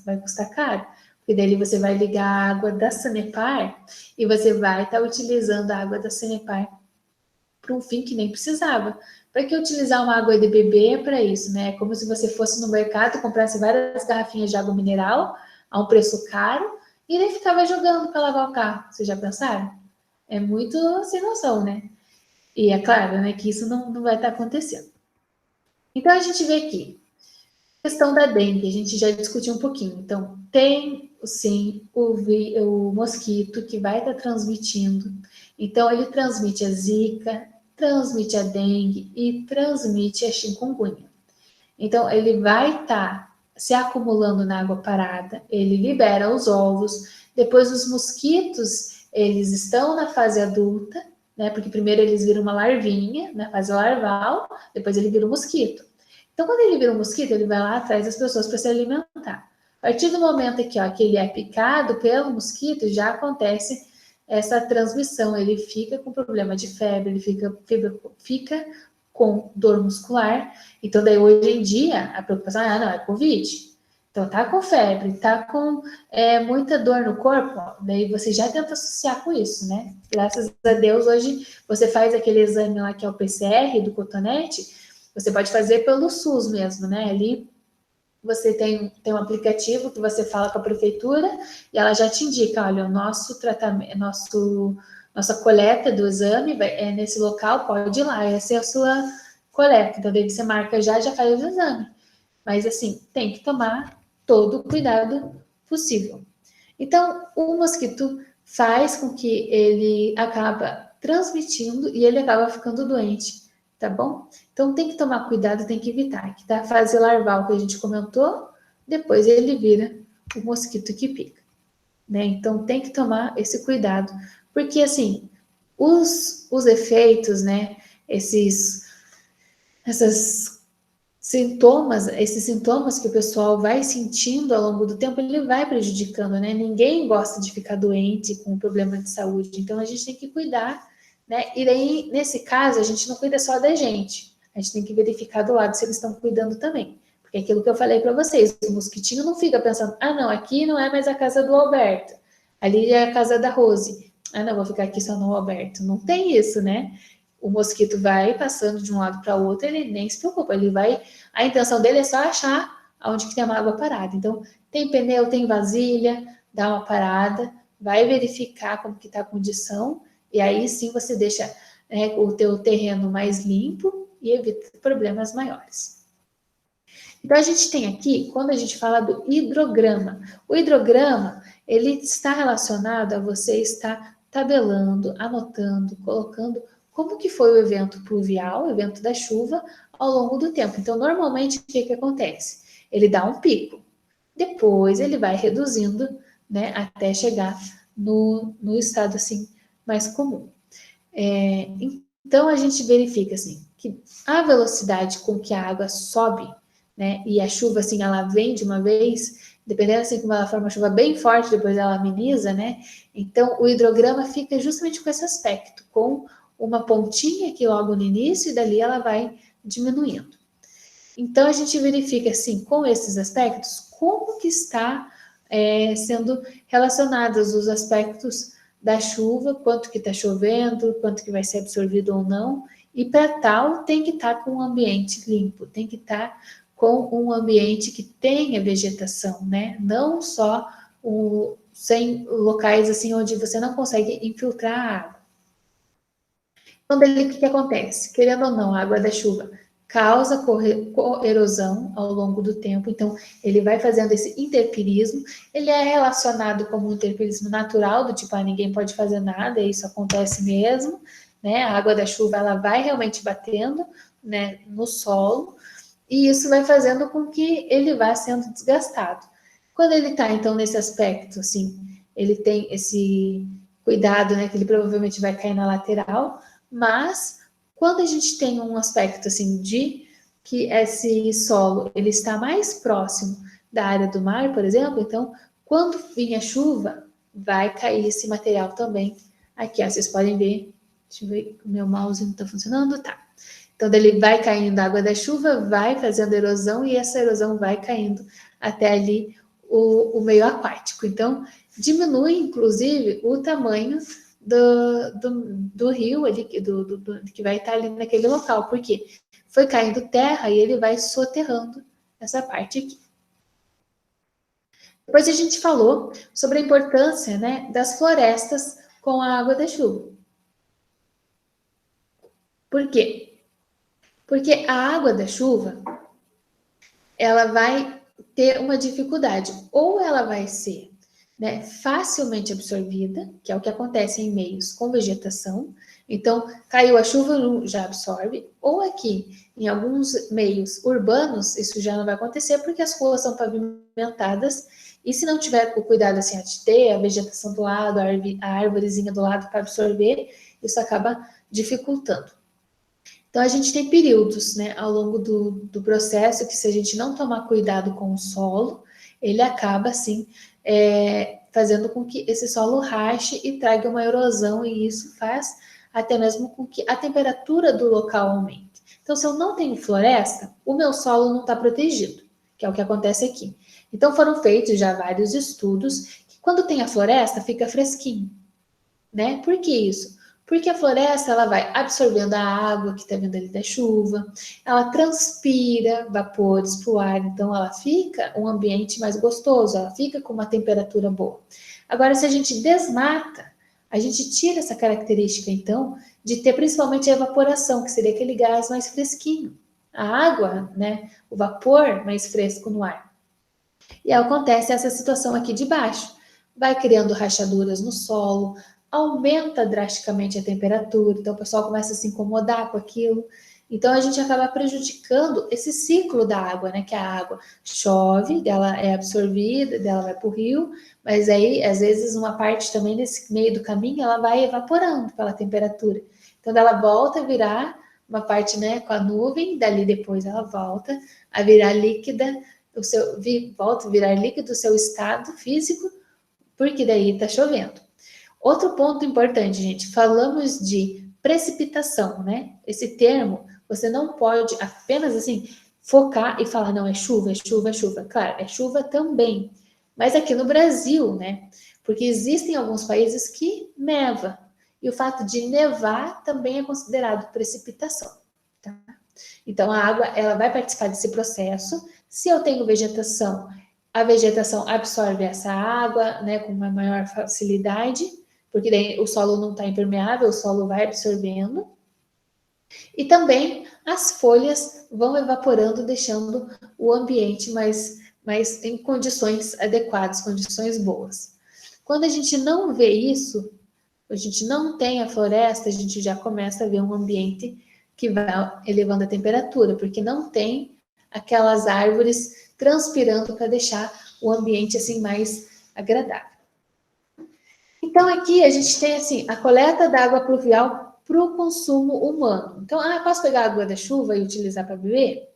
vai custar caro. Porque daí você vai ligar a água da Sanepar e você vai estar utilizando a água da Sanepar para um fim que nem precisava. Para que utilizar uma água de beber para isso, né? É como se você fosse no mercado, comprasse várias garrafinhas de água mineral a um preço caro e daí ficava jogando para lavar o carro. Vocês já pensaram? É muito sem noção, né? E é claro, né, que isso não vai estar acontecendo. Então, a gente vê aqui, questão da dengue, a gente já discutiu um pouquinho. Então, tem, sim, o mosquito que vai estar transmitindo. Então, ele transmite a zika, transmite a dengue e transmite a chikungunya. Então, ele vai estar se acumulando na água parada, ele libera os ovos, depois os mosquitos, eles estão na fase adulta, né? Porque primeiro eles viram uma larvinha, na fase larval, depois ele vira um mosquito. Então, quando ele vira um mosquito, ele vai lá atrás das pessoas para se alimentar. A partir do momento que ele é picado pelo mosquito, já acontece essa transmissão. Ele fica com problema de febre, ele fica com dor muscular. Então, daí hoje em dia, a preocupação é Covid. Então, tá com febre, tá com muita dor no corpo, ó, daí você já tenta associar com isso, né? Graças a Deus, hoje você faz aquele exame lá que é o PCR do cotonete, Você pode fazer pelo SUS mesmo, né? Ali você tem um aplicativo que você fala com a prefeitura e ela já te indica, olha, o nosso tratamento, nossa coleta do exame é nesse local, pode ir lá, essa é a sua coleta. Então, daí você marca já faz o exame. Mas, assim, tem que tomar todo o cuidado possível. Então, o mosquito faz com que ele acaba transmitindo e ele acaba ficando doente, tá bom? Então, tem que tomar cuidado, tem que evitar. Que da fase larval que a gente comentou, depois ele vira o mosquito que pica, né? Então, tem que tomar esse cuidado. Porque, assim, os efeitos, né? Essas sintomas, esses sintomas que o pessoal vai sentindo ao longo do tempo, ele vai prejudicando, né? Ninguém gosta de ficar doente com problema de saúde, então a gente tem que cuidar, né? E daí, nesse caso, a gente não cuida só da gente, a gente tem que verificar do lado se eles estão cuidando também. Porque é aquilo que eu falei para vocês, o mosquitinho não fica pensando, ah, não, aqui não é mais a casa do Alberto, ali é a casa da Rose. Ah, não, vou ficar aqui só no Alberto. Não tem isso, né? O mosquito vai passando de um lado para o outro, ele nem se preocupa, ele vai. A intenção dele é só achar onde que tem uma água parada. Então, tem pneu, tem vasilha, dá uma parada, vai verificar como que está a condição, e aí sim você deixa, né, o teu terreno mais limpo e evita problemas maiores. Então, a gente tem aqui, quando a gente fala do hidrograma, o hidrograma, ele está relacionado a você estar tabelando, anotando, colocando como que foi o evento pluvial, o evento da chuva, ao longo do tempo. Então, normalmente, o que acontece? Ele dá um pico, depois ele vai reduzindo, né, até chegar no estado, assim, mais comum. Então, a gente verifica, assim, que a velocidade com que a água sobe, né, e a chuva, assim, ela vem de uma vez, dependendo, assim, como ela for uma chuva bem forte, depois ela ameniza, né, então o hidrograma fica justamente com esse aspecto, com uma pontinha aqui logo no início, e dali ela vai diminuindo. Então, a gente verifica, assim, com esses aspectos, como que está sendo relacionados os aspectos da chuva, quanto que está chovendo, quanto que vai ser absorvido ou não, e para tal tem que estar com um ambiente limpo, tem que estar com um ambiente que tenha vegetação, né? Não só sem locais assim onde você não consegue infiltrar a água. Então, daí, o que acontece? Querendo ou não, a água da chuva causa erosão ao longo do tempo, então ele vai fazendo esse interpirismo, ele é relacionado como um interpirismo natural, do tipo, ninguém pode fazer nada, e isso acontece mesmo, né? A água da chuva, ela vai realmente batendo, né, no solo, e isso vai fazendo com que ele vá sendo desgastado. Quando ele está, então, nesse aspecto, assim, ele tem esse cuidado, né, que ele provavelmente vai cair na lateral, mas quando a gente tem um aspecto assim de que esse solo ele está mais próximo da área do mar, por exemplo, então quando vir a chuva, vai cair esse material também. Aqui, ó, vocês podem ver, deixa eu ver, o meu mouse não está funcionando, tá. Então, ele vai caindo a água da chuva, vai fazendo erosão e essa erosão vai caindo até ali meio aquático. Então, diminui, inclusive, o tamanho do rio ali, que vai estar ali naquele local, porque foi caindo terra e ele vai soterrando essa parte aqui. Depois a gente falou sobre a importância, né, das florestas com a água da chuva. Por quê? Porque a água da chuva, ela vai ter uma dificuldade, ou ela vai ser, né, facilmente absorvida, que é o que acontece em meios com vegetação. Então, caiu a chuva, já absorve. Ou aqui, em alguns meios urbanos, isso já não vai acontecer, porque as ruas são pavimentadas, e se não tiver o cuidado assim, de ter a vegetação do lado, a árvorezinha do lado para absorver, isso acaba dificultando. Então, a gente tem períodos, né, ao longo do processo, que se a gente não tomar cuidado com o solo, ele acaba, assim, fazendo com que esse solo rache e traga uma erosão, e isso faz até mesmo com que a temperatura do local aumente. Então, se eu não tenho floresta, o meu solo não está protegido, que é o que acontece aqui. Então, foram feitos já vários estudos que quando tem a floresta, fica fresquinho, né? Por que isso? Porque a floresta, ela vai absorvendo a água que está vindo ali da chuva, ela transpira vapores para o ar, então ela fica um ambiente mais gostoso, ela fica com uma temperatura boa. Agora, se a gente desmata, a gente tira essa característica, então, de ter principalmente a evaporação, que seria aquele gás mais fresquinho. A água, né, o vapor mais fresco no ar. E acontece essa situação aqui de baixo. Vai criando rachaduras no solo, aumenta drasticamente a temperatura, então o pessoal começa a se incomodar com aquilo. Então a gente acaba prejudicando esse ciclo da água, né? Que a água chove, dela é absorvida, dela vai para o rio, mas aí às vezes uma parte também nesse meio do caminho ela vai evaporando pela temperatura. Então ela volta a virar uma parte, né, com a nuvem, dali depois ela volta a virar líquida, volta a virar líquido o seu estado físico, porque daí está chovendo. Outro ponto importante, gente, falamos de precipitação, né? Esse termo, você não pode apenas assim focar e falar, não, é chuva, é chuva, é chuva. Claro, é chuva também, mas aqui no Brasil, né? Porque existem alguns países que neva, e o fato de nevar também é considerado precipitação, tá? Então, a água, ela vai participar desse processo. Se eu tenho vegetação, a vegetação absorve essa água, né, com uma maior facilidade, porque daí o solo não está impermeável, o solo vai absorvendo. E também as folhas vão evaporando, deixando o ambiente mais em condições adequadas, condições boas. Quando a gente não vê isso, a gente não tem a floresta, a gente já começa a ver um ambiente que vai elevando a temperatura, porque não tem aquelas árvores transpirando para deixar o ambiente assim mais agradável. Então aqui a gente tem assim a coleta da água pluvial para o consumo humano. Então, posso pegar a água da chuva e utilizar para beber?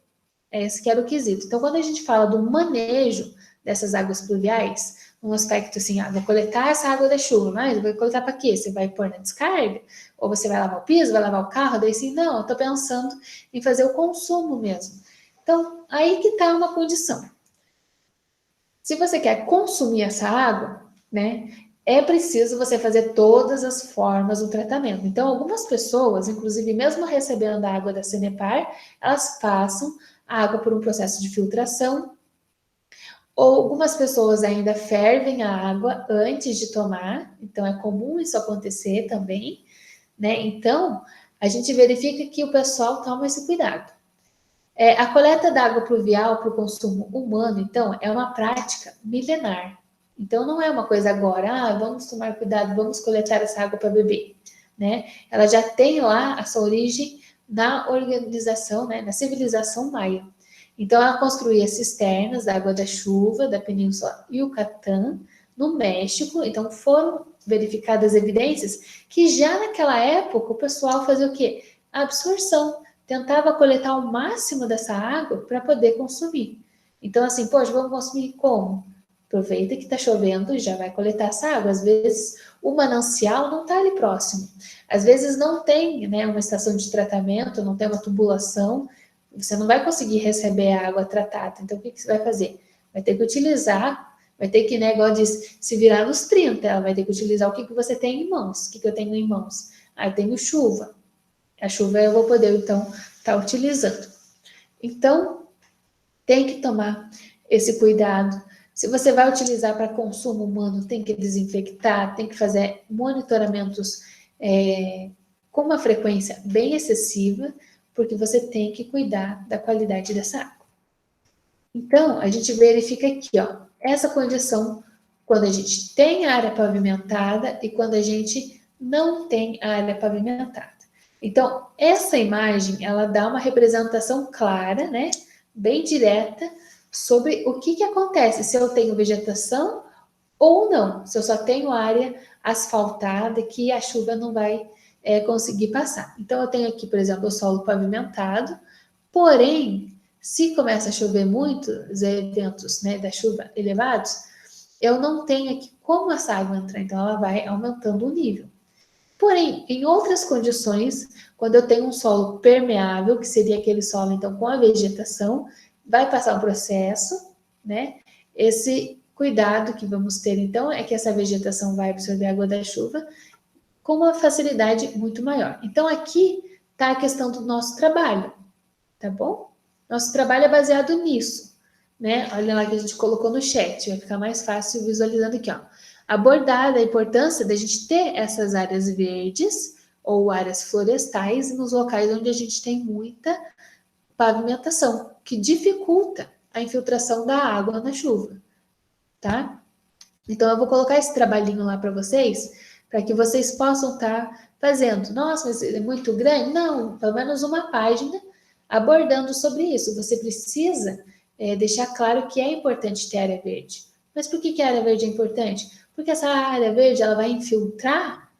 Esse que era o quesito. Então, quando a gente fala do manejo dessas águas pluviais, um aspecto assim, vou coletar essa água da chuva, mas vou coletar para quê? Você vai pôr na descarga? Ou você vai lavar o piso, vai lavar o carro? Daí assim, não, eu estou pensando em fazer o consumo mesmo. Então, aí que está uma condição. Se você quer consumir essa água, né, é preciso você fazer todas as formas do tratamento. Então, algumas pessoas, inclusive mesmo recebendo a água da Sanepar, elas passam a água por um processo de filtração, ou algumas pessoas ainda fervem a água antes de tomar, então é comum isso acontecer também, né? Então, a gente verifica que o pessoal toma esse cuidado. A coleta da água pluvial para o consumo humano, então, é uma prática milenar. Então, não é uma coisa agora, vamos tomar cuidado, vamos coletar essa água para beber, né? Ela já tem lá a sua origem na organização, né, na civilização maia. Então, ela construía cisternas da água da chuva da Península Yucatán, no México. Então, foram verificadas evidências que já naquela época o pessoal fazia o quê? A absorção. Tentava coletar o máximo dessa água para poder consumir. Então, assim, poxa, vamos consumir como? Aproveita que está chovendo e já vai coletar essa água. Às vezes, o manancial não está ali próximo. Às vezes, não tem, né, uma estação de tratamento, não tem uma tubulação. Você não vai conseguir receber a água tratada. Então, o que você vai fazer? Vai ter que utilizar, vai ter que, né, igual diz, se virar nos 30. Ela vai ter que utilizar o que você tem em mãos. O que eu tenho em mãos? Eu tenho chuva. A chuva eu vou poder, então, estar utilizando. Então, tem que tomar esse cuidado. Se você vai utilizar para consumo humano, tem que desinfectar, tem que fazer monitoramentos com uma frequência bem excessiva, porque você tem que cuidar da qualidade dessa água. Então, a gente verifica aqui, ó, essa condição quando a gente tem a área pavimentada e quando a gente não tem a área pavimentada. Então, essa imagem, ela dá uma representação clara, né, bem direta, sobre o que acontece se eu tenho vegetação ou não, se eu só tenho área asfaltada que a chuva não vai conseguir passar. Então, eu tenho aqui, por exemplo, o solo pavimentado, porém, se começa a chover muito, os eventos, né, da chuva elevados, eu não tenho aqui como essa água entrar, então ela vai aumentando o nível. Porém, em outras condições, quando eu tenho um solo permeável, que seria aquele solo, então, com a vegetação, vai passar um processo, né? Esse cuidado que vamos ter, então, é que essa vegetação vai absorver a água da chuva, com uma facilidade muito maior. Então, aqui está a questão do nosso trabalho, tá bom? Nosso trabalho é baseado nisso, né? Olha lá que a gente colocou no chat, vai ficar mais fácil visualizando aqui, ó. Abordar a importância da gente ter essas áreas verdes ou áreas florestais nos locais onde a gente tem muita pavimentação, que dificulta a infiltração da água na chuva, tá? Então, eu vou colocar esse trabalhinho lá para vocês, para que vocês possam estar fazendo. Nossa, mas é muito grande? Não, pelo menos uma página abordando sobre isso. Você precisa deixar claro que é importante ter área verde. Mas por que a área verde é importante? Porque essa área verde ela vai infiltrar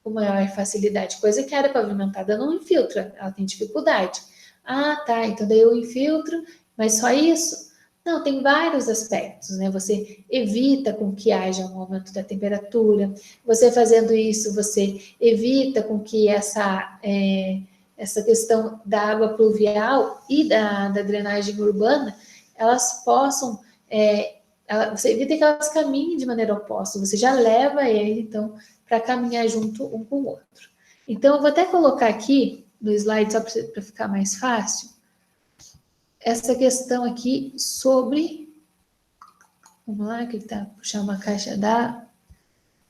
com maior facilidade, coisa que a área pavimentada não infiltra, ela tem dificuldade. Ah, tá, então daí eu infiltro, mas só isso? Não, tem vários aspectos, né? Você evita com que haja um aumento da temperatura, você fazendo isso, você evita com que essa questão da água pluvial e da drenagem urbana, elas possam, você evita que elas caminhem de maneira oposta, você já leva ele, então, para caminhar junto um com o outro. Então, eu vou até colocar aqui no slide, só para ficar mais fácil, essa questão aqui sobre, vamos lá, que tá, puxar uma caixa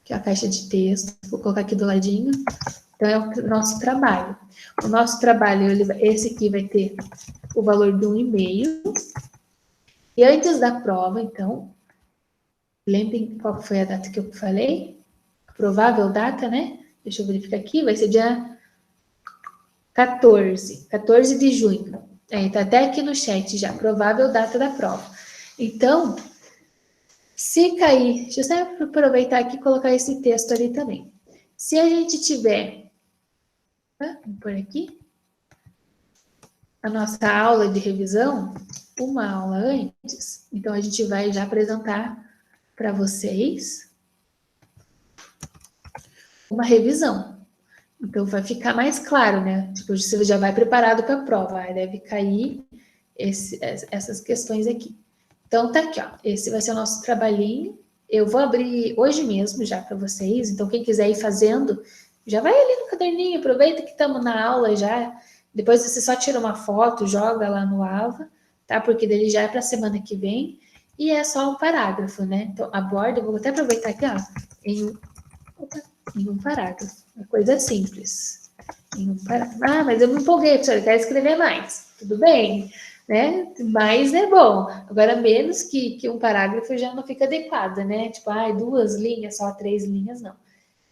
que é a caixa de texto, vou colocar aqui do ladinho. Então, é o nosso trabalho. O nosso trabalho, esse aqui vai ter o valor de 1,5. E antes da prova, então, lembrem qual foi a data que eu falei? A provável data, né? Deixa eu verificar aqui, vai ser dia 14 de junho. Tá até aqui no chat já, provável data da prova. Então, se cair, deixa eu só aproveitar aqui e colocar esse texto ali também. Se a gente tiver, vamos por aqui, a nossa aula de revisão, uma aula antes, então a gente vai já apresentar para vocês uma revisão. Então, vai ficar mais claro, né? Tipo, você já vai preparado para a prova, aí deve cair essas questões aqui. Então, tá aqui, ó. Esse vai ser o nosso trabalhinho. Eu vou abrir hoje mesmo já para vocês. Então, quem quiser ir fazendo, já vai ali no caderninho, aproveita que estamos na aula já. Depois você só tira uma foto, joga lá no AVA, tá? Porque dele já é para a semana que vem. E é só um parágrafo, né? Então, aborda, eu vou até aproveitar aqui, ó, em um parágrafo. Uma coisa simples. Em um parágrafo. Ah, mas eu me empolguei, professora, eu quero escrever mais. Tudo bem, né? Mais é bom. Agora, menos que um parágrafo já não fica adequado, né? Tipo, 2 linhas, só 3 linhas, não.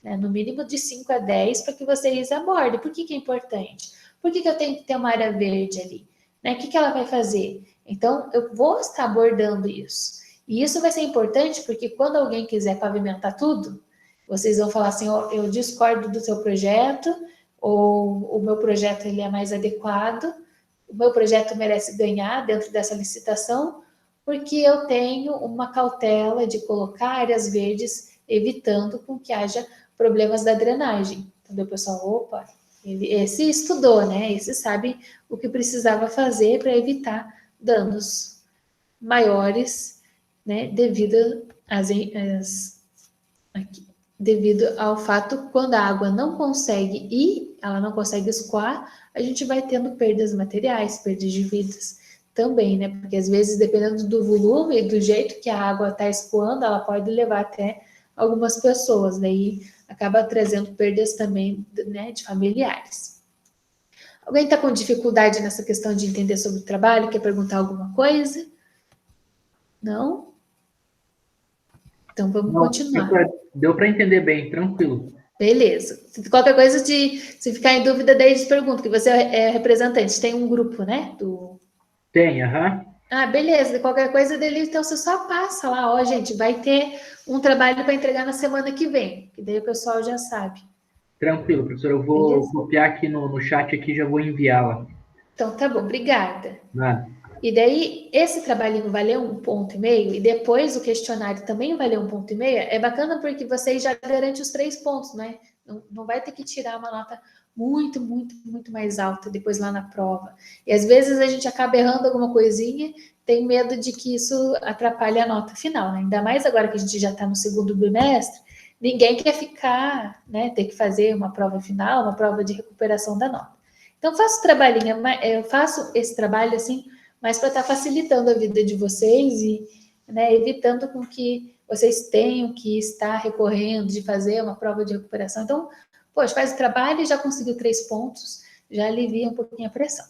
Né? No mínimo de 5 a 10 para que vocês abordem. Por que é importante? Por que eu tenho que ter uma área verde ali? Né? O que ela vai fazer? Então, eu vou estar abordando isso. E isso vai ser importante porque quando alguém quiser pavimentar tudo, vocês vão falar assim, eu discordo do seu projeto, ou o meu projeto ele é mais adequado, o meu projeto merece ganhar dentro dessa licitação, porque eu tenho uma cautela de colocar áreas verdes, evitando com que haja problemas da drenagem. Então, o pessoal, opa, esse estudou, né? Esse sabe o que precisava fazer para evitar danos maiores, né? Devido ao fato, quando a água não consegue ir, ela não consegue escoar, a gente vai tendo perdas materiais, perdas de vidas também, né? Porque às vezes, dependendo do volume e do jeito que a água está escoando, ela pode levar até algumas pessoas, daí acaba trazendo perdas também, né, de familiares. Alguém está com dificuldade nessa questão de entender sobre o trabalho? Quer perguntar alguma coisa? Não? Então vamos continuar. Deu para entender bem, tranquilo. Beleza. Qualquer coisa, se ficar em dúvida, daí te pergunto, que você é representante, tem um grupo, né? Tem, aham. Beleza. Qualquer coisa dele, então você só passa lá, ó, gente, vai ter um trabalho para entregar na semana que vem, que daí o pessoal já sabe. Tranquilo, professor, eu vou copiar aqui no chat aqui e já vou enviá-la. Então tá bom, obrigada. Nada. E daí, esse trabalhinho valeu 1,5 ponto, e depois o questionário também valeu 1,5 ponto, é bacana porque vocês já garantem os 3 pontos, né? Não vai ter que tirar uma nota muito, muito, muito mais alta depois lá na prova. E às vezes a gente acaba errando alguma coisinha, tem medo de que isso atrapalhe a nota final, né? Ainda mais agora que a gente já está no segundo bimestre, ninguém quer ficar, né, ter que fazer uma prova final, uma prova de recuperação da nota. Então, eu faço esse trabalho assim, mais para estar facilitando a vida de vocês e, né, evitando com que vocês tenham que estar recorrendo de fazer uma prova de recuperação. Então, poxa, faz o trabalho e já conseguiu 3 pontos, já alivia um pouquinho a pressão.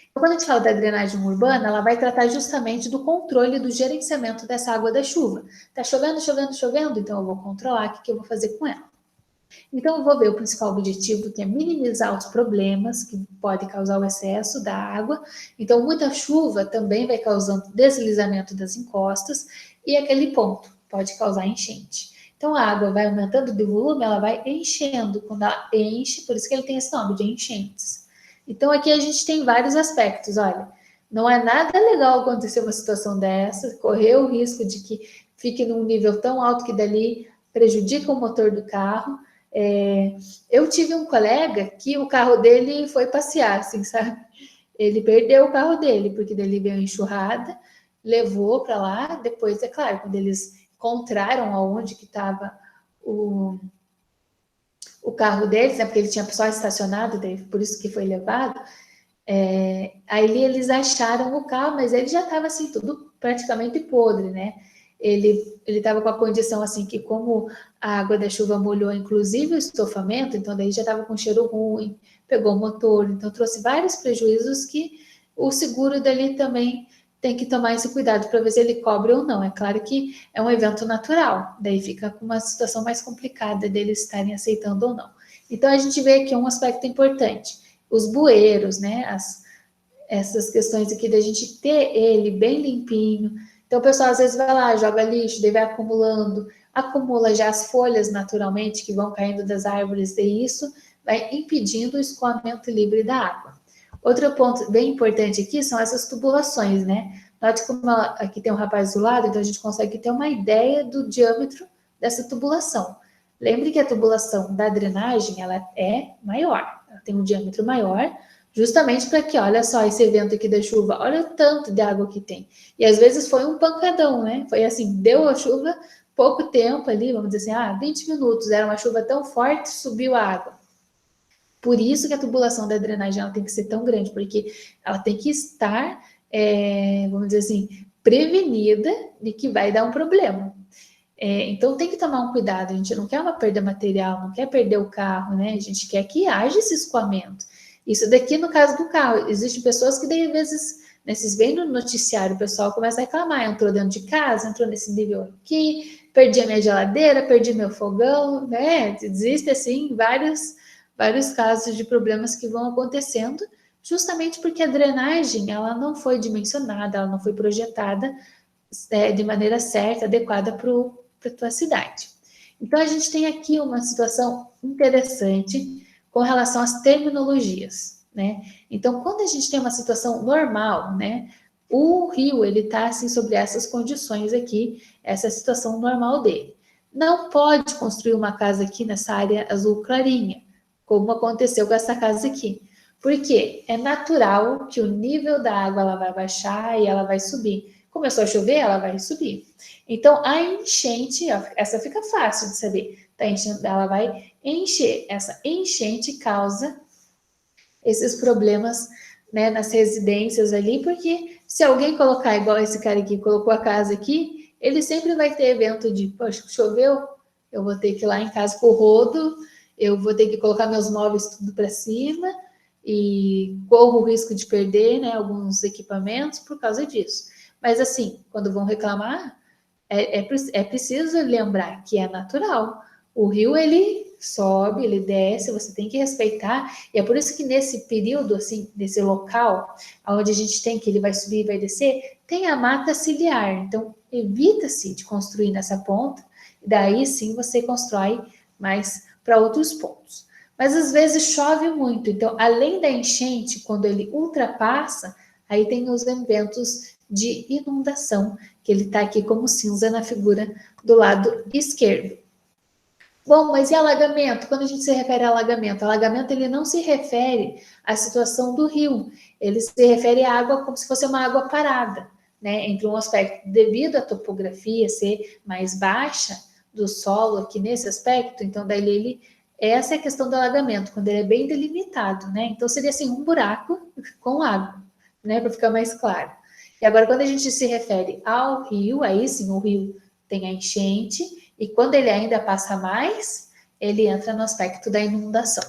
Então, quando a gente fala da drenagem urbana, ela vai tratar justamente do controle do gerenciamento dessa água da chuva. Tá chovendo, chovendo, chovendo, então eu vou controlar o que eu vou fazer com ela. Então, eu vou ver o principal objetivo, que é minimizar os problemas que podem causar o excesso da água. Então, muita chuva também vai causando deslizamento das encostas e aquele ponto pode causar enchente. Então, a água vai aumentando de volume, ela vai enchendo. Quando ela enche, por isso que ele tem esse nome de enchentes. Então, aqui a gente tem vários aspectos. Olha, não é nada legal acontecer uma situação dessa, correr o risco de que fique num nível tão alto que dali prejudica o motor do carro. Eu tive um colega que o carro dele foi passear, assim, sabe? Ele perdeu o carro dele, porque dele veio enxurrada, levou para lá, depois, é claro, quando eles encontraram aonde que estava o carro deles, né, porque ele tinha só estacionado, por isso que foi levado, aí eles acharam o carro, mas ele já estava assim, tudo praticamente podre, né? Ele estava com a condição assim que, como a água da chuva molhou inclusive o estofamento, então daí já estava com cheiro ruim, pegou o motor, então trouxe vários prejuízos que o seguro dali também tem que tomar esse cuidado para ver se ele cobre ou não. É claro que é um evento natural, daí fica com uma situação mais complicada deles estarem aceitando ou não. Então a gente vê aqui um aspecto importante, os bueiros, né? Essas questões aqui da gente ter ele bem limpinho. Então, o pessoal às vezes vai lá, joga lixo, daí vai acumulando, acumula já as folhas naturalmente que vão caindo das árvores, e isso vai impedindo o escoamento livre da água. Outro ponto bem importante aqui são essas tubulações, né? Note como aqui tem um rapaz do lado, então a gente consegue ter uma ideia do diâmetro dessa tubulação. Lembre que a tubulação da drenagem, ela é maior, ela tem um diâmetro maior, justamente para que, olha só, esse evento aqui da chuva, olha o tanto de água que tem. E às vezes foi um pancadão, né? Foi assim, deu a chuva, pouco tempo ali, vamos dizer assim, 20 minutos, era uma chuva tão forte, subiu a água. Por isso que a tubulação da drenagem ela tem que ser tão grande, porque ela tem que estar, vamos dizer assim, prevenida de que vai dar um problema. Então tem que tomar um cuidado, a gente não quer uma perda material, não quer perder o carro, né? A gente quer que haja esse escoamento. Isso daqui no caso do carro, existem pessoas que daí às vezes, né, vocês veem no noticiário, o pessoal começa a reclamar, entrou dentro de casa, entrou nesse nível aqui, perdi a minha geladeira, perdi meu fogão, né? Existe assim vários casos de problemas que vão acontecendo, justamente porque a drenagem ela não foi dimensionada, ela não foi projetada de maneira certa, adequada para a tua cidade. Então a gente tem aqui uma situação interessante com relação às terminologias, né? Então, quando a gente tem uma situação normal, né? O rio, ele está, assim, sobre essas condições aqui, essa situação normal dele. Não pode construir uma casa aqui nessa área azul clarinha, como aconteceu com essa casa aqui. Porque é natural que o nível da água ela vai baixar e ela vai subir. Começou a chover, ela vai subir. Então, a enchente, ó, essa fica fácil de saber. Tá enchendo, ela vai encher. Essa enchente causa esses problemas, né, nas residências ali, porque se alguém colocar igual esse cara aqui, colocou a casa aqui, ele sempre vai ter evento de, poxa, choveu, eu vou ter que ir lá em casa com o rodo, eu vou ter que colocar meus móveis tudo para cima e corro o risco de perder, né, alguns equipamentos por causa disso. Mas assim, quando vão reclamar, é preciso lembrar que é natural. O rio, ele sobe, ele desce, você tem que respeitar. E é por isso que nesse período, assim, desse local, onde a gente tem que ele vai subir e vai descer, tem a mata ciliar. Então, evita-se de construir nessa ponta. Daí, sim, você constrói mais para outros pontos. Mas, às vezes, chove muito. Então, além da enchente, quando ele ultrapassa, aí tem os eventos de inundação, que ele está aqui como cinza na figura do lado esquerdo. Bom, mas e alagamento? Quando a gente se refere a alagamento ele não se refere à situação do rio, ele se refere à água como se fosse uma água parada, né? Entre um aspecto devido à topografia ser mais baixa do solo aqui nesse aspecto, então daí essa é a questão do alagamento, quando ele é bem delimitado, né? Então seria assim um buraco com água, né? Para ficar mais claro. E agora quando a gente se refere ao rio, aí sim o rio tem a enchente, e quando ele ainda passa mais, ele entra no aspecto da inundação.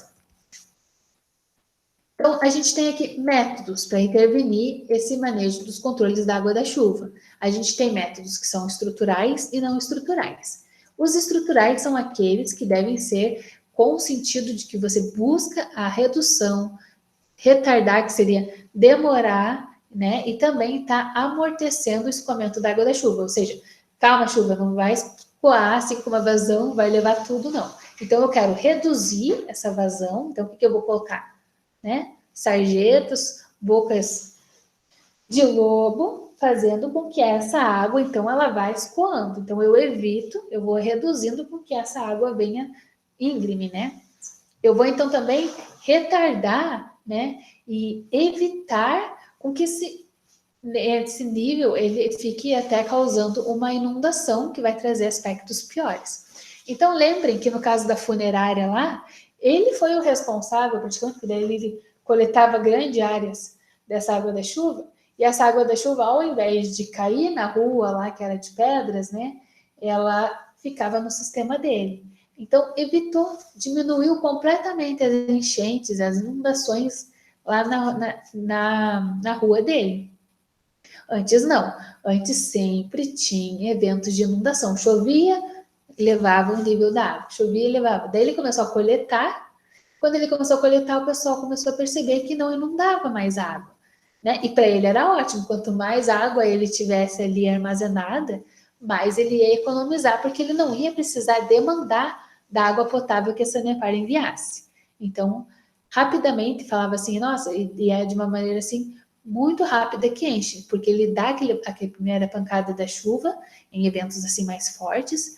Então, a gente tem aqui métodos para intervenir esse manejo dos controles da água da chuva. A gente tem métodos que são estruturais e não estruturais. Os estruturais são aqueles que devem ser com o sentido de que você busca a redução, retardar, que seria demorar, né? E também está amortecendo o escoamento da água da chuva. Ou seja, calma, chuva, não vai escoar assim com uma vazão, vai levar tudo, não. Então, eu quero reduzir essa vazão. Então, o que eu vou colocar? Né? Sarjetos, bocas de lobo, fazendo com que essa água, então, ela vá escoando. Então, eu vou reduzindo com que essa água venha íngreme, né? Eu vou, então, também retardar, né? E evitar com que esse nível, ele fique até causando uma inundação, que vai trazer aspectos piores. Então, lembrem que no caso da funerária lá, ele foi o responsável, praticamente, porque ele coletava grandes áreas dessa água da chuva, e essa água da chuva, ao invés de cair na rua lá, que era de pedras, né, ela ficava no sistema dele. Então, diminuiu completamente as enchentes, as inundações lá na rua dele. Antes não, antes sempre tinha eventos de inundação. Chovia, levava o nível da água, chovia e levava. Daí ele começou a coletar. Quando ele começou a coletar, o pessoal começou a perceber que não inundava mais água, né? E para ele era ótimo, quanto mais água ele tivesse ali armazenada, mais ele ia economizar, porque ele não ia precisar demandar da água potável que a Sanepar enviasse. Então, rapidamente falava assim, nossa, e é de uma maneira assim muito rápida que enche, porque ele dá aquela primeira pancada da chuva em eventos assim mais fortes.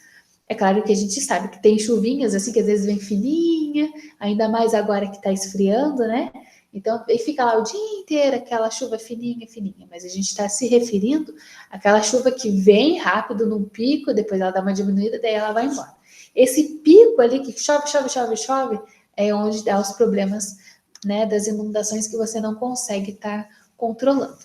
É claro que a gente sabe que tem chuvinhas assim que às vezes vem fininha, ainda mais agora que está esfriando, né? Então, e fica lá o dia inteiro aquela chuva fininha, fininha, mas a gente está se referindo àquela chuva que vem rápido num pico, depois ela dá uma diminuída, daí ela vai embora. Esse pico ali que chove, chove, chove, chove, é onde dá os problemas, né, das inundações que você não consegue estar controlando.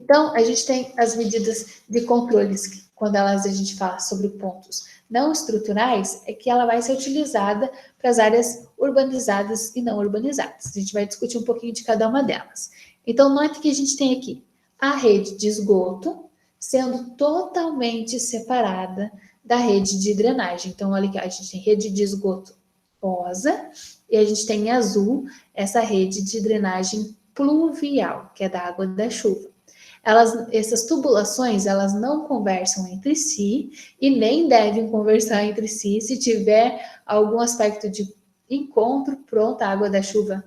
Então, a gente tem as medidas de controles, que, quando a gente fala sobre pontos não estruturais, é que ela vai ser utilizada para as áreas urbanizadas e não urbanizadas. A gente vai discutir um pouquinho de cada uma delas. Então, note que a gente tem aqui a rede de esgoto sendo totalmente separada da rede de drenagem. Então, olha aqui, a gente tem rede de esgoto rosa e a gente tem em azul essa rede de drenagem pluvial, que é da água da chuva. Essas tubulações, elas não conversam entre si e nem devem conversar entre si. Se tiver algum aspecto de encontro, pronto, a água da chuva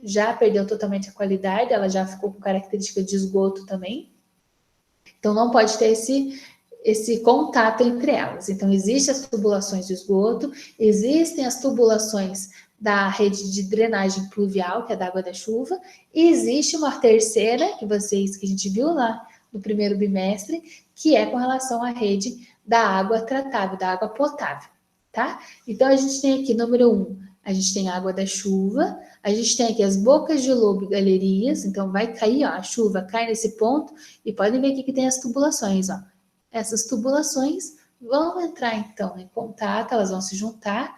já perdeu totalmente a qualidade, ela já ficou com característica de esgoto também. Então, não pode ter esse contato entre elas. Então, existem as tubulações de esgoto, existem as tubulações da rede de drenagem pluvial, que é da água da chuva, e existe uma terceira, que a gente viu lá no primeiro bimestre, que é com relação à rede da água tratável, da água potável, tá? Então, a gente tem aqui, número 1, a gente tem a água da chuva, a gente tem aqui as bocas de lobo e galerias, então vai cair, ó, a chuva cai nesse ponto, e podem ver aqui que tem as tubulações, ó. Essas tubulações vão entrar, então, em contato, elas vão se juntar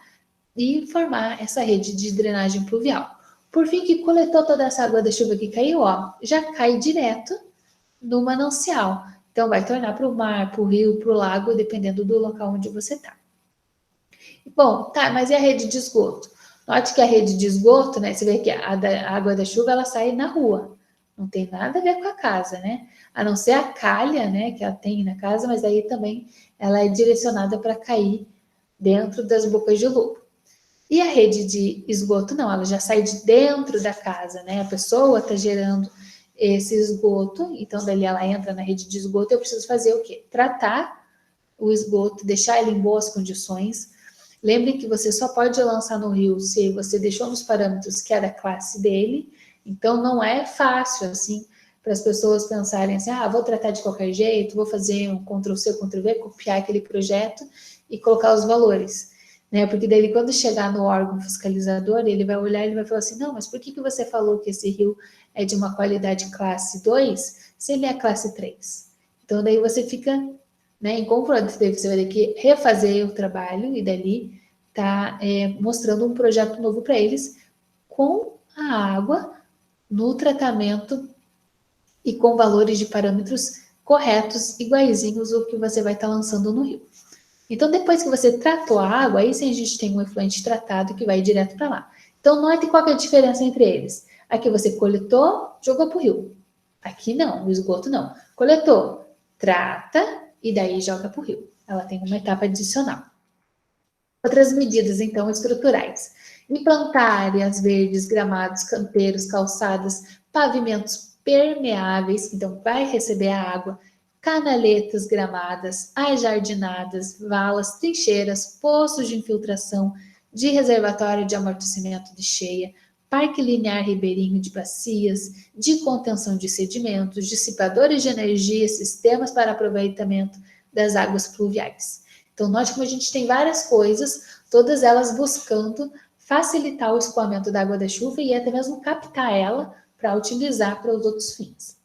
e formar essa rede de drenagem pluvial. Por fim, que coletou toda essa água da chuva que caiu, ó, já cai direto no manancial. Então, vai tornar para o mar, para o rio, para o lago, dependendo do local onde você está. Bom, tá, mas e a rede de esgoto? Note que a rede de esgoto, né, você vê que a água da chuva, ela sai na rua. Não tem nada a ver com a casa, né? A não ser a calha, né, que ela tem na casa, mas aí também ela é direcionada para cair dentro das bocas de lobo. E a rede de esgoto, não, ela já sai de dentro da casa, né? A pessoa está gerando esse esgoto, então dali ela entra na rede de esgoto, eu preciso fazer o quê? Tratar o esgoto, deixar ele em boas condições. Lembre que você só pode lançar no rio se você deixou nos parâmetros que é da classe dele, então não é fácil, assim, para as pessoas pensarem assim, vou tratar de qualquer jeito, vou fazer um Ctrl+C, Ctrl+V, copiar aquele projeto e colocar os valores, né? Porque daí quando chegar no órgão fiscalizador, ele vai olhar e ele vai falar assim, não, mas por que você falou que esse rio é de uma qualidade classe 2, se ele é classe 3? Então daí você fica, né, em confronto, daí você vai ter que refazer o trabalho e dali tá mostrando um projeto novo para eles com a água no tratamento e com valores de parâmetros corretos, iguaizinhos ao que você vai estar lançando no rio. Então, depois que você tratou a água, aí sim a gente tem um efluente tratado que vai direto para lá. Então, note qual que é a diferença entre eles. Aqui você coletou, jogou para o rio. Aqui não, no esgoto não. Coletou, trata e daí joga para o rio. Ela tem uma etapa adicional. Outras medidas, então, estruturais. Implantar áreas verdes, gramados, canteiros, calçadas, pavimentos permeáveis, então vai receber a água, canaletas gramadas, ajardinadas, valas, trincheiras, poços de infiltração, de reservatório de amortecimento de cheia, parque linear ribeirinho de bacias, de contenção de sedimentos, dissipadores de energia, sistemas para aproveitamento das águas pluviais. Então, note como a gente tem várias coisas, todas elas buscando facilitar o escoamento da água da chuva e até mesmo captar ela para utilizar para os outros fins.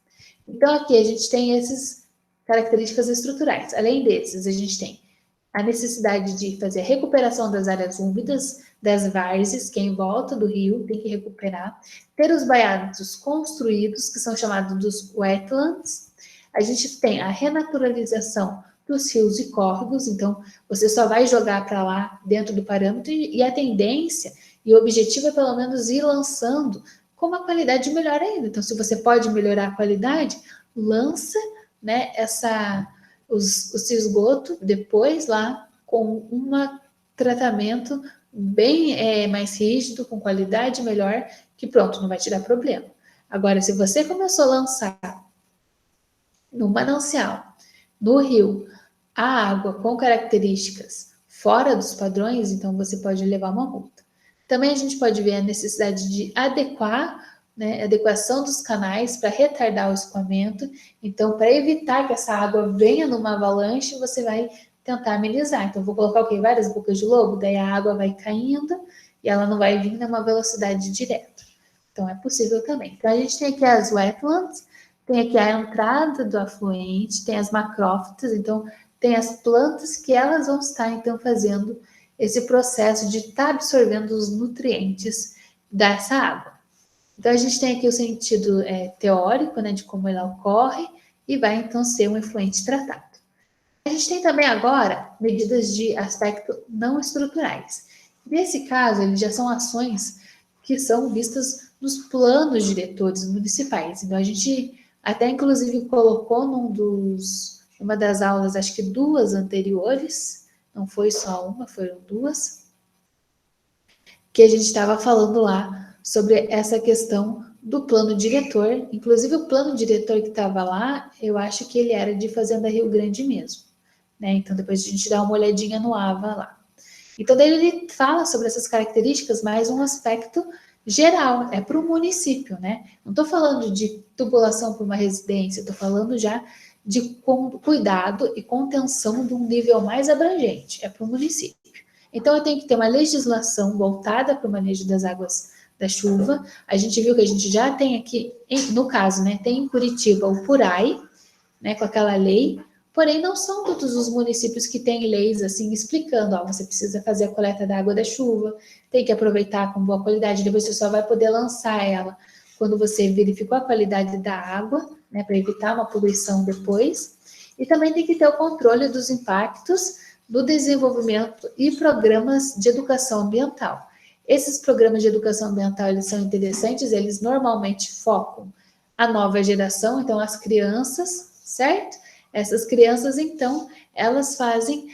Então, aqui a gente tem essas características estruturais. Além desses, a gente tem a necessidade de fazer a recuperação das áreas úmidas, das várzeas, que é em volta do rio, tem que recuperar. Ter os baiados construídos, que são chamados dos wetlands. A gente tem a renaturalização dos rios e córregos, então você só vai jogar para lá dentro do parâmetro e a tendência e o objetivo é pelo menos ir lançando com uma qualidade melhor ainda. Então, se você pode melhorar a qualidade, lança, né, o seu esgoto depois lá com um tratamento bem mais rígido, com qualidade melhor, que pronto, não vai te dar problema. Agora, se você começou a lançar no manancial, no rio, a água com características fora dos padrões, então você pode levar uma multa. Também a gente pode ver a necessidade de adequar, né, adequação dos canais para retardar o escoamento. Então, para evitar que essa água venha numa avalanche, você vai tentar amenizar. Então, vou colocar o quê? Várias bocas de lobo, daí a água vai caindo e ela não vai vir numa velocidade direta. Então, é possível também. Então, a gente tem aqui as wetlands, tem aqui a entrada do afluente, tem as macrófitas, então tem as plantas que elas vão estar, então, fazendo esse processo de estar absorvendo os nutrientes dessa água. Então, a gente tem aqui o sentido teórico, né, de como ela ocorre, e vai, então, ser um efluente tratado. A gente tem também agora medidas de aspecto não estruturais. Nesse caso, eles já são ações que são vistas nos planos diretores municipais. Então, a gente até, inclusive, colocou numa das aulas, acho que 2 anteriores, não foi só uma, foram 2, que a gente estava falando lá sobre essa questão do plano diretor. Inclusive, o plano diretor que estava lá, eu acho que ele era de Fazenda Rio Grande mesmo, né? Então, depois a gente dá uma olhadinha no AVA lá. Então, daí ele fala sobre essas características, mais um aspecto geral, é para o município, né? Não estou falando de tubulação para uma residência, estou falando já de cuidado e contenção de um nível mais abrangente, é para o município. Então, eu tenho que ter uma legislação voltada para o manejo das águas da chuva. A gente viu que a gente já tem aqui, no caso, né, tem em Curitiba o PURAI, né, com aquela lei, porém não são todos os municípios que têm leis assim explicando, ó, você precisa fazer a coleta da água da chuva, tem que aproveitar com boa qualidade, depois você só vai poder lançar ela quando você verificou a qualidade da água, né, para evitar uma poluição depois, e também tem que ter o controle dos impactos do desenvolvimento e programas de educação ambiental. Esses programas de educação ambiental, eles são interessantes, eles normalmente focam a nova geração, então as crianças, certo? Essas crianças, então, elas fazem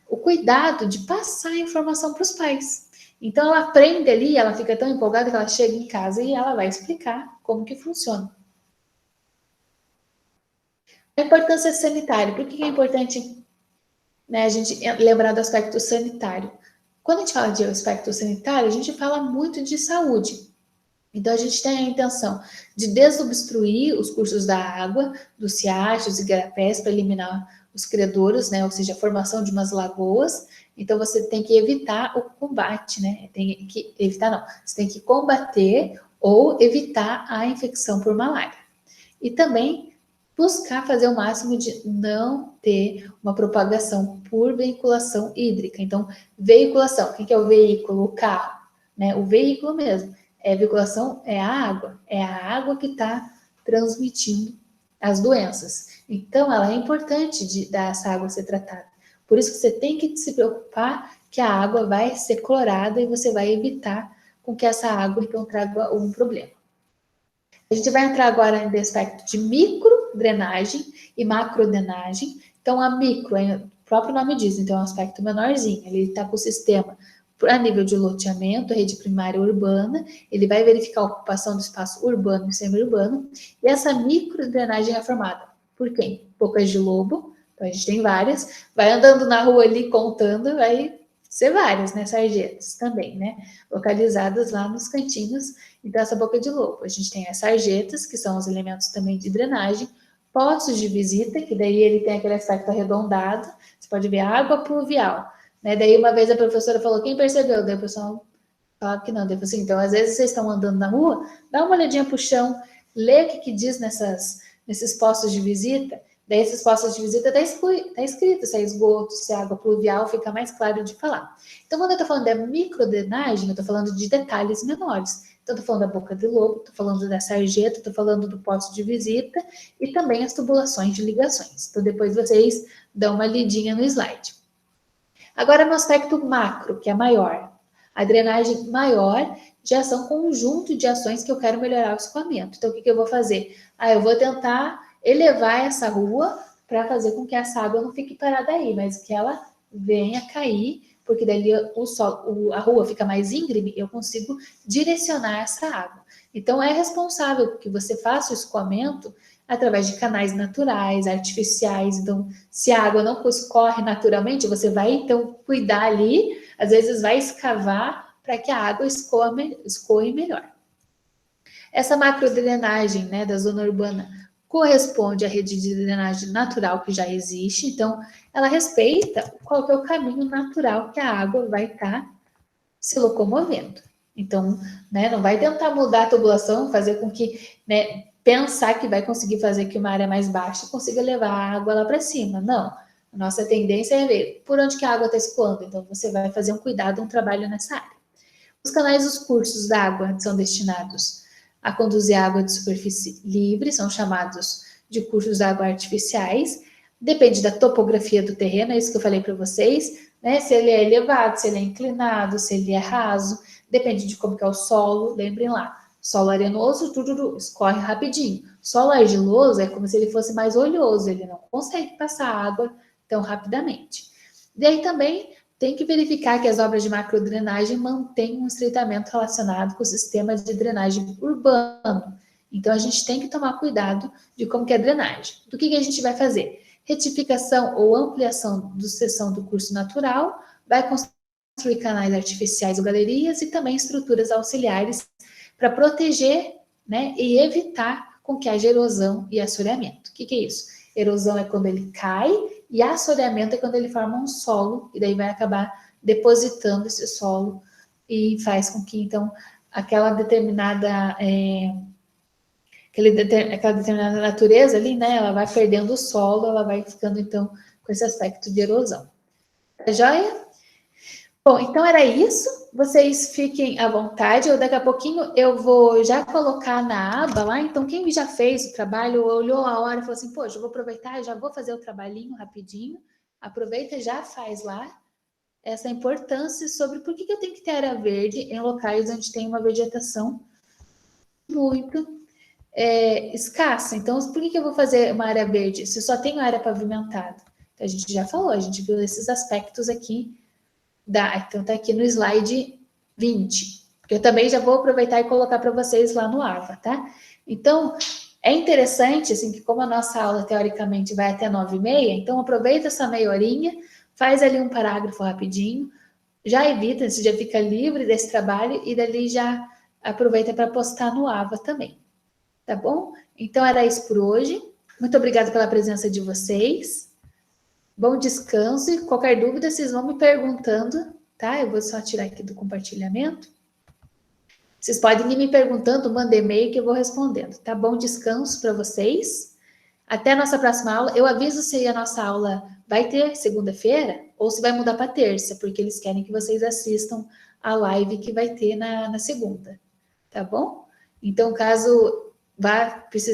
o cuidado de passar a informação para os pais. Então, ela aprende ali, ela fica tão empolgada que ela chega em casa e ela vai explicar como que funciona. A importância sanitária. Por que é importante, né, a gente lembrar do aspecto sanitário? Quando a gente fala de aspecto sanitário, a gente fala muito de saúde. Então, a gente tem a intenção de desobstruir os cursos da água, dos riachos e igarapés, para eliminar os credouros, né? Ou seja, a formação de umas lagoas. Então, você tem que evitar o combate, né? Tem que evitar, não. Você tem que combater ou evitar a infecção por malária. E também buscar fazer o máximo de não ter uma propagação por veiculação hídrica. Então, veiculação, o que é o veículo? O carro, né? O veículo mesmo. A veiculação é a água que está transmitindo as doenças. Então, ela é importante dessa água ser tratada. Por isso que você tem que se preocupar que a água vai ser clorada e você vai evitar com que essa água, então, traga um problema. A gente vai entrar agora no aspecto de microdrenagem e macrodrenagem. Então, a micro, o próprio nome diz, então é um aspecto menorzinho. Ele está com o sistema a nível de loteamento, rede primária urbana, ele vai verificar a ocupação do espaço urbano e semi-urbano, e essa microdrenagem é formada por quem? Bocas de lobo, então a gente tem várias, vai andando na rua ali contando, vai ser várias, né, sarjetas também, né, localizadas lá nos cantinhos, então essa boca de lobo. A gente tem as sarjetas, que são os elementos também de drenagem, poços de visita, que daí ele tem aquele aspecto arredondado, você pode ver água pluvial, né? Daí uma vez a professora falou, quem percebeu? Daí o pessoal falava que não. Daí assim, então às vezes vocês estão andando na rua, dá uma olhadinha pro chão, lê o que diz nesses postos de visita. Daí esses postos de visita tá escrito se é esgoto, se é água pluvial, fica mais claro de falar. Então quando eu tô falando da microdrenagem, eu tô falando de detalhes menores. Então, estou falando da boca de lobo, estou falando da sarjeta, estou falando do posto de visita e também as tubulações de ligações. Então, depois vocês dão uma lidinha no slide. Agora, no aspecto macro, que é maior. A drenagem maior já são conjunto de ações que eu quero melhorar o escoamento. Então, o que eu vou fazer? Eu vou tentar elevar essa rua para fazer com que essa água não fique parada aí, mas que ela venha cair, porque daí a rua fica mais íngreme, eu consigo direcionar essa água. Então, é responsável que você faça o escoamento através de canais naturais, artificiais. Então, se a água não escorre naturalmente, você vai, então, cuidar ali, às vezes vai escavar para que a água escoe melhor. Essa macrodrenagem, né, da zona urbana corresponde à rede de drenagem natural que já existe, então ela respeita qual que é o caminho natural que a água vai estar se locomovendo. Então, né, não vai tentar mudar a tubulação, fazer com que, né, pensar que vai conseguir fazer que uma área mais baixa consiga levar a água lá para cima. Não. A nossa tendência é ver por onde que a água está escoando. Então, você vai fazer um cuidado, um trabalho nessa área. Os canais dos cursos da água são destinados a conduzir água de superfície livre, são chamados de cursos de água artificiais. Depende da topografia do terreno, é isso que eu falei para vocês, né? Se ele é elevado, se ele é inclinado, se ele é raso, depende de como que é o solo. Lembrem lá, solo arenoso, tudo escorre rapidinho. Solo argiloso é como se ele fosse mais oleoso, ele não consegue passar água tão rapidamente. E aí também tem que verificar que as obras de macrodrenagem mantêm um estreitamento relacionado com o sistema de drenagem urbano. Então, a gente tem que tomar cuidado de como que é a drenagem. Do que a gente vai fazer? Retificação ou ampliação da seção do curso natural, vai construir canais artificiais ou galerias e também estruturas auxiliares para proteger, né, e evitar com que haja erosão e assoreamento. O que é isso? Erosão é quando ele cai, e assoreamento é quando ele forma um solo, e daí vai acabar depositando esse solo e faz com que, então, aquela determinada natureza ali, né, ela vai perdendo o solo, ela vai ficando, então, com esse aspecto de erosão. Tá joia? Bom, então era isso. Vocês fiquem à vontade. Daqui a pouquinho eu vou já colocar na aba lá. Então, quem já fez o trabalho, olhou a hora e falou assim, poxa, eu vou aproveitar, já vou fazer o trabalhinho rapidinho. Aproveita e já faz lá essa importância sobre por que eu tenho que ter área verde em locais onde tem uma vegetação muito escassa. Então, por que eu vou fazer uma área verde se só tem área pavimentada? Então, a gente já falou, a gente viu esses aspectos aqui. Então, tá aqui no slide 20, que eu também já vou aproveitar e colocar para vocês lá no AVA, tá? Então, é interessante, assim, que como a nossa aula, teoricamente, vai até 9h30, então aproveita essa meia horinha, faz ali um parágrafo rapidinho, já evita, você já fica livre desse trabalho e dali já aproveita para postar no AVA também, tá bom? Então, era isso por hoje. Muito obrigada pela presença de vocês. Bom descanso e qualquer dúvida, vocês vão me perguntando, tá? Eu vou só tirar aqui do compartilhamento. Vocês podem ir me perguntando, manda e-mail que eu vou respondendo, tá? Bom descanso para vocês. Até a nossa próxima aula. Eu aviso se a nossa aula vai ter segunda-feira ou se vai mudar para terça, porque eles querem que vocês assistam a live que vai ter na segunda, tá bom? Então, caso vá precisar